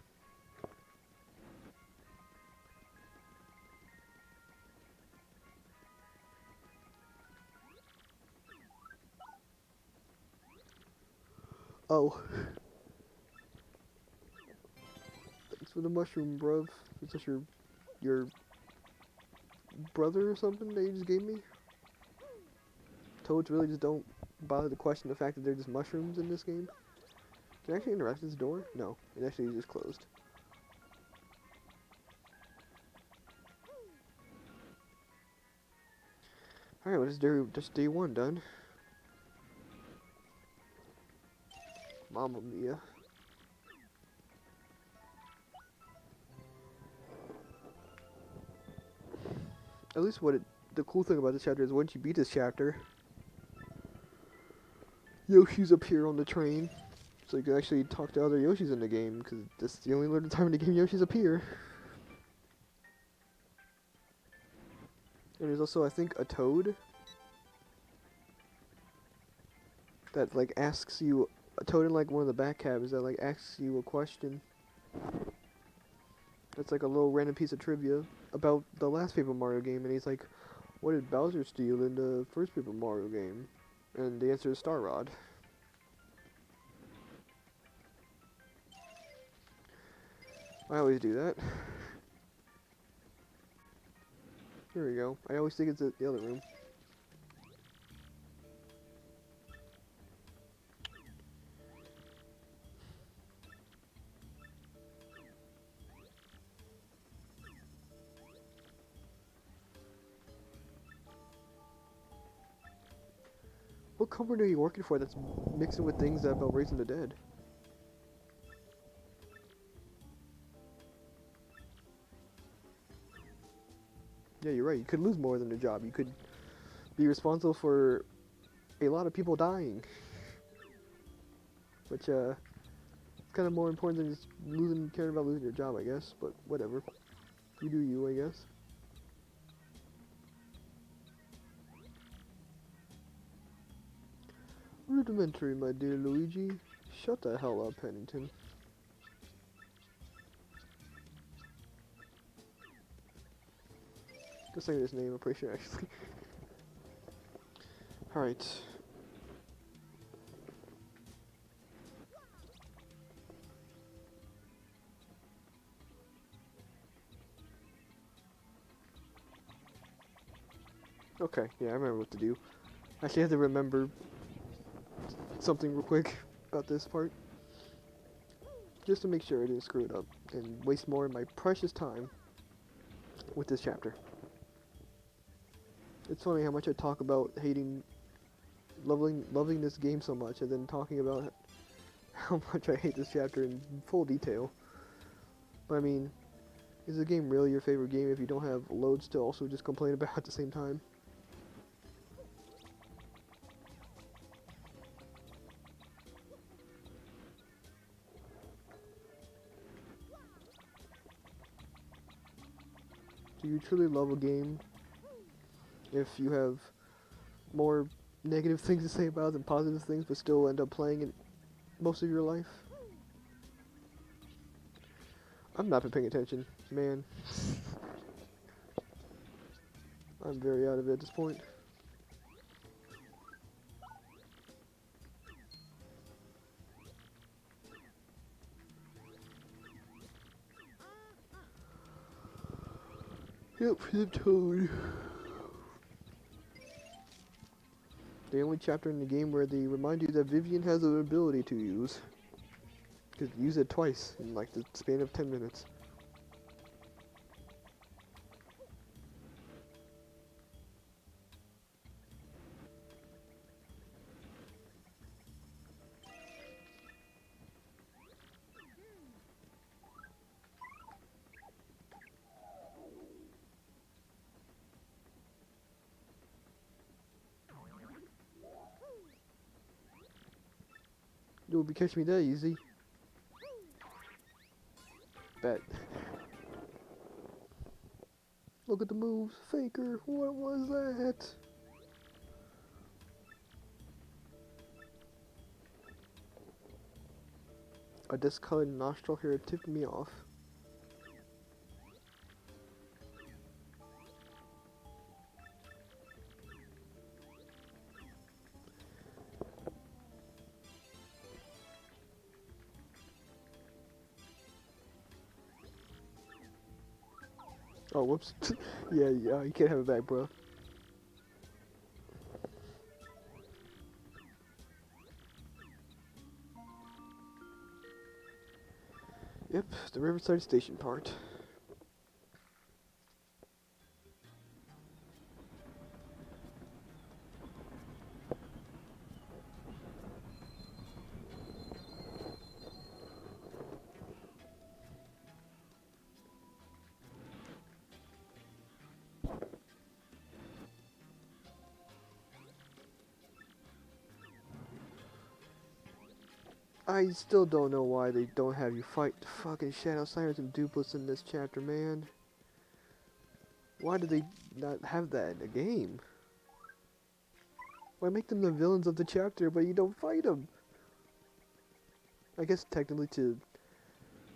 Oh. Thanks for the mushroom, bruv. Is this your brother or something that you just gave me? Toads really just don't bother to question the fact that they're just mushrooms in this game. Can I actually interact with this door? No, it actually is just closed. Alright, well, just day one done. Mamma mia. At least the cool thing about this chapter is once you beat this chapter, Yoshi's up here on the train. So you can actually talk to other Yoshis in the game, because this is the only little time in the game Yoshi's up here. And there's also, I think, a toad that, like, asks you, a toad in, like, one of the back cabins that, like, asks you a question. That's, like, a little random piece of trivia about the last Paper Mario game, and he's like, what did Bowser steal in the first Paper Mario game? And the answer is Star Rod. I always do that. Here we go. I always think it's the other room. What company are you working for that's mixing with things about raising the dead? Yeah, you're right. You could lose more than a job. You could be responsible for a lot of people dying. Which, it's kind of more important than just caring about losing your job, I guess. But whatever. You do you, I guess. Rudimentary, my dear Luigi. Shut the hell up, Pennington. Just saying his name, I'm pretty sure, actually. Alright. Okay, yeah, I remember what to do. Actually, I had to remember something real quick about this part. Just to make sure I didn't screw it up and waste more of my precious time with this chapter. It's funny how much I talk about loving this game so much, and then talking about how much I hate this chapter in full detail. But I mean, is the game really your favorite game if you don't have loads to also just complain about at the same time? Do you truly love a game if you have more negative things to say about it than positive things, but still end up playing it most of your life? I'm not been paying attention, man. I'm very out of it at this point. Yep, the toad. The only chapter in the game where they remind you that Vivian has an ability to use. You could use it twice in like the span of 10 minutes. You'll be catching me that easy. Bet. Look at the moves, Faker. What was that? A discolored nostril hair tipped me off. Oh, whoops. yeah, you can't have it back, bro. Yep, the Riverside Station part. I still don't know why they don't have you fight the fucking Shadow Sirens and Duplets in this chapter, man. Why do they not have that in the game? Why make them the villains of the chapter, but you don't fight them? I guess technically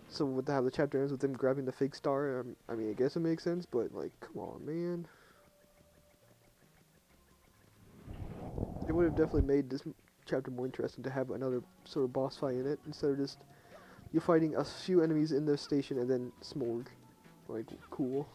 so with how the chapter ends with them grabbing the fake star, I mean, I guess it makes sense, but like, come on, man. It would have definitely made this chapter more interesting to have another sort of boss fight in it, instead of just you fighting a few enemies in the station and then Smorg. Like, cool.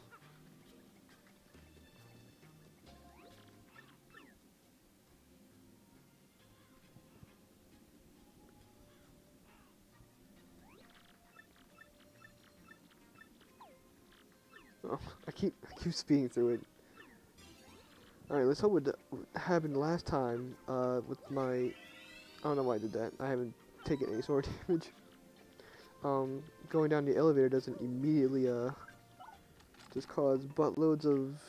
Oh, I keep speeding through it. Alright, let's hope what happened last time, with my... I don't know why I did that. I haven't taken any sword damage. Going down the elevator doesn't immediately, just cause buttloads of...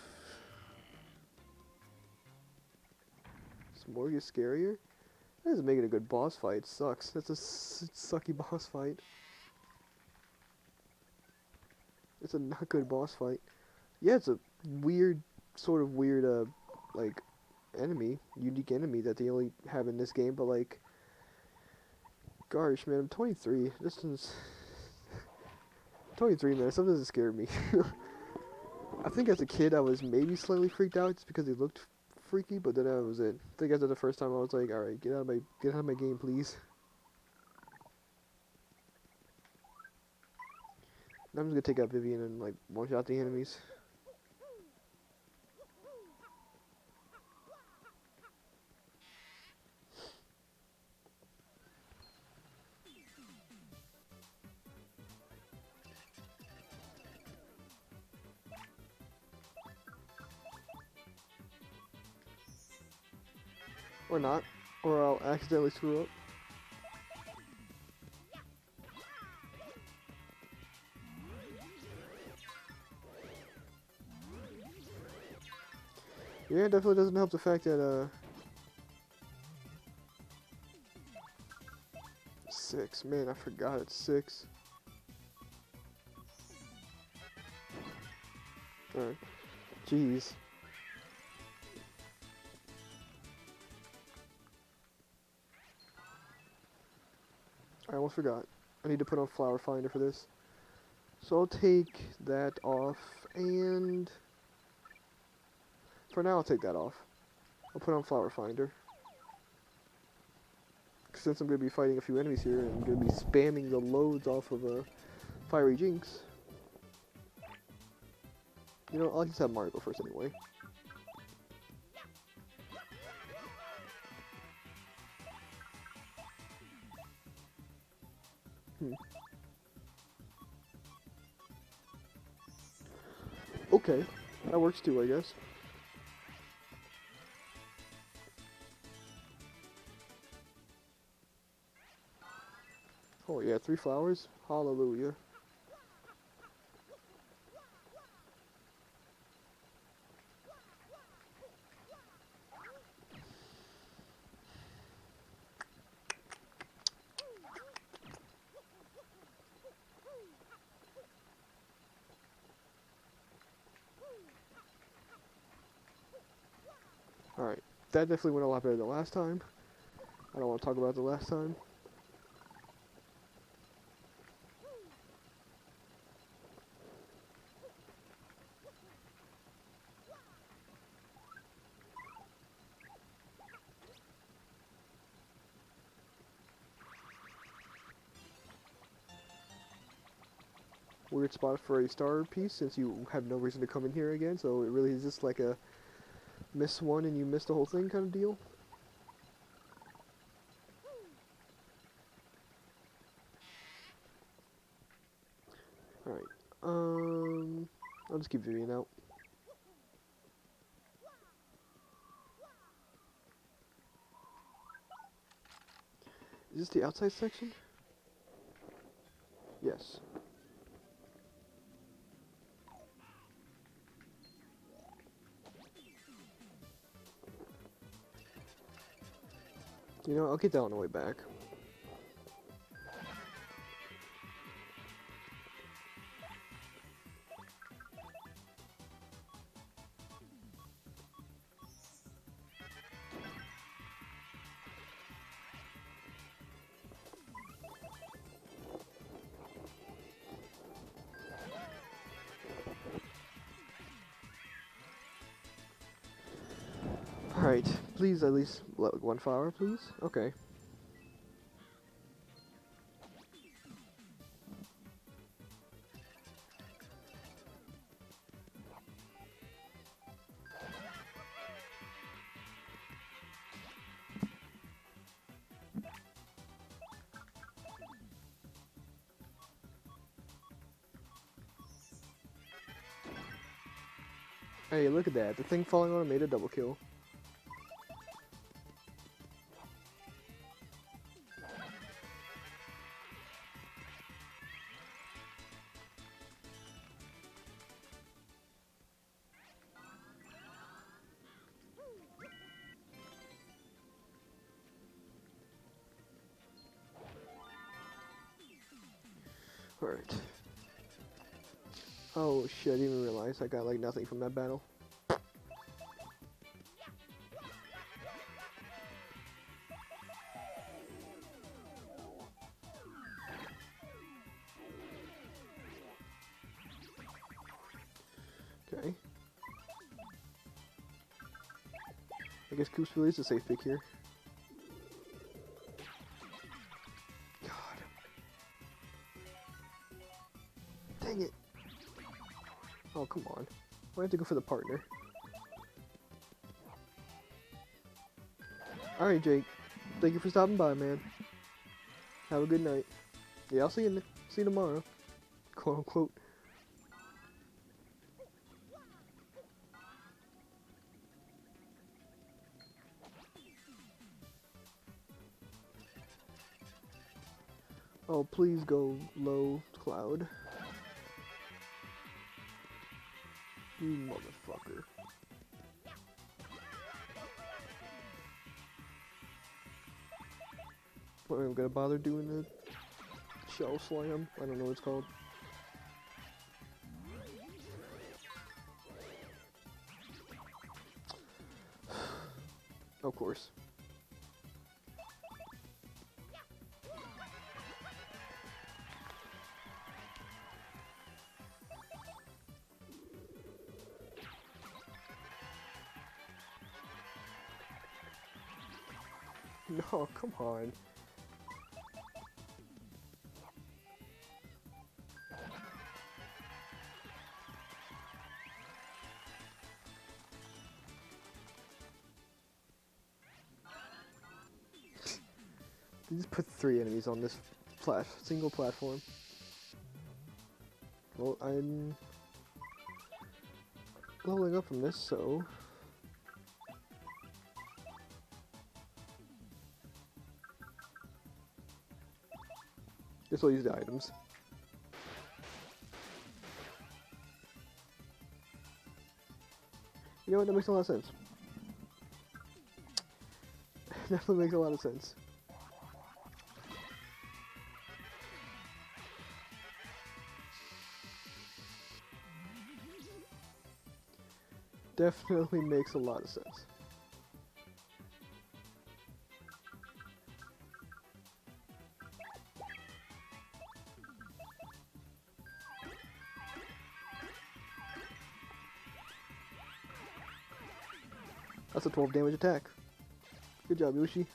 Smorg is scarier? That doesn't make it a good boss fight. It sucks. That's a sucky boss fight. It's a not good boss fight. Yeah, it's a weird, sort of weird, like, unique enemy that they only have in this game, but like, gosh, man, I'm 23. This is 23, man. Something doesn't scare me. I think as a kid, I was maybe slightly freaked out just because they looked freaky, but then that was it. I think after the first time, I was like, all right, get out of my game, please. Now I'm just gonna take out Vivian and like one shot the enemies. Or not. Or I'll accidentally screw up. Yeah, it definitely doesn't help the fact that, 6. Man, I forgot it's 6. Alright. Jeez. I almost forgot. I need to put on Flower Finder for this. So I'll take that off, and for now I'll take that off. I'll put on Flower Finder. Since I'm going to be fighting a few enemies here, and I'm going to be spamming the loads off of a Fiery Jinx. You know, I'll just have Mario go first anyway. Okay, that works too, I guess. Oh yeah, 3 flowers? Hallelujah. Alright, that definitely went a lot better than last time. I don't want to talk about the last time. Weird spot for a star piece since you have no reason to come in here again, so it really is just like a miss one and you miss the whole thing kind of deal. Alright, I'll just keep Vivian out. Is this the outside section? Yes. You know, I'll get that on the way back. Alright, please at least let 1 flower, please? Okay. Hey, look at that. The thing falling on it made a double kill. Alright. Oh shit, I didn't even realize I got like nothing from that battle. Okay. I guess Coop's really is a safe pick here. God. Dang it. Oh, come on. I have to go for the partner. Alright, Jake. Thank you for stopping by, man. Have a good night. Yeah, I'll see you tomorrow. Quote unquote. Oh, please go low, Cloud. You motherfucker. What, I'm gonna bother doing the shell slam? I don't know what it's called. Of course. No, come on. They just put 3 enemies on this single platform. Well, I'm leveling up from this, so guess I'll use the items. You know what? That makes a lot of sense. Definitely makes a lot of sense. Definitely makes a lot of sense. That's a 12 damage attack. Good job, Yoshi.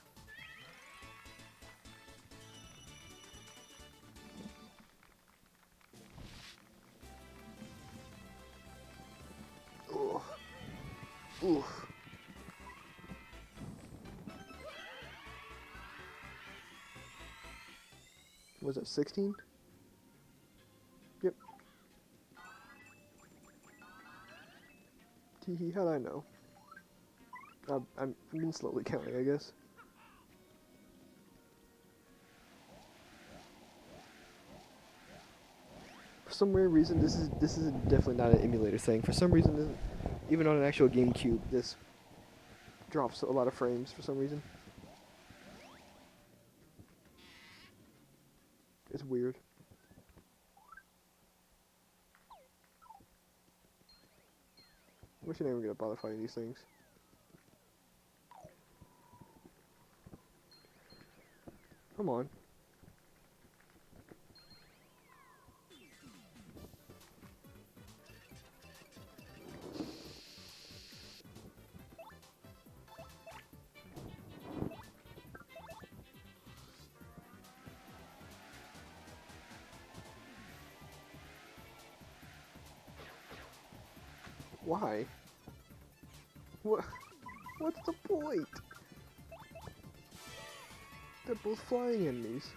Ugh. Oof. Was that 16? Yep. Teehee, how'd I know? I've been slowly counting, I guess. For some weird reason, this is definitely not an emulator thing. For some reason, even on an actual GameCube, this drops a lot of frames for some reason. It's weird. I wish I never gonna bother fighting these things. Come on. Why? What? What's the point? They're both flying enemies.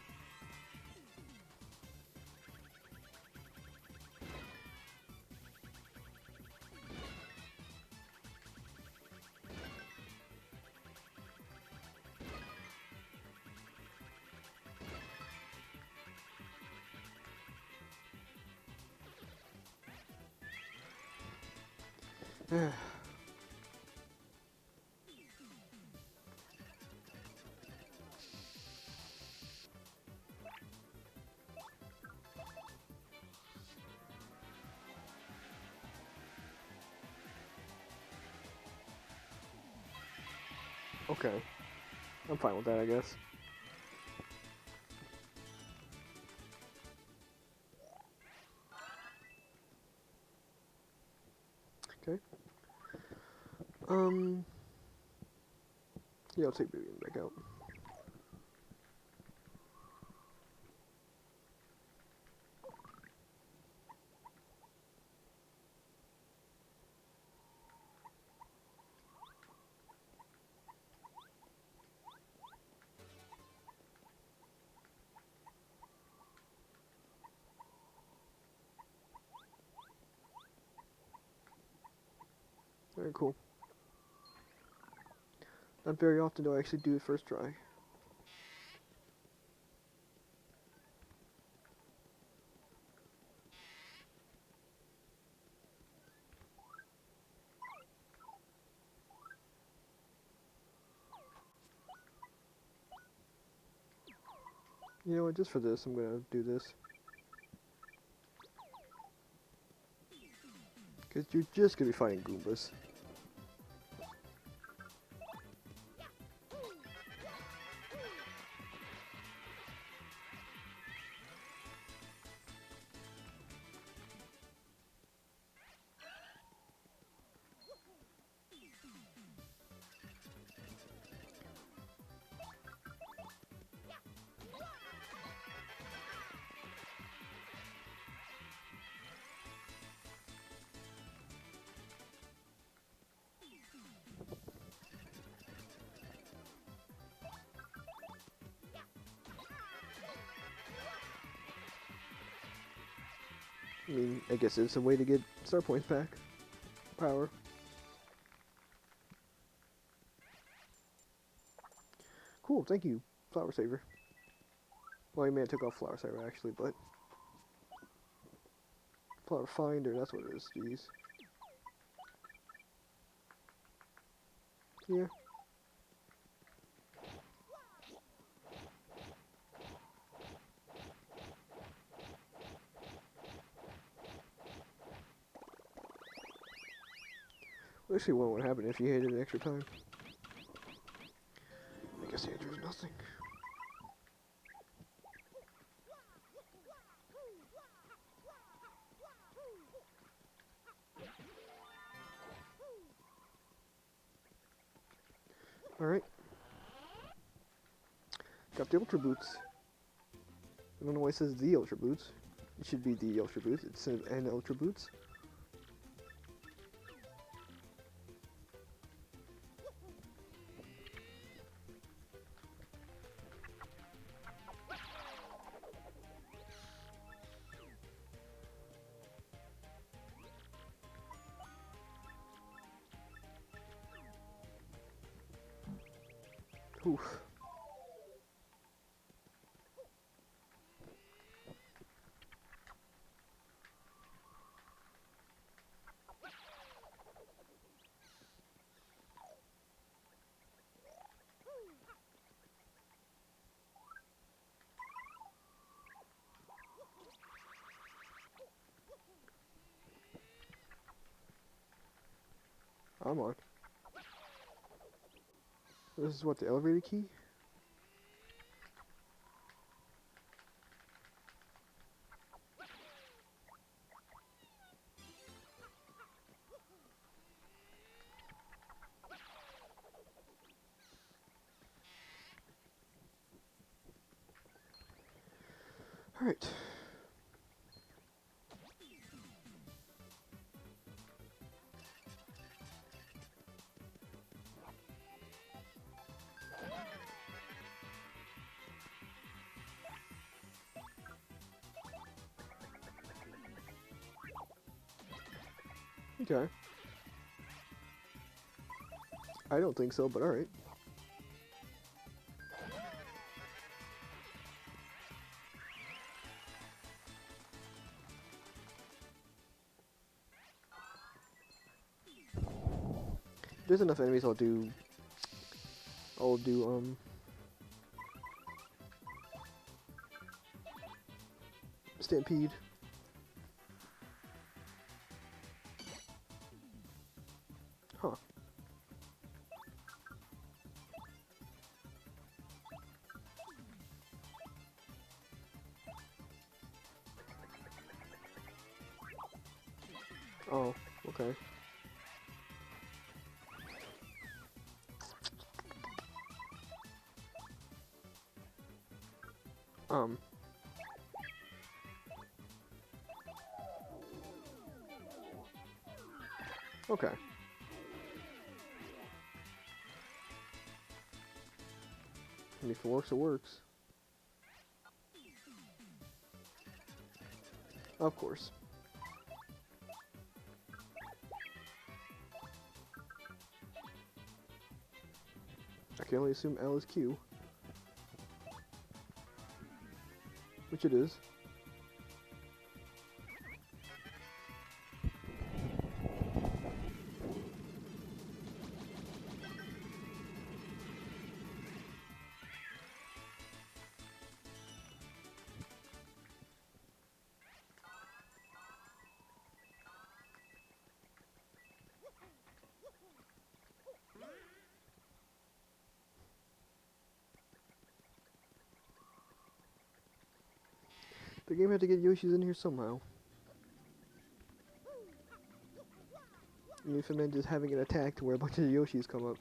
Okay. I'm fine with that, I guess. Okay. Yeah, I'll take Baby back out. Very cool. Not very often do I actually do it first try. You know what, just for this, I'm gonna do this. Because you're just gonna be fighting Goombas. I mean, I guess it's a way to get star points back. Power. Cool, thank you, Flower Saver. Well, I may have took off Flower Saver actually, but Flower Finder, that's what it is, jeez. Yeah. Let's see what would happen if you hit it extra time. I guess the answer is nothing. Alright. Got the Ultra Boots. I don't know why it says the Ultra Boots. It should be the Ultra Boots. It's an Ultra Boots. Oof. I'm on. This is what, the elevator key? Alright. Okay. I don't think so, but alright. There's enough enemies I'll do Stampede. Huh. Oh, okay. Okay. I mean, if it works, it works. Of course. I can only assume L is Q. Which it is. The game had to get Yoshi's in here somehow. And if it meant just having an attack to where a bunch of Yoshis come up.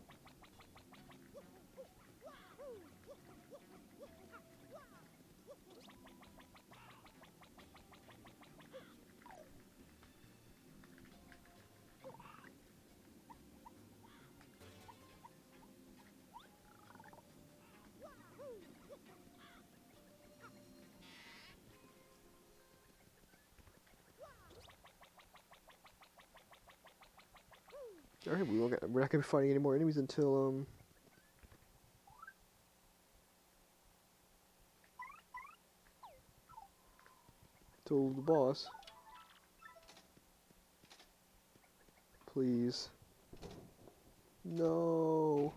Alright, we're not gonna be fighting any more enemies until the boss. Please. No.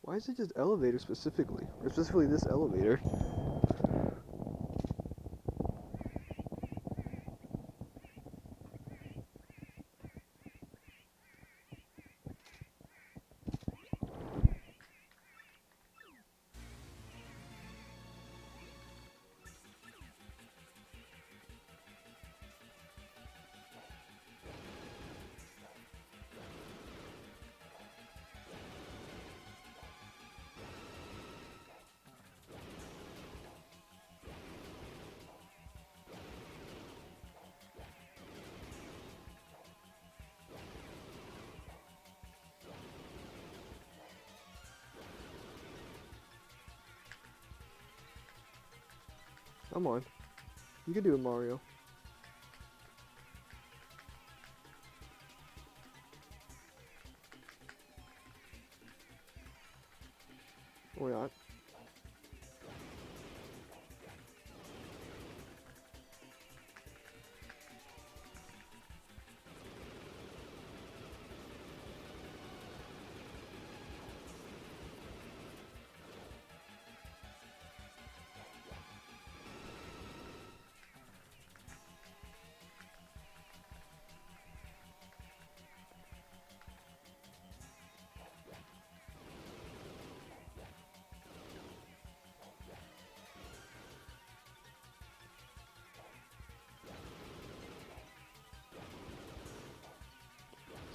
Why is it just elevator specifically? Or specifically this elevator? Come on. You can do it, Mario. Or not.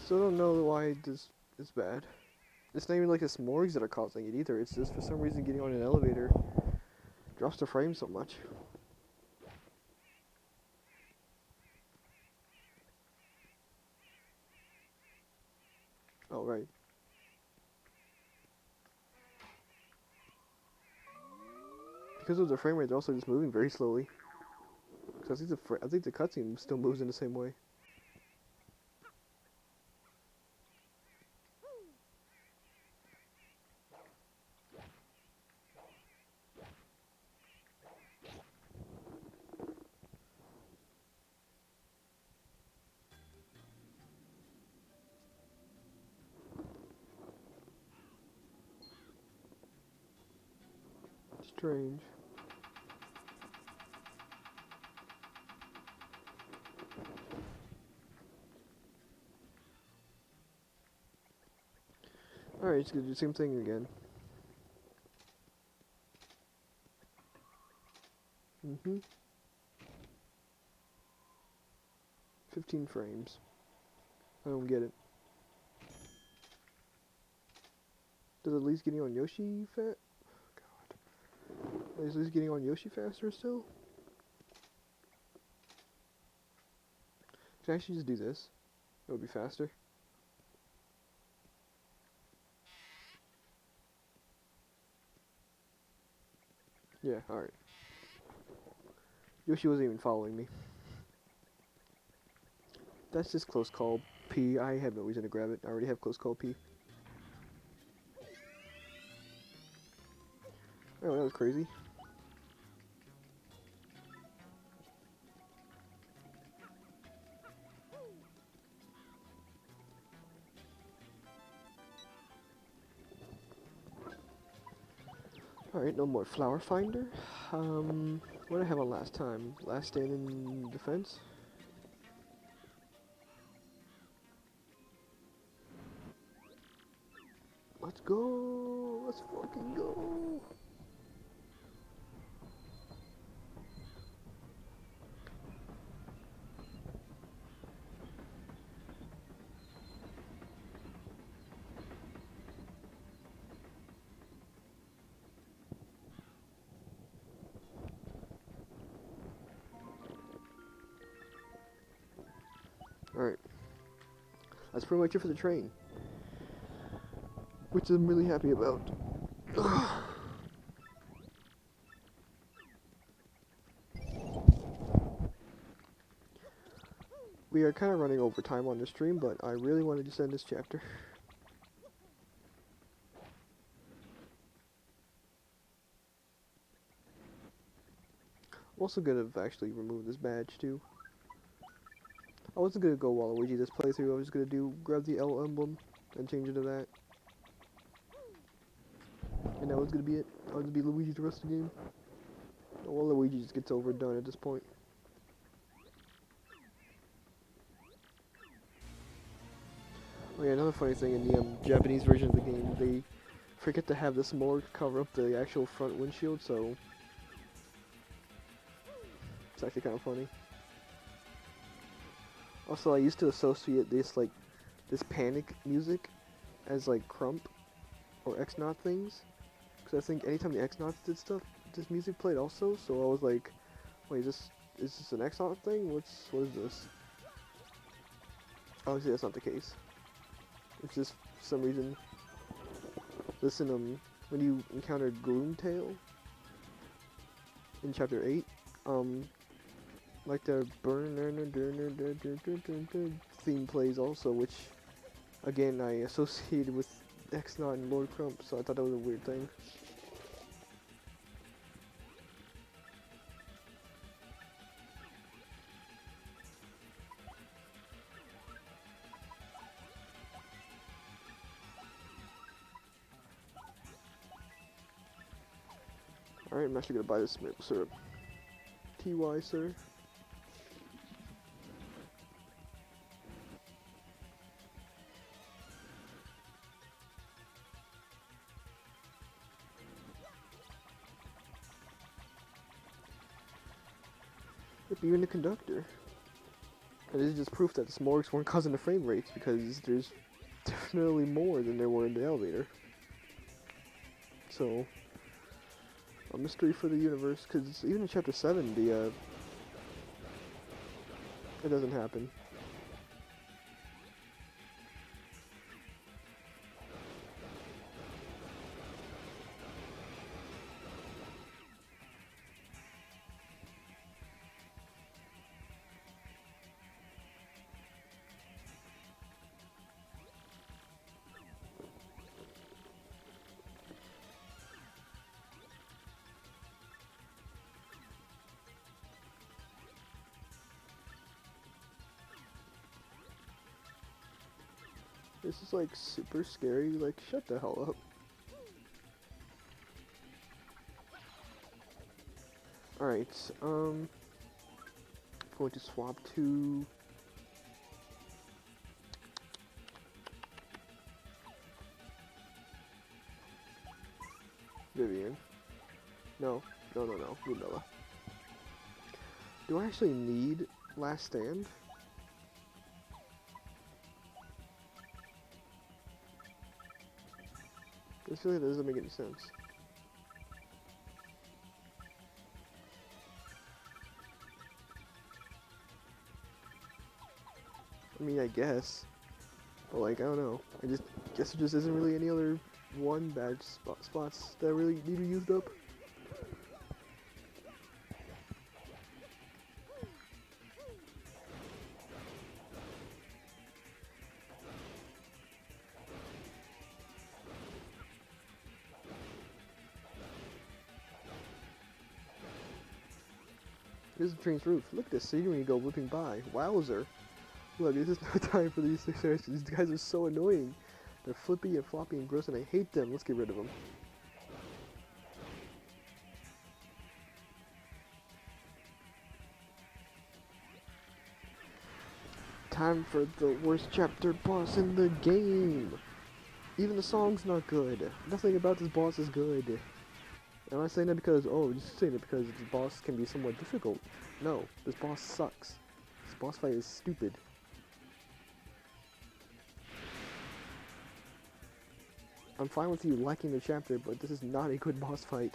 Still don't know why this is bad. It's not even like the s'mores that are causing it either. It's just for some reason getting on an elevator drops the frame so much. Oh, right. Because of the frame rate, they're also just moving very slowly. Because I think the cutscene still moves in the same way. Strange. Alright, it's gonna do the same thing again. 15 frames. I don't get it. Does at least getting on Yoshi fat? God. Is at least getting on Yoshi faster still? Can I actually just do this? It would be faster. Yeah, alright. Yoshi wasn't even following me. That's just close call P. I have no reason to grab it. I already have close call P. Oh, that was crazy. Alright, no more flower finder. What did I have on last time? Last stand in defense? Let's go! Let's fucking go! That's pretty much it for the train, which I'm really happy about. We are kind of running over time on the stream, but I really wanted to send this chapter. I'm also gonna actually remove this badge too. I wasn't gonna go Waluigi this playthrough. I was just gonna grab the L emblem and change it to that, and that was gonna be it. I was gonna be Luigi the rest of the game. Waluigi just gets overdone at this point. Oh yeah, another funny thing in the Japanese version of the game, they forget to have the s'more cover up the actual front windshield, so it's actually kind of funny. Also, I used to associate this panic music as like Crump or X-Naut things, because I think anytime the X-Nauts did stuff, this music played also. So I was like, wait, is this an X-Naut thing? What is this? Obviously, that's not the case. It's just for some reason. Listen, when you encounter Gloomtail in chapter 8, like the theme plays also, which again I associated with X-Naut and Lord Crump, so I thought that was a weird thing. Alright, I'm actually gonna buy this maple syrup. TY, sir. Yep, even the conductor. And this is just proof that the s'mores weren't causing the frame rates, because there's definitely more than there were in the elevator. So, a mystery for the universe, because even in chapter 7, it doesn't happen. This is like super scary, like shut the hell up. Alright, I'm going to swap to Vivian. No, Lunella. Do I actually need Last Stand? This really doesn't make any sense. I mean, I guess. But like, I don't know. I just guess there just isn't really any other one badge spots that really need to be used up. Here's the train's roof. Look at this scenery go whipping by. Wowzer. Look, this is no time for these things. These guys are so annoying. They're flippy and floppy and gross and I hate them. Let's get rid of them. Time for the worst chapter boss in the game. Even the song's not good. Nothing about this boss is good. Am I saying that because, oh, just saying it because this boss can be somewhat difficult? No, this boss sucks. This boss fight is stupid. I'm fine with you liking the chapter, but this is not a good boss fight.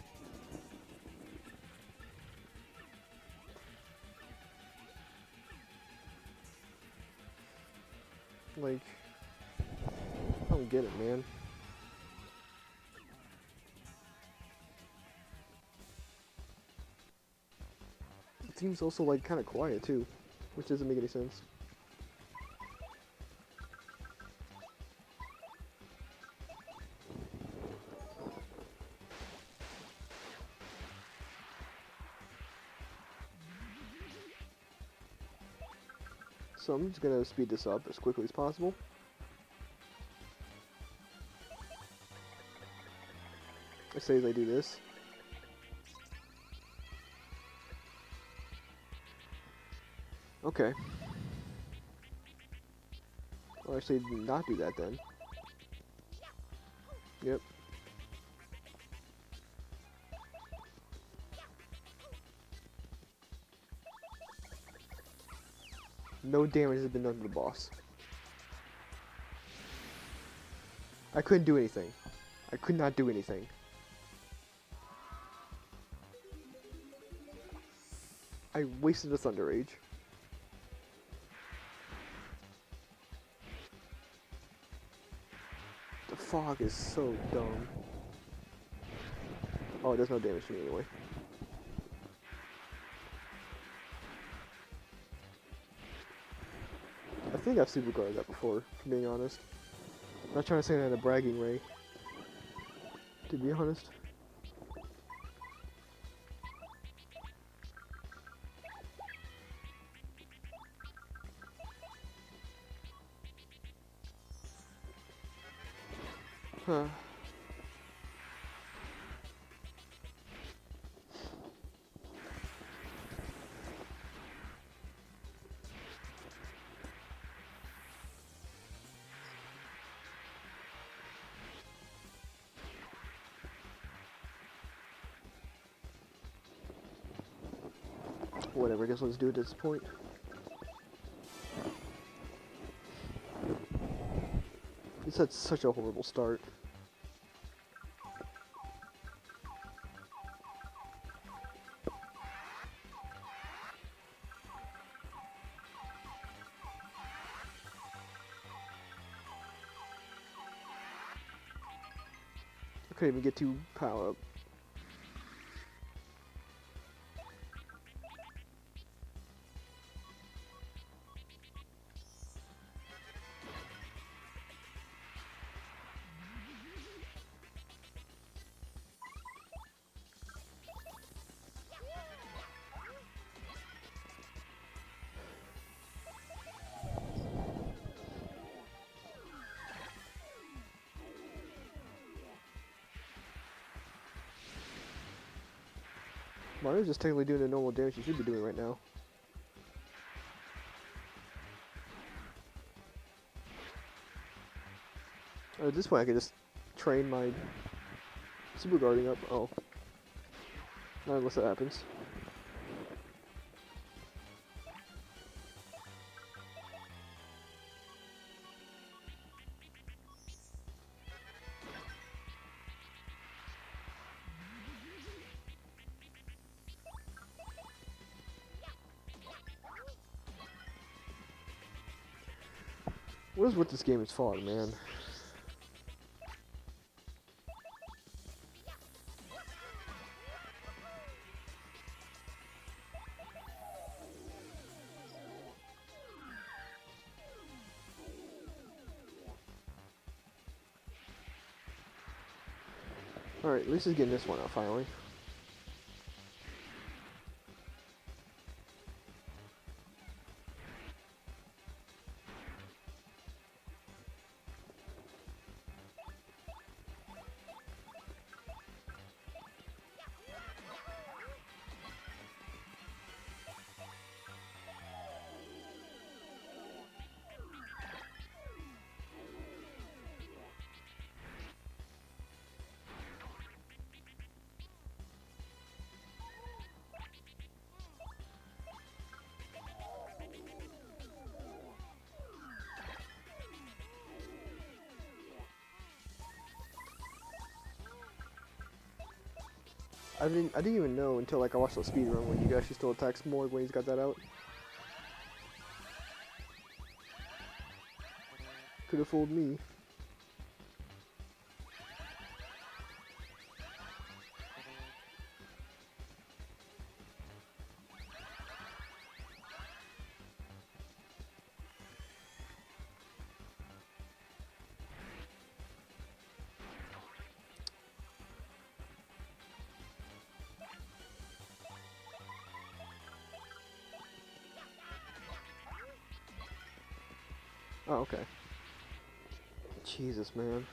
Like, don't get it, man. It seems also like kind of quiet too, which doesn't make any sense. So I'm just gonna speed this up as quickly as possible. Let's say as I do this. Okay. I'll actually not do that then. Yep. No damage has been done to the boss. I couldn't do anything. I could not do anything. I wasted a Thunder Rage. The fog is so dumb. Oh, it does no damage to me anyway. I think I've super guarded that before, if I'm being honest. I'm not trying to say that in a bragging way. To be honest. Huh. Whatever, I guess let's do it at this point. This had such a horrible start. I couldn't even get to power up. Mario's just technically doing the normal damage he should be doing right now. At this point I could just train my super guarding up. Oh. Not unless that happens. What is with this game? It's fog, man. Alright, at least he's getting this one out finally. I didn't even know until like I watched the speedrun when you actually still attacks more when he's got that out. Could have fooled me. Oh, okay. Jesus, man.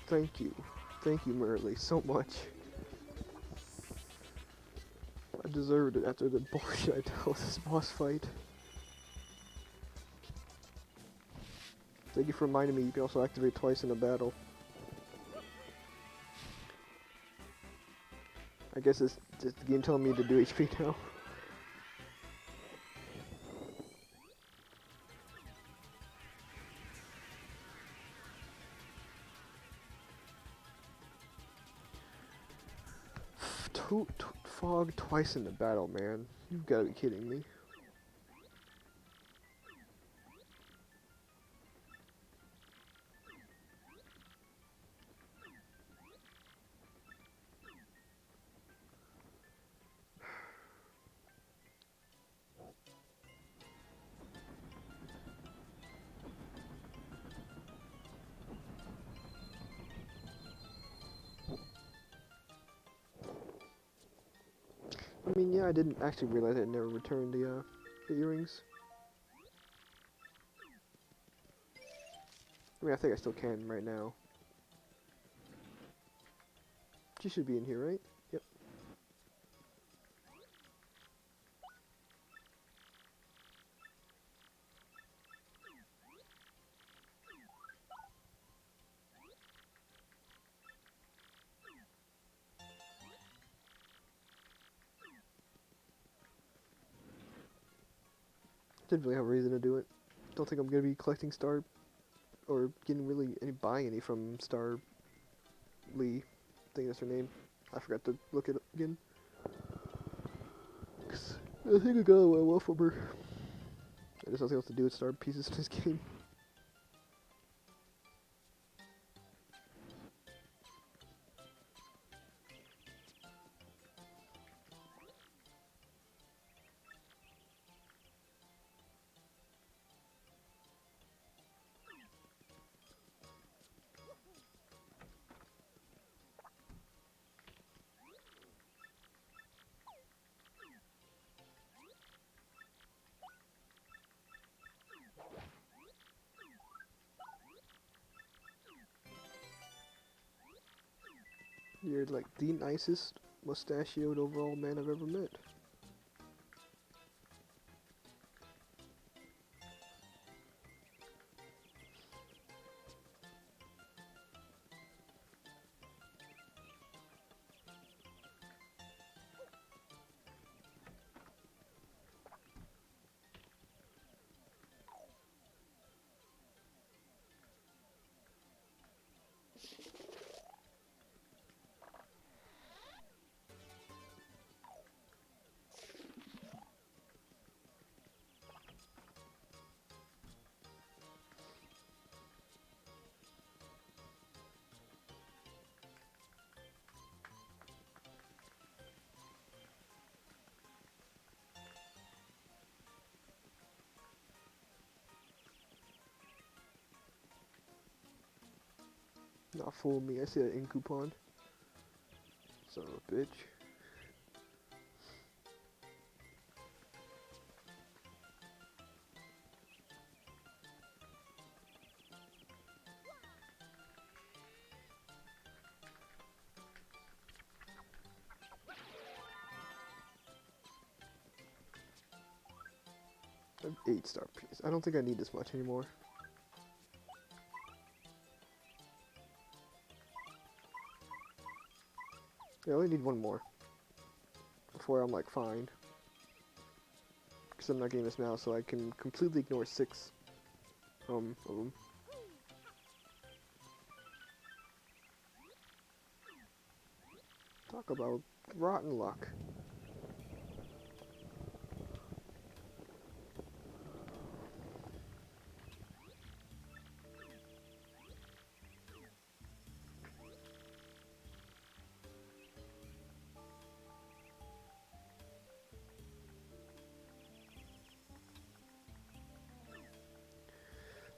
Thank you. Thank you, Merle, so much. I deserved it after the bullshit I dealt with this boss fight. Thank you for reminding me you can also activate twice in a battle. I guess it's just the game telling me to do HP now. Fog twice in the battle, man. You've got to be kidding me. I mean, yeah, I didn't actually realize I never returned the earrings. I mean, I think I still can right now. She should be in here, right? Yep. Didn't really have a reason to do it. Don't think I'm gonna be collecting star, or getting really buying any from Star Lee. I think that's her name. I forgot to look it up again. 'Cause I think I got a well from her. There's nothing else to do with star pieces in this game. You're like the nicest mustachioed overall man I've ever met. Not fool me, I see that in coupon. Son of a bitch. I have 8 star piece. I don't think I need this much anymore. Yeah, I only need 1 more. Before I'm like fine. Because I'm not getting this now, so I can completely ignore 6 of them. Talk about rotten luck.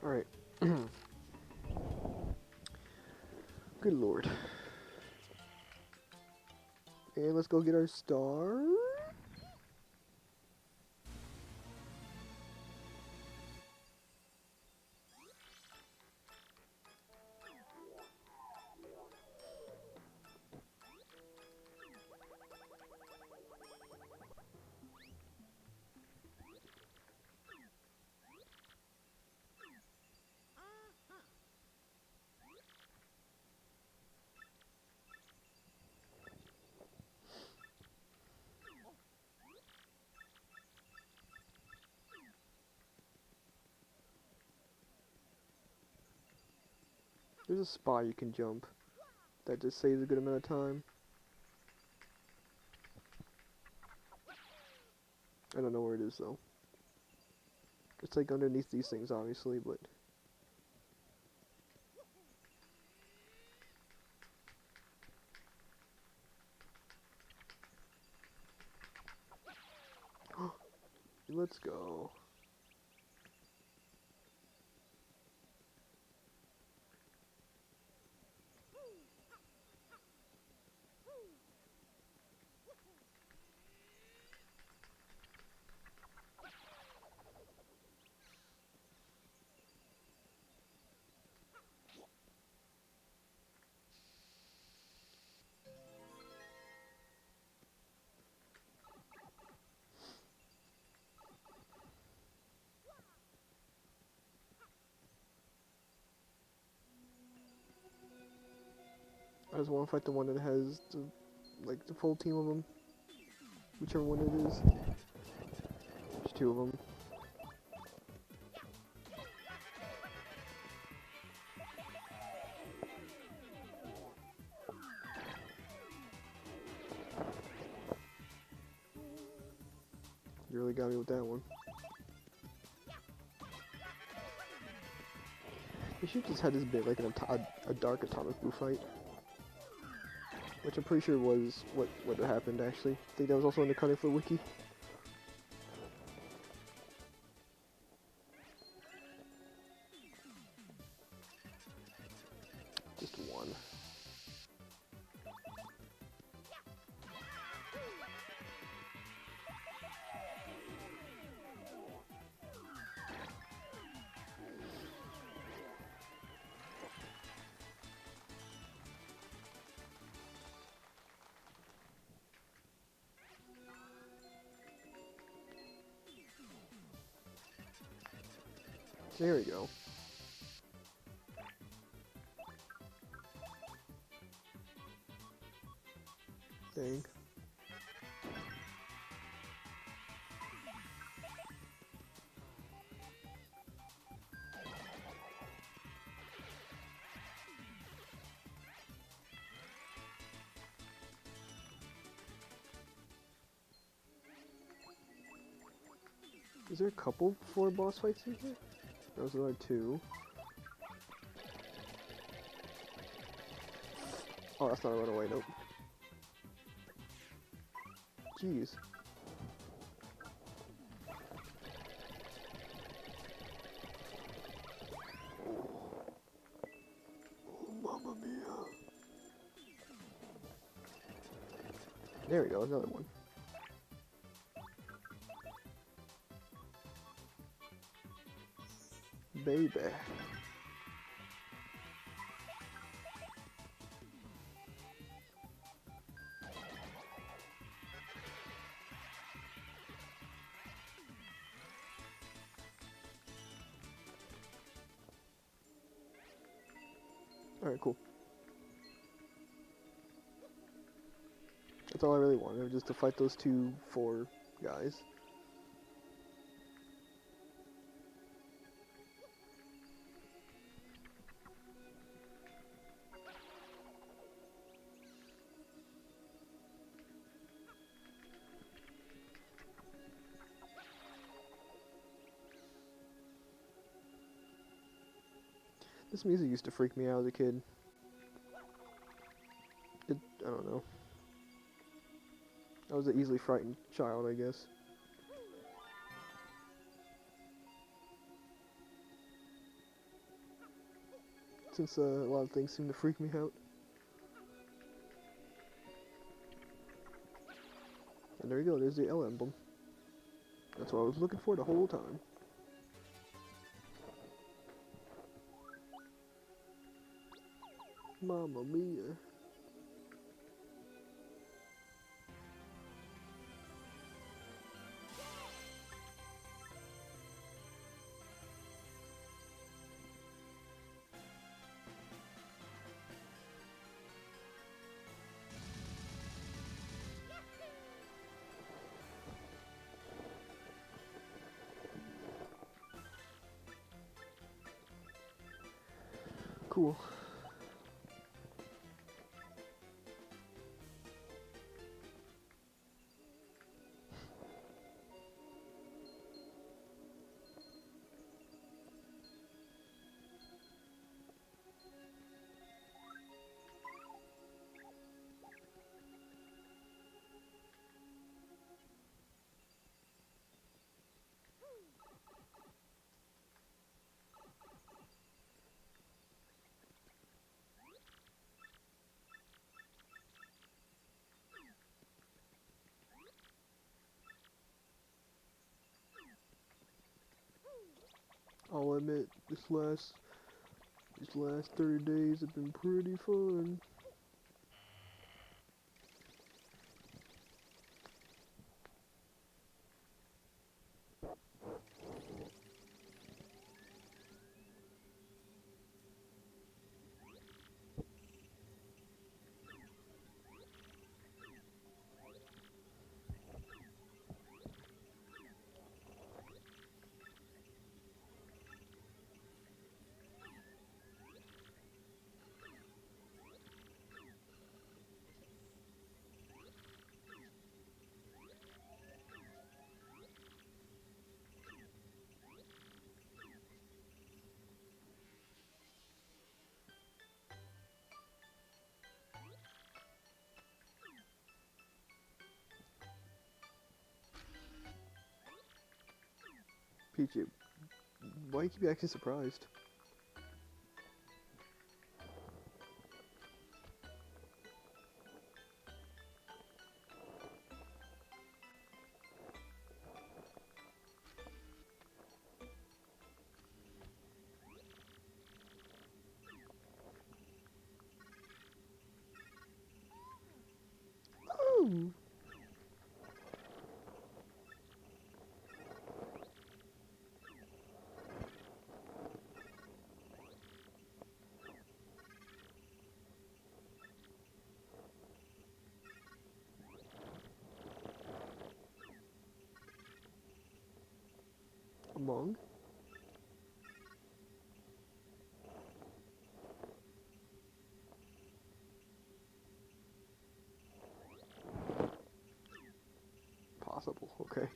Alright. Good lord. And let's go get our star. There's a spot you can jump that just saves a good amount of time. I don't know where it is though. It's like underneath these things, obviously, but let's go. I just want to fight the one that has the full team of them, whichever one it is. There's two of them. You really got me with that one. We should just had this bit like a dark atomic blue fight, which I'm pretty sure was what happened actually. I think that was also in the Cutting for wiki. Just one. There we go. Dang. Is there a couple 4 boss fights in here? Those are 2. Oh, that's not a runaway, nope. Jeez. Oh, mamma mia. There we go, another one. Baby. Alright, cool. That's all I really wanted, just to fight those 4 guys. This music used to freak me out as a kid. I don't know. I was an easily frightened child, I guess. Since a lot of things seem to freak me out. And there you go, there's the L emblem. That's what I was looking for the whole time. Mamma mia. Cool. I'll admit, these last 30 days have been pretty fun. Peachy, why you keep acting surprised? Ooh. Among? Possible, okay.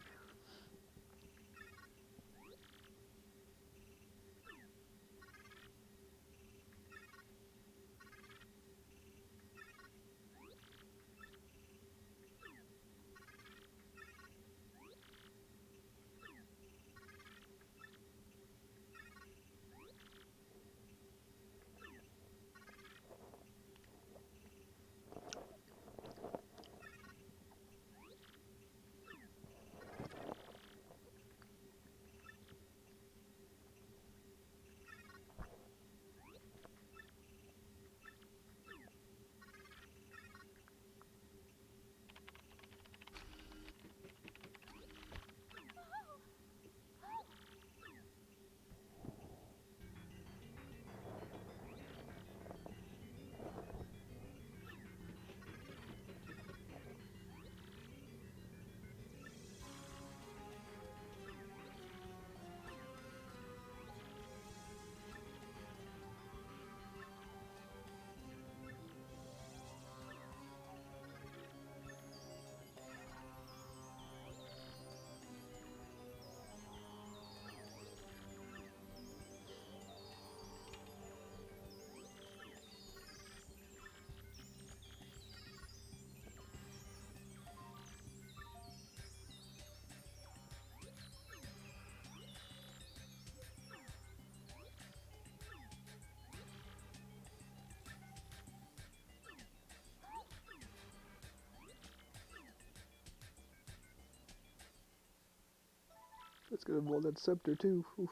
Let's get him on that scepter too. Oof.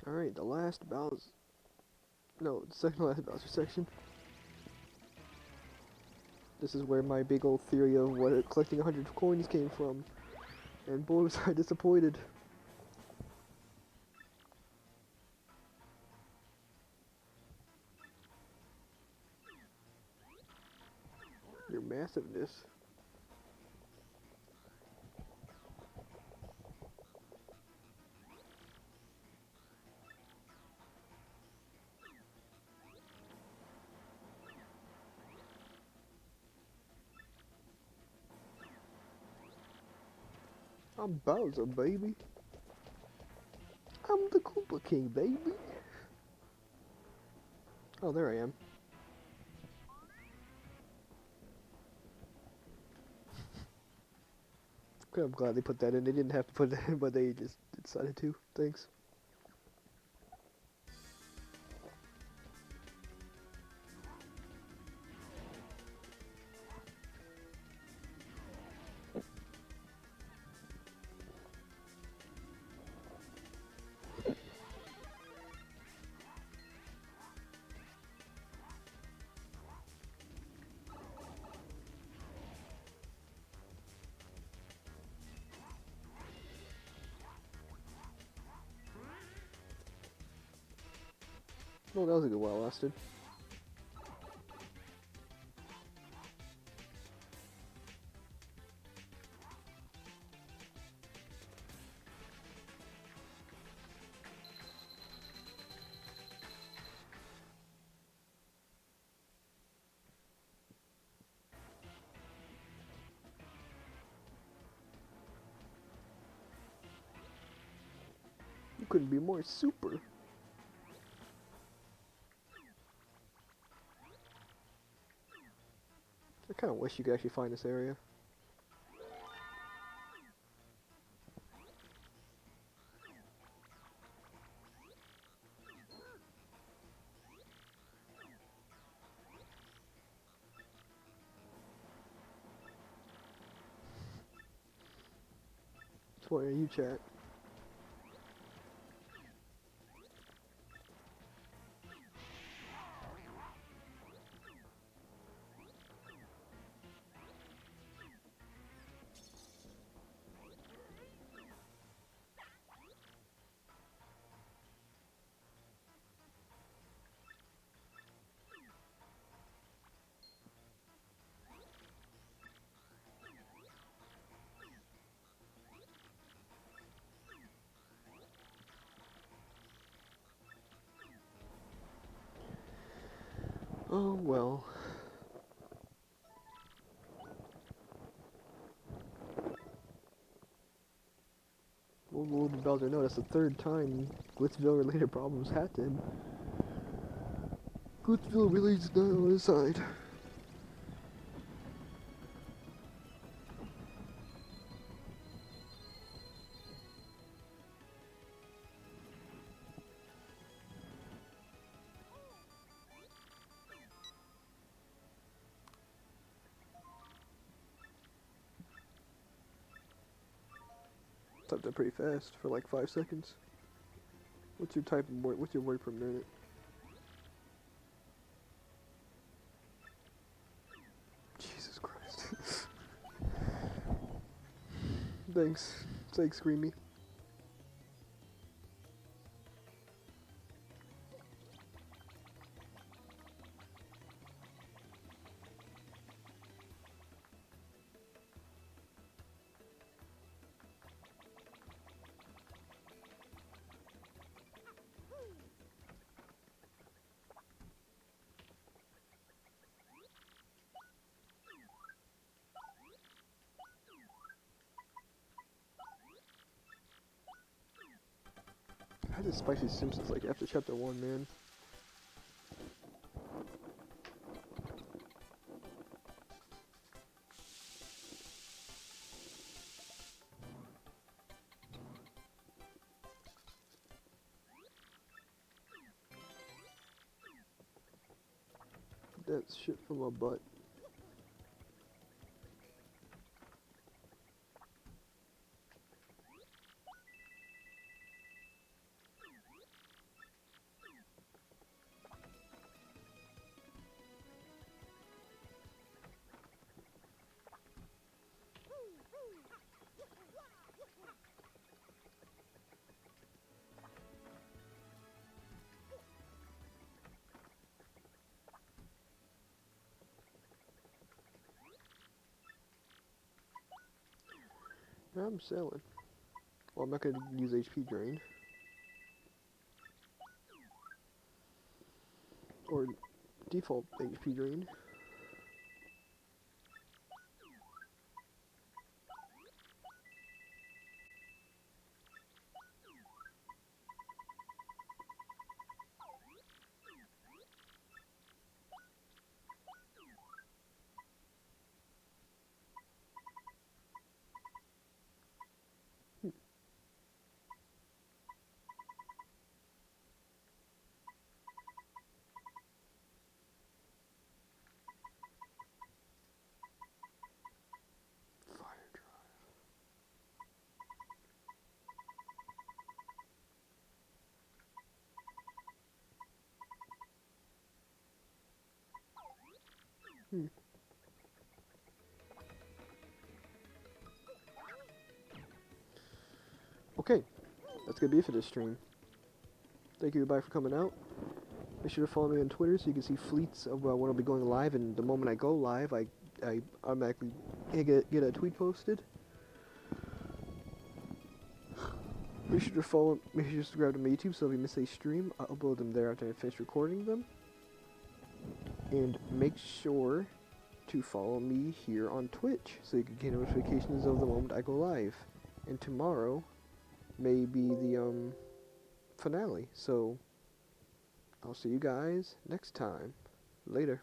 Alright, the last Bowser. No, the second last Bowser section. This is where my big old theory of what collecting 100 coins came from. And boy was I disappointed. Your massiveness. I'm Bowser, baby. I'm the Koopa King, baby. Oh, there I am. Okay, I'm glad they put that in. They didn't have to put that in, but they just decided to. Thanks. Oh, that was a good while lasted. You couldn't be more super. I kind of wish you could actually find this area. That's why you chat. Oh well. Little did Bowser know that's the third time Glitzville-related problems had to him. Glitzville really is not on his side. Typed that pretty fast for like 5 seconds. What's your type of word? What's your word per minute? Jesus Christ. Thanks. Thanks, Screamy. I had this spicy Simpsons like after chapter 1, man. That's shit from my butt. I'm selling. Well, I'm not gonna use HP drain. Or default HP drain. Fire drive. Okay, that's gonna be it for this stream. Thank you everybody for coming out. Make sure to follow me on Twitter so you can see fleets of when I'll be going live. And the moment I go live, I automatically get a tweet posted. Make sure to subscribe to my YouTube so if you miss a stream, I'll upload them there after I finish recording them. And make sure to follow me here on Twitch so you can get notifications of the moment I go live. And tomorrow may be the finale, so I'll see you guys next time. Later.